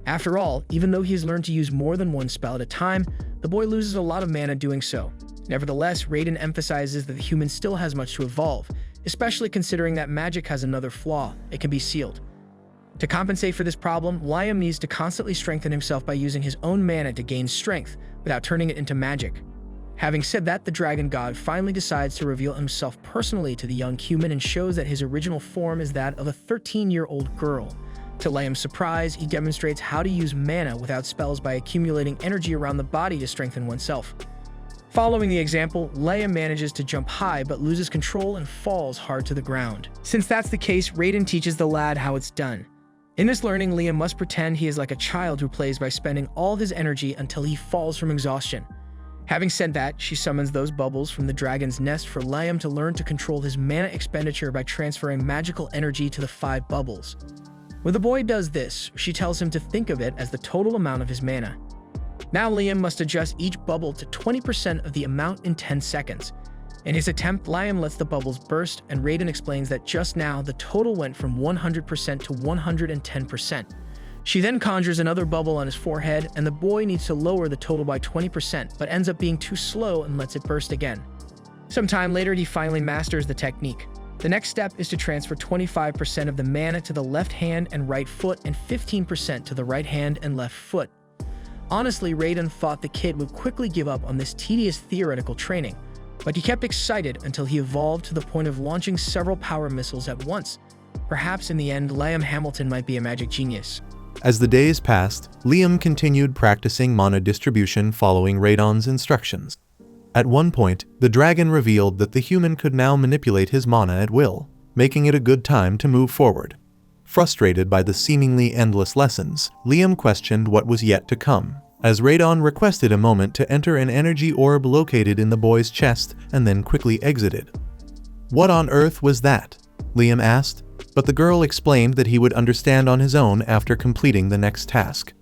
Speaker 1: After all, even though he has learned to use more than one spell at a time, the boy loses a lot of mana doing so. Nevertheless, Raiden emphasizes that the human still has much to evolve, especially considering that magic has another flaw: it can be sealed. To compensate for this problem, Liam needs to constantly strengthen himself by using his own mana to gain strength without turning it into magic. Having said that, the dragon god finally decides to reveal himself personally to the young human and shows that his original form is that of a 13-year-old girl. To Liam's surprise, he demonstrates how to use mana without spells by accumulating energy around the body to strengthen oneself. Following the example, Liam manages to jump high but loses control and falls hard to the ground. Since that's the case, Raiden teaches the lad how it's done. In this learning, Liam must pretend he is like a child who plays by spending all his energy until he falls from exhaustion. Having said that, she summons those bubbles from the dragon's nest for Liam to learn to control his mana expenditure by transferring magical energy to the 5 bubbles. When the boy does this, she tells him to think of it as the total amount of his mana. Now Liam must adjust each bubble to 20% of the amount in 10 seconds. In his attempt, Liam lets the bubbles burst, and Raiden explains that just now the total went from 100% to 110%. She then conjures another bubble on his forehead, and the boy needs to lower the total by 20%, but ends up being too slow and lets it burst again. Sometime later, he finally masters the technique. The next step is to transfer 25% of the mana to the left hand and right foot and 15% to the right hand and left foot. Honestly, Raiden thought the kid would quickly give up on this tedious theoretical training, but he kept excited until he evolved to the point of launching several power missiles at once. Perhaps in the end, Liam Hamilton might be a magic genius.
Speaker 2: As the days passed, Liam continued practicing mana distribution following Raiden's instructions. At one point, the dragon revealed that the human could now manipulate his mana at will, making it a good time to move forward. Frustrated by the seemingly endless lessons, Liam questioned what was yet to come, as Raiden requested a moment to enter an energy orb located in the boy's chest and then quickly exited. "What on earth was that?" Liam asked, but the girl explained that he would understand on his own after completing the next task.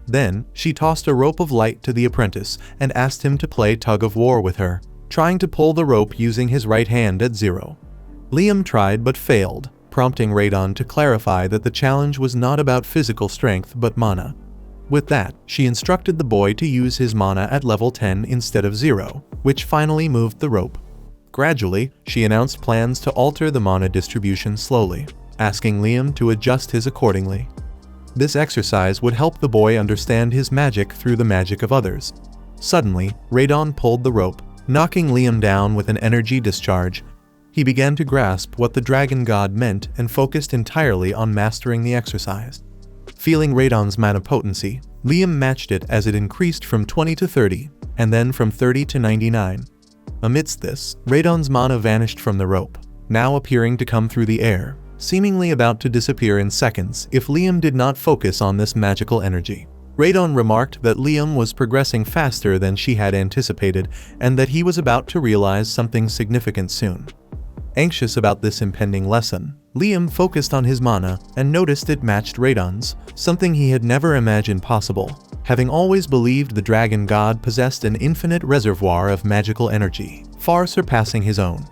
Speaker 2: Then, she tossed a rope of light to the apprentice and asked him to play tug-of-war with her, trying to pull the rope using his right hand at 0. Liam tried but failed, prompting Raiden to clarify that the challenge was not about physical strength but mana. With that, she instructed the boy to use his mana at level 10 instead of 0, which finally moved the rope. Gradually, she announced plans to alter the mana distribution slowly, asking Liam to adjust his accordingly. This exercise would help the boy understand his magic through the magic of others. Suddenly, Raiden pulled the rope, knocking Liam down with an energy discharge. He began to grasp what the dragon god meant and focused entirely on mastering the exercise. Feeling Raiden's mana potency, Liam matched it as it increased from 20 to 30, and then from 30 to 99. Amidst this, Raiden's mana vanished from the rope, now appearing to come through the air, seemingly about to disappear in seconds if Liam did not focus on this magical energy. Radon remarked that Liam was progressing faster than she had anticipated and that he was about to realize something significant soon. Anxious about this impending lesson, Liam focused on his mana and noticed it matched Radon's, something he had never imagined possible, having always believed the dragon god possessed an infinite reservoir of magical energy, far surpassing his own.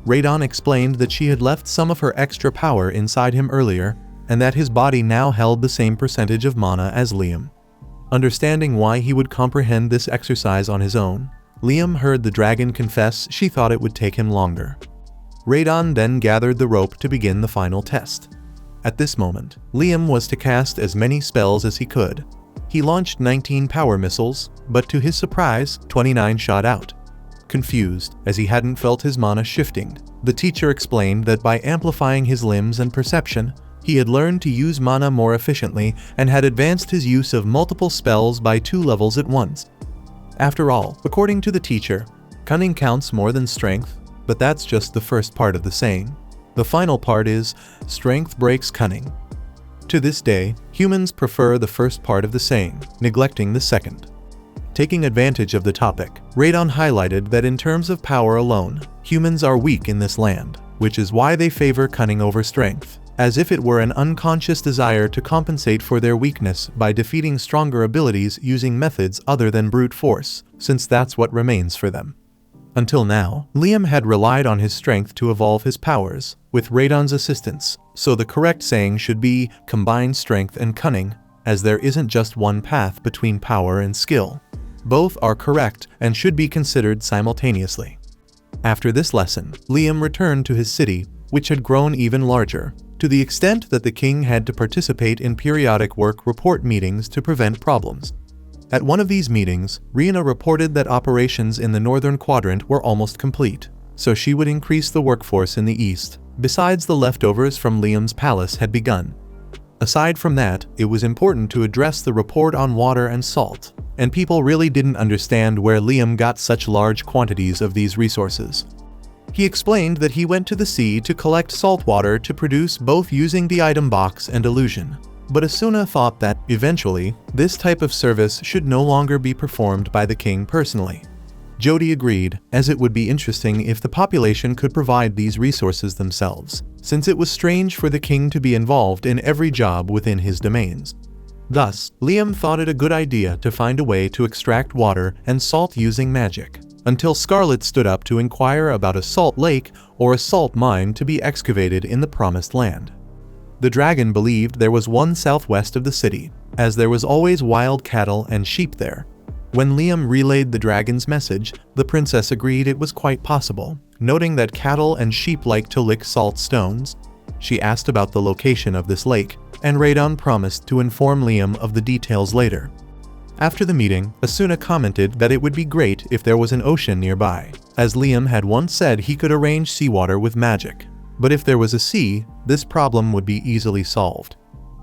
Speaker 2: Radon explained that she had left some of her extra power inside him earlier, and that his body now held the same percentage of mana as Liam. Understanding why he would comprehend this exercise on his own, Liam heard the dragon confess she thought it would take him longer. Radon then gathered the rope to begin the final test. At this moment, Liam was to cast as many spells as he could. He launched 19 power missiles, but to his surprise, 29 shot out. Confused, as he hadn't felt his mana shifting, the teacher explained that by amplifying his limbs and perception, he had learned to use mana more efficiently and had advanced his use of multiple spells by 2 levels at once. After all, according to the teacher, cunning counts more than strength, but that's just the first part of the saying. The final part is, strength breaks cunning. To this day, humans prefer the first part of the saying, neglecting the second. Taking advantage of the topic, Radon highlighted that in terms of power alone, humans are weak in this land, which is why they favor cunning over strength, as if it were an unconscious desire to compensate for their weakness by defeating stronger abilities using methods other than brute force, since that's what remains for them. Until now, Liam had relied on his strength to evolve his powers, with Radon's assistance, so the correct saying should be combine strength and cunning, as there isn't just one path between power and skill. Both are correct and should be considered simultaneously. After this lesson, Liam returned to his city, which had grown even larger, to the extent that the king had to participate in periodic work report meetings to prevent problems. At one of these meetings, Rina reported that operations in the northern quadrant were almost complete, so she would increase the workforce in the east, besides the leftovers from Liam's palace had begun. Aside from that, it was important to address the report on water and salt, and people really didn't understand where Liam got such large quantities of these resources. He explained that he went to the sea to collect salt water to produce both using the item box and illusion. But Asuna thought that, eventually, this type of service should no longer be performed by the king personally. Jody agreed, as it would be interesting if the population could provide these resources themselves, since it was strange for the king to be involved in every job within his domains. Thus, Liam thought it a good idea to find a way to extract water and salt using magic, until Scarlet stood up to inquire about a salt lake or a salt mine to be excavated in the Promised Land. The dragon believed there was one southwest of the city, as there was always wild cattle and sheep there. When Liam relayed the dragon's message, the princess agreed it was quite possible, noting that cattle and sheep like to lick salt stones. She asked about the location of this lake, and Radon promised to inform Liam of the details later. After the meeting, Asuna commented that it would be great if there was an ocean nearby, as Liam had once said he could arrange seawater with magic. But if there was a sea, this problem would be easily solved.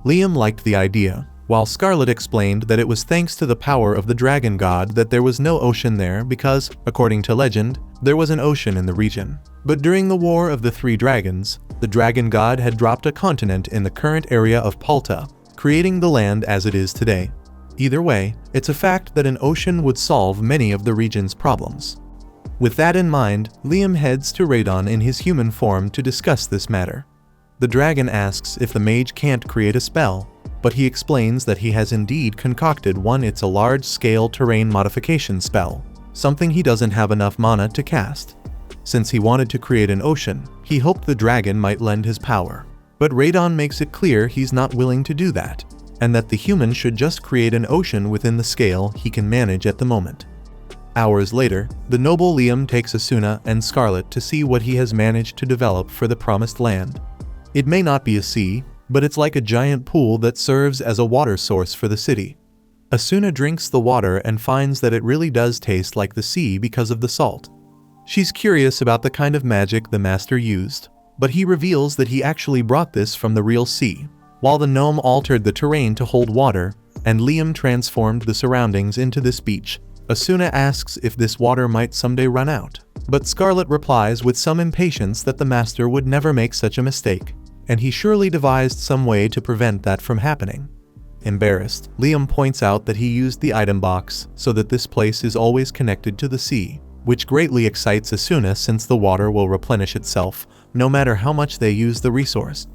Speaker 2: Liam liked the idea, while Scarlet explained that it was thanks to the power of the dragon god that there was no ocean there because, according to legend, there was an ocean in the region. But during the War of the Three Dragons, the dragon god had dropped a continent in the current area of Palta, creating the land as it is today. Either way, it's a fact that an ocean would solve many of the region's problems. With that in mind, Liam heads to Radon in his human form to discuss this matter. The dragon asks if the mage can't create a spell, but he explains that he has indeed concocted one. It's a large-scale terrain modification spell, something he doesn't have enough mana to cast. Since he wanted to create an ocean, he hoped the dragon might lend his power. But Radon makes it clear he's not willing to do that, and that the human should just create an ocean within the scale he can manage at the moment. Hours later, the noble Liam takes Asuna and Scarlet to see what he has managed to develop for the Promised Land. It may not be a sea, but it's like a giant pool that serves as a water source for the city. Asuna drinks the water and finds that it really does taste like the sea because of the salt. She's curious about the kind of magic the master used, but he reveals that he actually brought this from the real sea, while the gnome altered the terrain to hold water, and Liam transformed the surroundings into this beach. Asuna asks if this water might someday run out, but Scarlet replies with some impatience that the master would never make such a mistake. and he surely devised some way to prevent that from happening. Embarrassed, Liam points out that he used the item box so that this place is always connected to the sea, which greatly excites Asuna since the water will replenish itself, no matter how much they use the resource.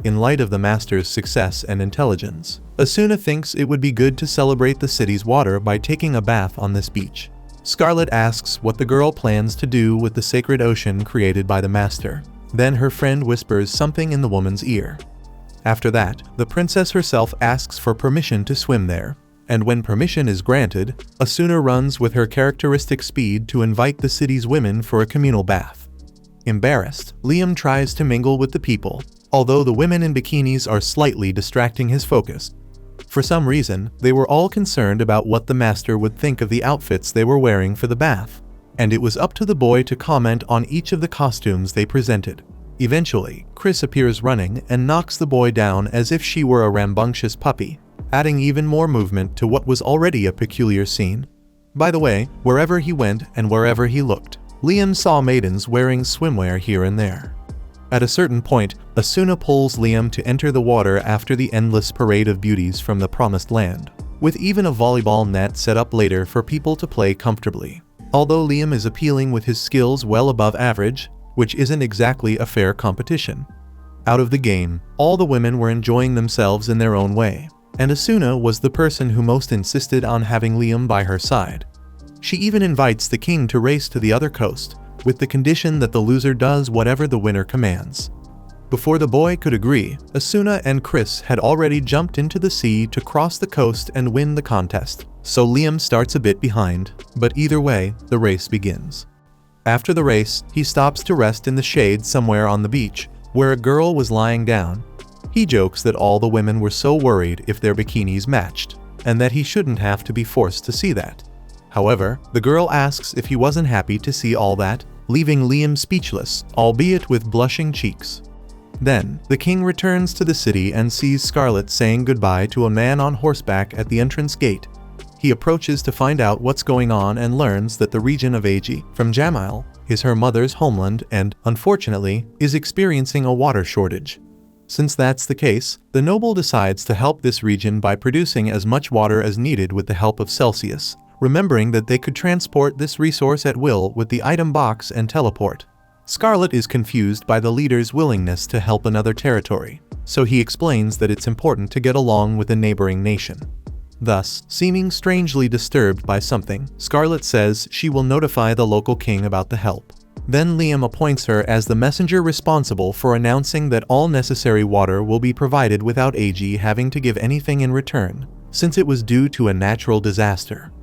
Speaker 2: In light of the master's success and intelligence, Asuna thinks it would be good to celebrate the city's water by taking a bath on this beach. Scarlet asks what the girl plans to do with the sacred ocean created by the master. Then her friend whispers something in the woman's ear. After that, the princess herself asks for permission to swim there, and when permission is granted, Asuna runs with her characteristic speed to invite the city's women for a communal bath. Embarrassed, Liam tries to mingle with the people, although the women in bikinis are slightly distracting his focus. For some reason, they were all concerned about what the master would think of the outfits they were wearing for the bath, and it was up to the boy to comment on each of the costumes they presented. Eventually, Chris appears running and knocks the boy down as if she were a rambunctious puppy, adding even more movement to what was already a peculiar scene. By the way, wherever he went and wherever he looked, Liam saw maidens wearing swimwear here and there. At a certain point, Asuna pulls Liam to enter the water after the endless parade of beauties from the promised land, with even a volleyball net set up later for people to play comfortably. Although Liam is appealing with his skills well above average, which isn't exactly a fair competition. Out of the game, all the women were enjoying themselves in their own way, and Asuna was the person who most insisted on having Liam by her side. She even invites the king to race to the other coast, with the condition that the loser does whatever the winner commands. Before the boy could agree, Asuna and Chris had already jumped into the sea to cross the coast and win the contest, so Liam starts a bit behind, but either way, the race begins. After the race, he stops to rest in the shade somewhere on the beach, where a girl was lying down. He jokes that all the women were so worried if their bikinis matched, and that he shouldn't have to be forced to see that. However, the girl asks if he wasn't happy to see all that, leaving Liam speechless, albeit with blushing cheeks. Then, the king returns to the city and sees Scarlet saying goodbye to a man on horseback at the entrance gate. He approaches to find out what's going on and learns that the region of Agi, from Jamile, is her mother's homeland and, unfortunately, is experiencing a water shortage. Since that's the case, the noble decides to help this region by producing as much water as needed with the help of Celsius, remembering that they could transport this resource at will with the item box and teleport. Scarlet is confused by the leader's willingness to help another territory, so he explains that it's important to get along with a neighboring nation. Thus, seeming strangely disturbed by something, Scarlet says she will notify the local king about the help. Then Liam appoints her as the messenger responsible for announcing that all necessary water will be provided without Agi having to give anything in return, since it was due to a natural disaster.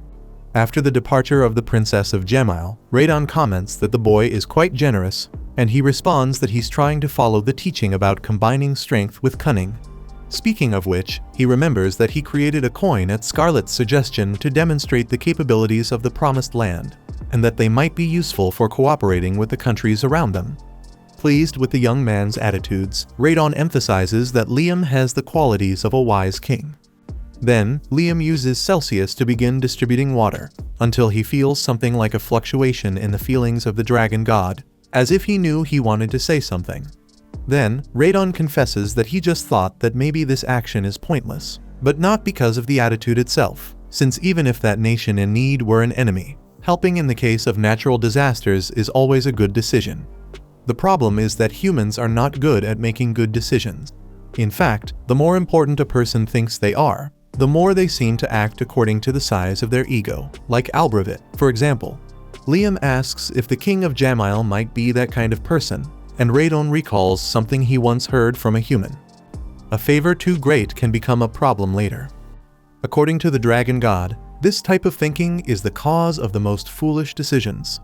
Speaker 2: After the departure of the Princess of Jamile, Radon comments that the boy is quite generous, and he responds that he's trying to follow the teaching about combining strength with cunning. Speaking of which, he remembers that he created a coin at Scarlet's suggestion to demonstrate the capabilities of the Promised Land, and that they might be useful for cooperating with the countries around them. Pleased with the young man's attitudes, Radon emphasizes that Liam has the qualities of a wise king. Then, Liam uses Celsius to begin distributing water, until he feels something like a fluctuation in the feelings of the dragon god, as if he knew he wanted to say something. Then, Radon confesses that he just thought that maybe this action is pointless, but not because of the attitude itself, since even if that nation in need were an enemy, helping in the case of natural disasters is always a good decision. The problem is that humans are not good at making good decisions. In fact, the more important a person thinks they are, the more they seem to act according to the size of their ego, like Albravit, for example. Liam asks if the king of Jamile might be that kind of person, and Radon recalls something he once heard from a human. A favor too great can become a problem later. According to the dragon god, this type of thinking is the cause of the most foolish decisions.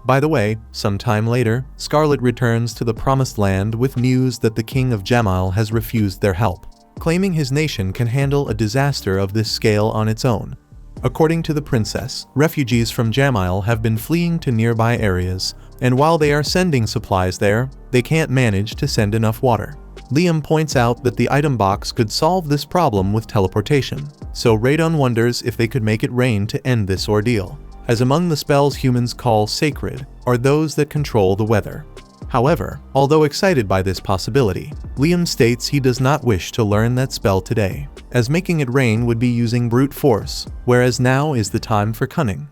Speaker 2: By the way, sometime later, Scarlet returns to the Promised Land with news that the king of Jamile has refused their help, claiming his nation can handle a disaster of this scale on its own. According to the princess, refugees from Jamile have been fleeing to nearby areas, and while they are sending supplies there, they can't manage to send enough water. Liam points out that the item box could solve this problem with teleportation, so Radon wonders if they could make it rain to end this ordeal, as among the spells humans call sacred are those that control the weather. However, although excited by this possibility, Liam states he does not wish to learn that spell today, as making it rain would be using brute force, whereas now is the time for cunning.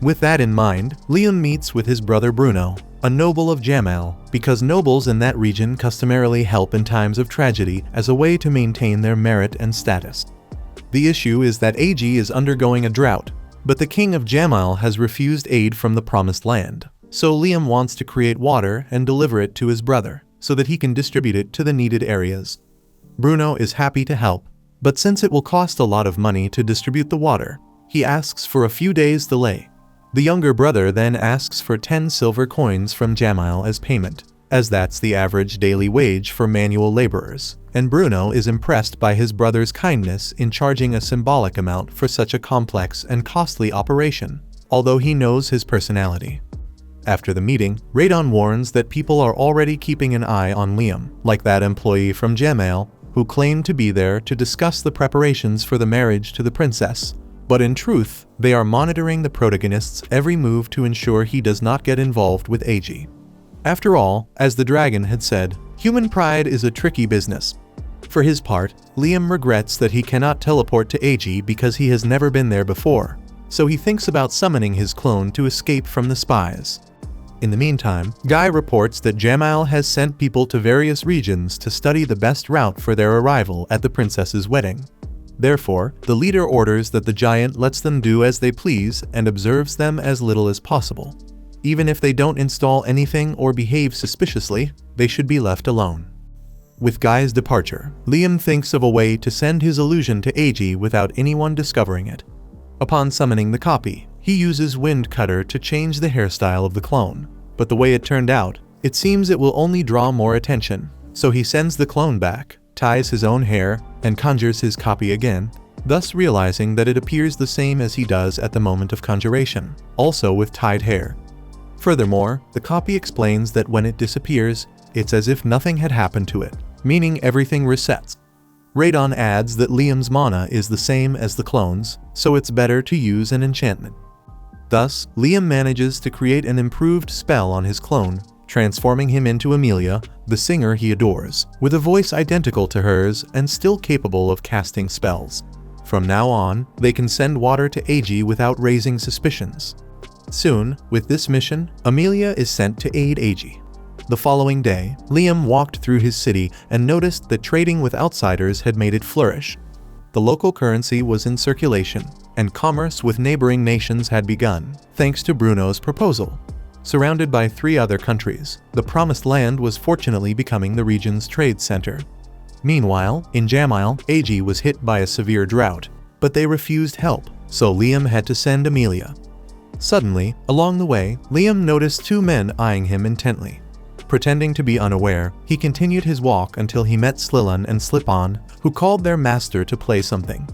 Speaker 2: With that in mind, Liam meets with his brother Bruno, a noble of Jamal, because nobles in that region customarily help in times of tragedy as a way to maintain their merit and status. The issue is that Ag is undergoing a drought, but the king of Jamal has refused aid from the promised land. So Liam wants to create water and deliver it to his brother, so that he can distribute it to the needed areas. Bruno is happy to help, but since it will cost a lot of money to distribute the water, he asks for a few days' delay. The younger brother then asks for 10 silver coins from Jamal as payment, as that's the average daily wage for manual laborers, and Bruno is impressed by his brother's kindness in charging a symbolic amount for such a complex and costly operation, although he knows his personality. After the meeting, Radon warns that people are already keeping an eye on Liam, like that employee from Jamal, who claimed to be there to discuss the preparations for the marriage to the princess. But in truth, they are monitoring the protagonist's every move to ensure he does not get involved with Ag. After all, as the dragon had said, human pride is a tricky business. For his part, Liam regrets that he cannot teleport to Ag because he has never been there before, so he thinks about summoning his clone to escape from the spies. In the meantime, Guy reports that Jamal has sent people to various regions to study the best route for their arrival at the princess's wedding. Therefore, the leader orders that the giant lets them do as they please and observes them as little as possible. Even if they don't install anything or behave suspiciously, they should be left alone. With Guy's departure, Liam thinks of a way to send his illusion to Ag without anyone discovering it. Upon summoning the copy, he uses Wind Cutter to change the hairstyle of the clone, but the way it turned out, it seems it will only draw more attention, so he sends the clone back, ties his own hair, and conjures his copy again, thus realizing that it appears the same as he does at the moment of conjuration, also with tied hair. Furthermore, the copy explains that when it disappears, it's as if nothing had happened to it, meaning everything resets. Radon adds that Liam's mana is the same as the clone's, so it's better to use an enchantment. Thus, Liam manages to create an improved spell on his clone, transforming him into Amelia, the singer he adores, with a voice identical to hers and still capable of casting spells. From now on, they can send water to Ag without raising suspicions. Soon, with this mission, Amelia is sent to aid Ag. The following day, Liam walked through his city and noticed that trading with outsiders had made it flourish. The local currency was in circulation, and commerce with neighboring nations had begun, thanks to Bruno's proposal. Surrounded by 3 other countries, the Promised Land was fortunately becoming the region's trade center. Meanwhile, in Jamal, Ag was hit by a severe drought, but they refused help, so Liam had to send Amelia. Suddenly, along the way, Liam noticed 2 men eyeing him intently. Pretending to be unaware, he continued his walk until he met Slillan and Slip-On, who called their master to play something.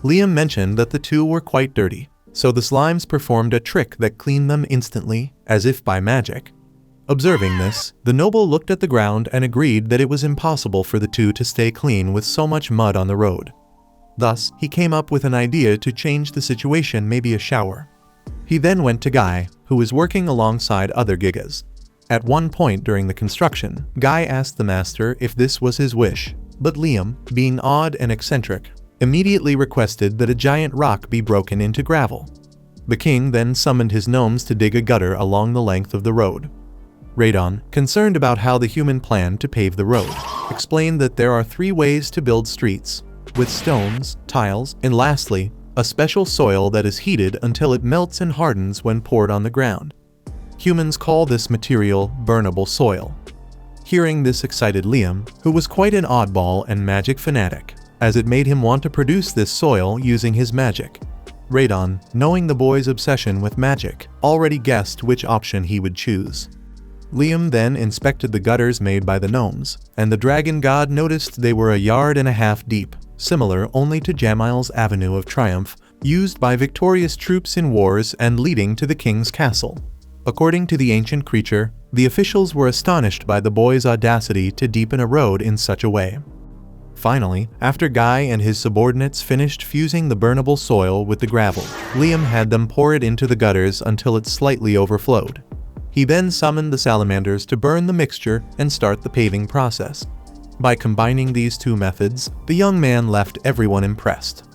Speaker 2: Liam mentioned that the 2 were quite dirty, so the slimes performed a trick that cleaned them instantly, as if by magic. Observing this, the noble looked at the ground and agreed that it was impossible for the 2 to stay clean with so much mud on the road. Thus, he came up with an idea to change the situation, maybe a shower. He then went to Guy, who was working alongside other Gigas. At one point during the construction, Guy asked the master if this was his wish, but Liam, being odd and eccentric, immediately requested that a giant rock be broken into gravel. The king then summoned his gnomes to dig a gutter along the length of the road. Radon, concerned about how the human planned to pave the road, explained that there are 3 ways to build streets, with stones, tiles, and lastly, a special soil that is heated until it melts and hardens when poured on the ground. Humans call this material burnable soil. Hearing this excited Liam, who was quite an oddball and magic fanatic, as it made him want to produce this soil using his magic. Radon, knowing the boy's obsession with magic, already guessed which option he would choose. Liam then inspected the gutters made by the gnomes, and the dragon god noticed they were 1.5 yards deep, similar only to Jamal's Avenue of Triumph, used by victorious troops in wars and leading to the king's castle. According to the ancient creature, the officials were astonished by the boy's audacity to deepen a road in such a way. Finally, after Guy and his subordinates finished fusing the burnable soil with the gravel, Liam had them pour it into the gutters until it slightly overflowed. He then summoned the salamanders to burn the mixture and start the paving process. By combining these two methods, the young man left everyone impressed.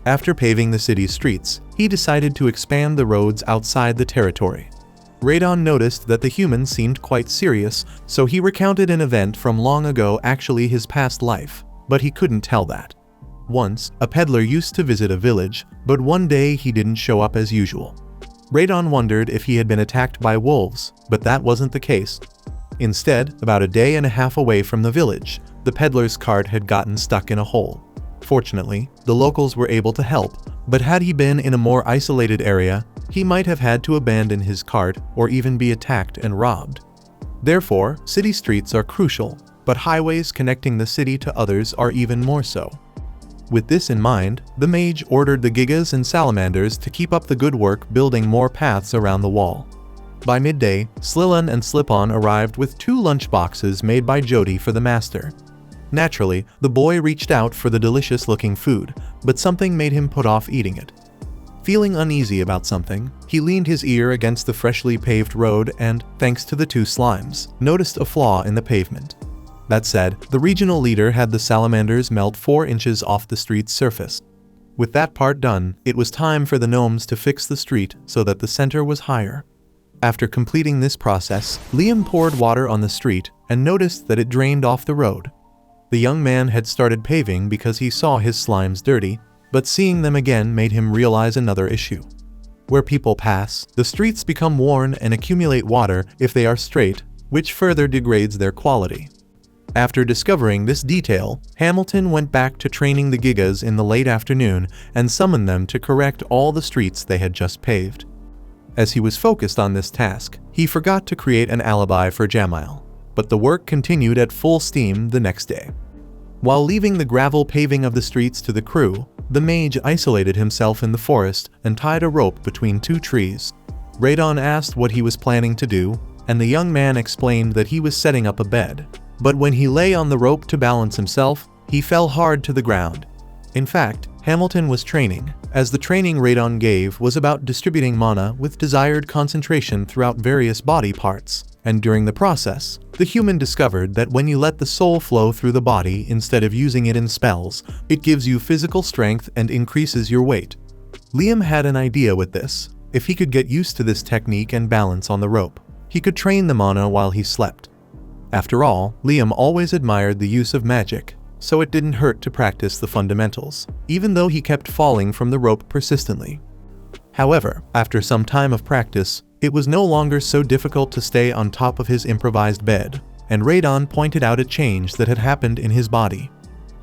Speaker 2: After paving the city's streets, he decided to expand the roads outside the territory. Radon noticed that the humans seemed quite serious, so he recounted an event from long ago, actually his past life, but he couldn't tell that. Once, a peddler used to visit a village, but one day he didn't show up as usual. Radon wondered if he had been attacked by wolves, but that wasn't the case. Instead, about a day and a half away from the village, the peddler's cart had gotten stuck in a hole. Fortunately, the locals were able to help, but had he been in a more isolated area, he might have had to abandon his cart or even be attacked and robbed. Therefore, city streets are crucial, but highways connecting the city to others are even more so. With this in mind, the mage ordered the gigas and salamanders to keep up the good work building more paths around the wall. By midday, Slilon and Slip-On arrived with 2 lunchboxes made by Jody for the master. Naturally, the boy reached out for the delicious-looking food, but something made him put off eating it. Feeling uneasy about something, he leaned his ear against the freshly paved road and, thanks to the 2 slimes, noticed a flaw in the pavement. That said, the regional leader had the salamanders melt 4 inches off the street's surface. With that part done, it was time for the gnomes to fix the street so that the center was higher. After completing this process, Liam poured water on the street and noticed that it drained off the road. The young man had started paving because he saw his slimes dirty, but seeing them again made him realize another issue. Where people pass, the streets become worn and accumulate water if they are straight, which further degrades their quality. After discovering this detail, Hamilton went back to training the gigas in the late afternoon and summoned them to correct all the streets they had just paved. As he was focused on this task, he forgot to create an alibi for Jamail, but the work continued at full steam the next day. While leaving the gravel paving of the streets to the crew, the mage isolated himself in the forest and tied a rope between 2 trees. Radon asked what he was planning to do, and the young man explained that he was setting up a bed. But when he lay on the rope to balance himself, he fell hard to the ground. In fact, Hamilton was training, as the training Radon gave was about distributing mana with desired concentration throughout various body parts, and during the process, the human discovered that when you let the soul flow through the body instead of using it in spells, it gives you physical strength and increases your weight. Liam had an idea with this. If he could get used to this technique and balance on the rope, he could train the mana while he slept. After all, Liam always admired the use of magic, so it didn't hurt to practice the fundamentals, even though he kept falling from the rope persistently. However, after some time of practice, it was no longer so difficult to stay on top of his improvised bed, and Radon pointed out a change that had happened in his body.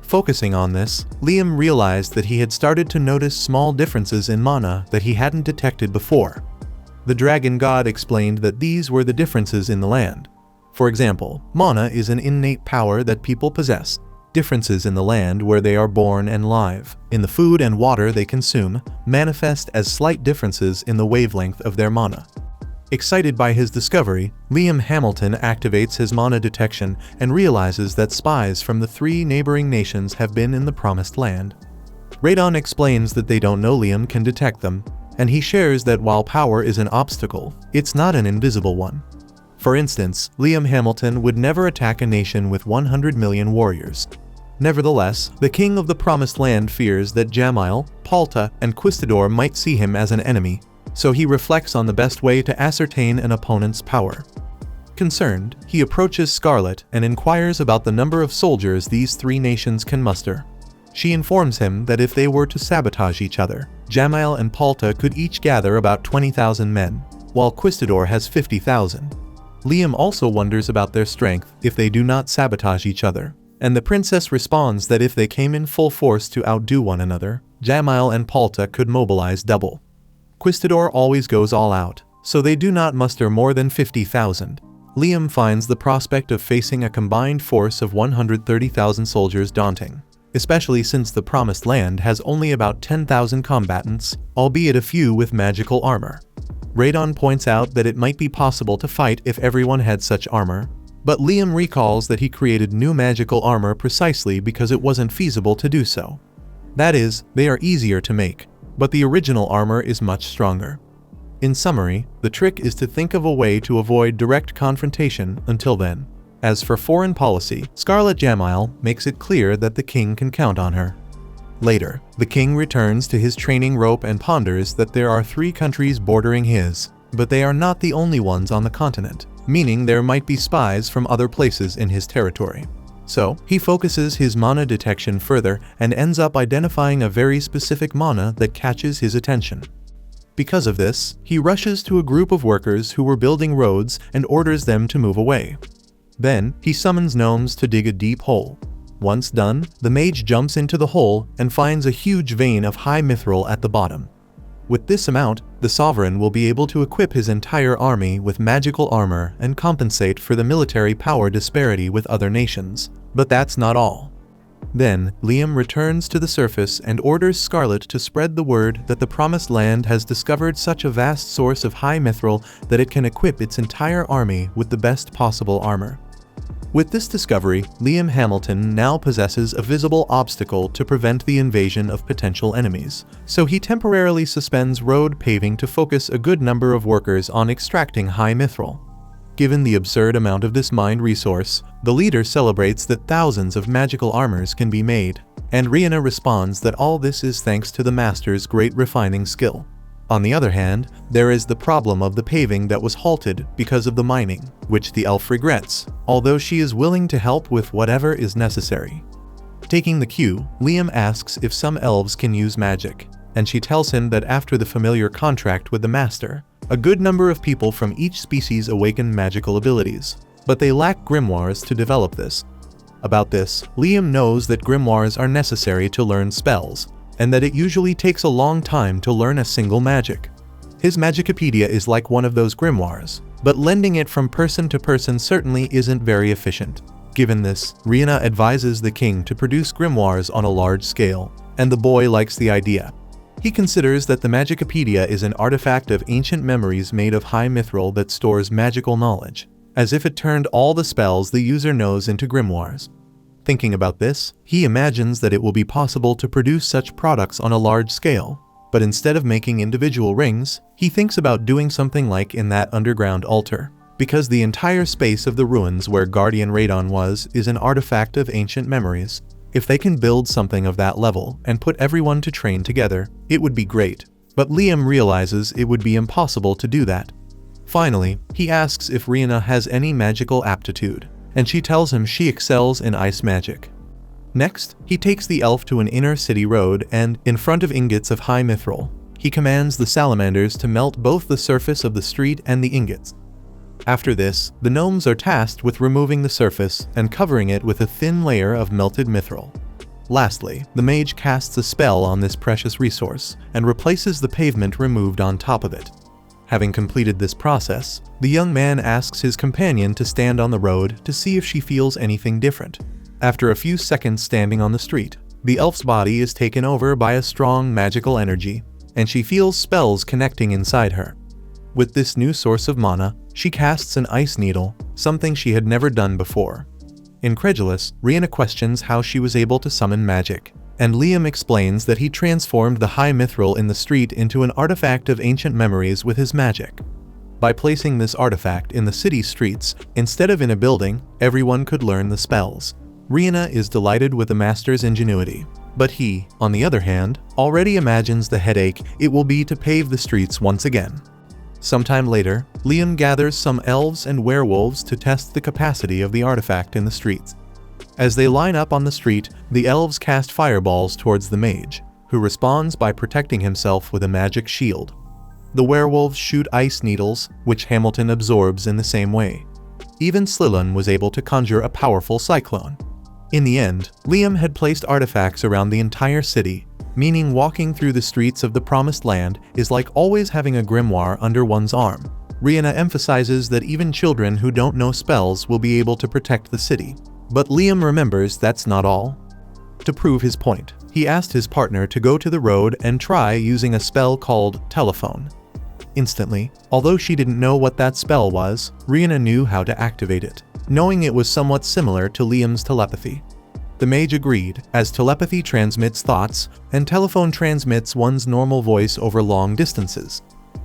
Speaker 2: Focusing on this, Liam realized that he had started to notice small differences in mana that he hadn't detected before. The dragon god explained that these were the differences in the land. For example, mana is an innate power that people possess. Differences in the land where they are born and live, in the food and water they consume, manifest as slight differences in the wavelength of their mana. Excited by his discovery, Liam Hamilton activates his mana detection and realizes that spies from the 3 neighboring nations have been in the Promised Land. Radon explains that they don't know Liam can detect them, and he shares that while power is an obstacle, it's not an invisible one. For instance, Liam Hamilton would never attack a nation with 100 million warriors. Nevertheless, the king of the Promised Land fears that Jamail, Palta, and Quistador might see him as an enemy, so he reflects on the best way to ascertain an opponent's power. Concerned, he approaches Scarlet and inquires about the number of soldiers these 3 nations can muster. She informs him that if they were to sabotage each other, Jamail and Palta could each gather about 20,000 men, while Quistador has 50,000. Liam also wonders about their strength if they do not sabotage each other, and the princess responds that if they came in full force to outdo one another, Jamail and Palta could mobilize double. Quistador always goes all out, so they do not muster more than 50,000. Liam finds the prospect of facing a combined force of 130,000 soldiers daunting, especially since the Promised Land has only about 10,000 combatants, albeit a few with magical armor. Radon points out that it might be possible to fight if everyone had such armor, but Liam recalls that he created new magical armor precisely because it wasn't feasible to do so. That is, they are easier to make, but the original armor is much stronger. In summary, the trick is to think of a way to avoid direct confrontation until then. As for foreign policy, Scarlet Jamail makes it clear that the king can count on her. Later, the king returns to his training rope and ponders that there are 3 countries bordering his, but they are not the only ones on the continent, meaning there might be spies from other places in his territory. So, he focuses his mana detection further and ends up identifying a very specific mana that catches his attention. Because of this, he rushes to a group of workers who were building roads and orders them to move away. Then, he summons gnomes to dig a deep hole. Once done, the mage jumps into the hole and finds a huge vein of high mithril at the bottom. With this amount, the sovereign will be able to equip his entire army with magical armor and compensate for the military power disparity with other nations. But that's not all. Then, Liam returns to the surface and orders Scarlet to spread the word that the Promised Land has discovered such a vast source of high mithril that it can equip its entire army with the best possible armor. With this discovery, Liam Hamilton now possesses a visible obstacle to prevent the invasion of potential enemies, so he temporarily suspends road paving to focus a good number of workers on extracting high mithril. Given the absurd amount of this mined resource, the leader celebrates that thousands of magical armors can be made, and Rihanna responds that all this is thanks to the master's great refining skill. On the other hand, there is the problem of the paving that was halted because of the mining, which the elf regrets, although she is willing to help with whatever is necessary. Taking the cue, Liam asks if some elves can use magic, and she tells him that after the familiar contract with the master, a good number of people from each species awaken magical abilities, but they lack grimoires to develop this. About this, Liam knows that grimoires are necessary to learn spells, and that it usually takes a long time to learn a single magic. His Magicopedia is like one of those grimoires, but lending it from person to person certainly isn't very efficient. Given this, Rihanna advises the king to produce grimoires on a large scale, and the boy likes the idea. He considers that the Magicopedia is an artifact of ancient memories made of high mithril that stores magical knowledge, as if it turned all the spells the user knows into grimoires. Thinking about this, he imagines that it will be possible to produce such products on a large scale, but instead of making individual rings, he thinks about doing something like in that underground altar, because the entire space of the ruins where Guardian Radon was is an artifact of ancient memories. If they can build something of that level and put everyone to train together, it would be great, but Liam realizes it would be impossible to do that. Finally, he asks if Rihanna has any magical aptitude, and she tells him she excels in ice magic. Next, he takes the elf to an inner city road and, in front of ingots of high mithril, he commands the salamanders to melt both the surface of the street and the ingots. After this, the gnomes are tasked with removing the surface and covering it with a thin layer of melted mithril. Lastly, the mage casts a spell on this precious resource and replaces the pavement removed on top of it. Having completed this process, the young man asks his companion to stand on the road to see if she feels anything different. After a few seconds standing on the street, the elf's body is taken over by a strong magical energy, and she feels spells connecting inside her. With this new source of mana, she casts an ice needle, something she had never done before. Incredulous, Rihanna questions how she was able to summon magic, and Liam explains that he transformed the high mithril in the street into an artifact of ancient memories with his magic. By placing this artifact in the city streets, instead of in a building, everyone could learn the spells. Rihanna is delighted with the master's ingenuity, but he, on the other hand, already imagines the headache it will be to pave the streets once again. Sometime later, Liam gathers some elves and werewolves to test the capacity of the artifact in the streets. As they line up on the street, the elves cast fireballs towards the mage, who responds by protecting himself with a magic shield. The werewolves shoot ice needles, which Hamilton absorbs in the same way. Even Slilun was able to conjure a powerful cyclone. In the end, Liam had placed artifacts around the entire city, meaning walking through the streets of the Promised Land is like always having a grimoire under one's arm. Rihanna emphasizes that even children who don't know spells will be able to protect the city. But Liam remembers that's not all. To prove his point, he asked his partner to go to the road and try using a spell called Telephone. Instantly, although she didn't know what that spell was, Rihanna knew how to activate it, knowing it was somewhat similar to Liam's telepathy. The mage agreed, as telepathy transmits thoughts, and telephone transmits one's normal voice over long distances.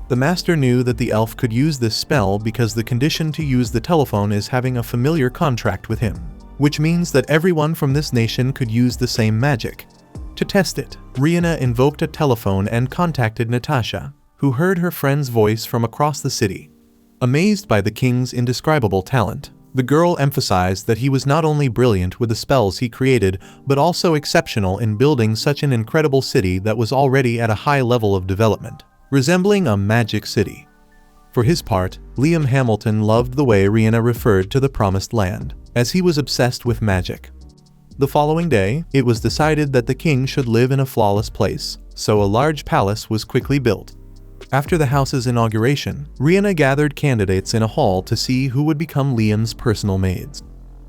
Speaker 2: The master knew that the elf could use this spell because the condition to use the telephone is having a familiar contract with him, which means that everyone from this nation could use the same magic. To test it, Rihanna invoked a telephone and contacted Natasha, who heard her friend's voice from across the city. Amazed by the king's indescribable talent, the girl emphasized that he was not only brilliant with the spells he created, but also exceptional in building such an incredible city that was already at a high level of development, resembling a magic city. For his part, Liam Hamilton loved the way Rihanna referred to the Promised Land, as he was obsessed with magic. The following day, it was decided that the king should live in a flawless place, so a large palace was quickly built. After the house's inauguration, Rihanna gathered candidates in a hall to see who would become Liam's personal maids.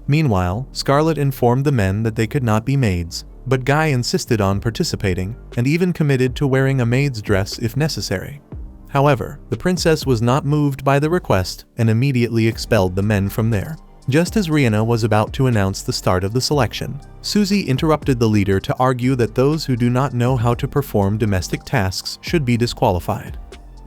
Speaker 2: Meanwhile, Scarlett informed the men that they could not be maids, but Guy insisted on participating and even committed to wearing a maid's dress if necessary. However, the princess was not moved by the request and immediately expelled the men from there. Just as Rihanna was about to announce the start of the selection, Susie interrupted the leader to argue that those who do not know how to perform domestic tasks should be disqualified.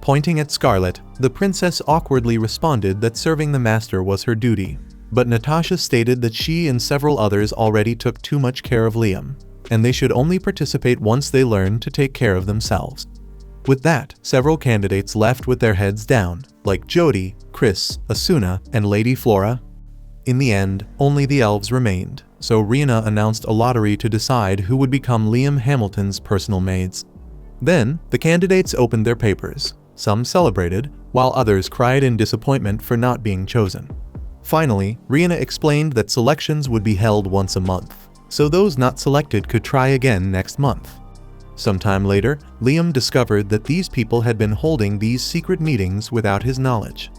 Speaker 2: Pointing at Scarlett, the princess awkwardly responded that serving the master was her duty, but Natasha stated that she and several others already took too much care of Liam, and they should only participate once they learn to take care of themselves. With that, several candidates left with their heads down, like Jody, Chris, Asuna, and Lady Flora. In the end, only the elves remained, so Rihanna announced a lottery to decide who would become Liam Hamilton's personal maids. Then, the candidates opened their papers. Some celebrated, while others cried in disappointment for not being chosen. Finally, Rihanna explained that selections would be held once a month, so those not selected could try again next month. Sometime later, Liam discovered that these people had been holding these secret meetings without his knowledge.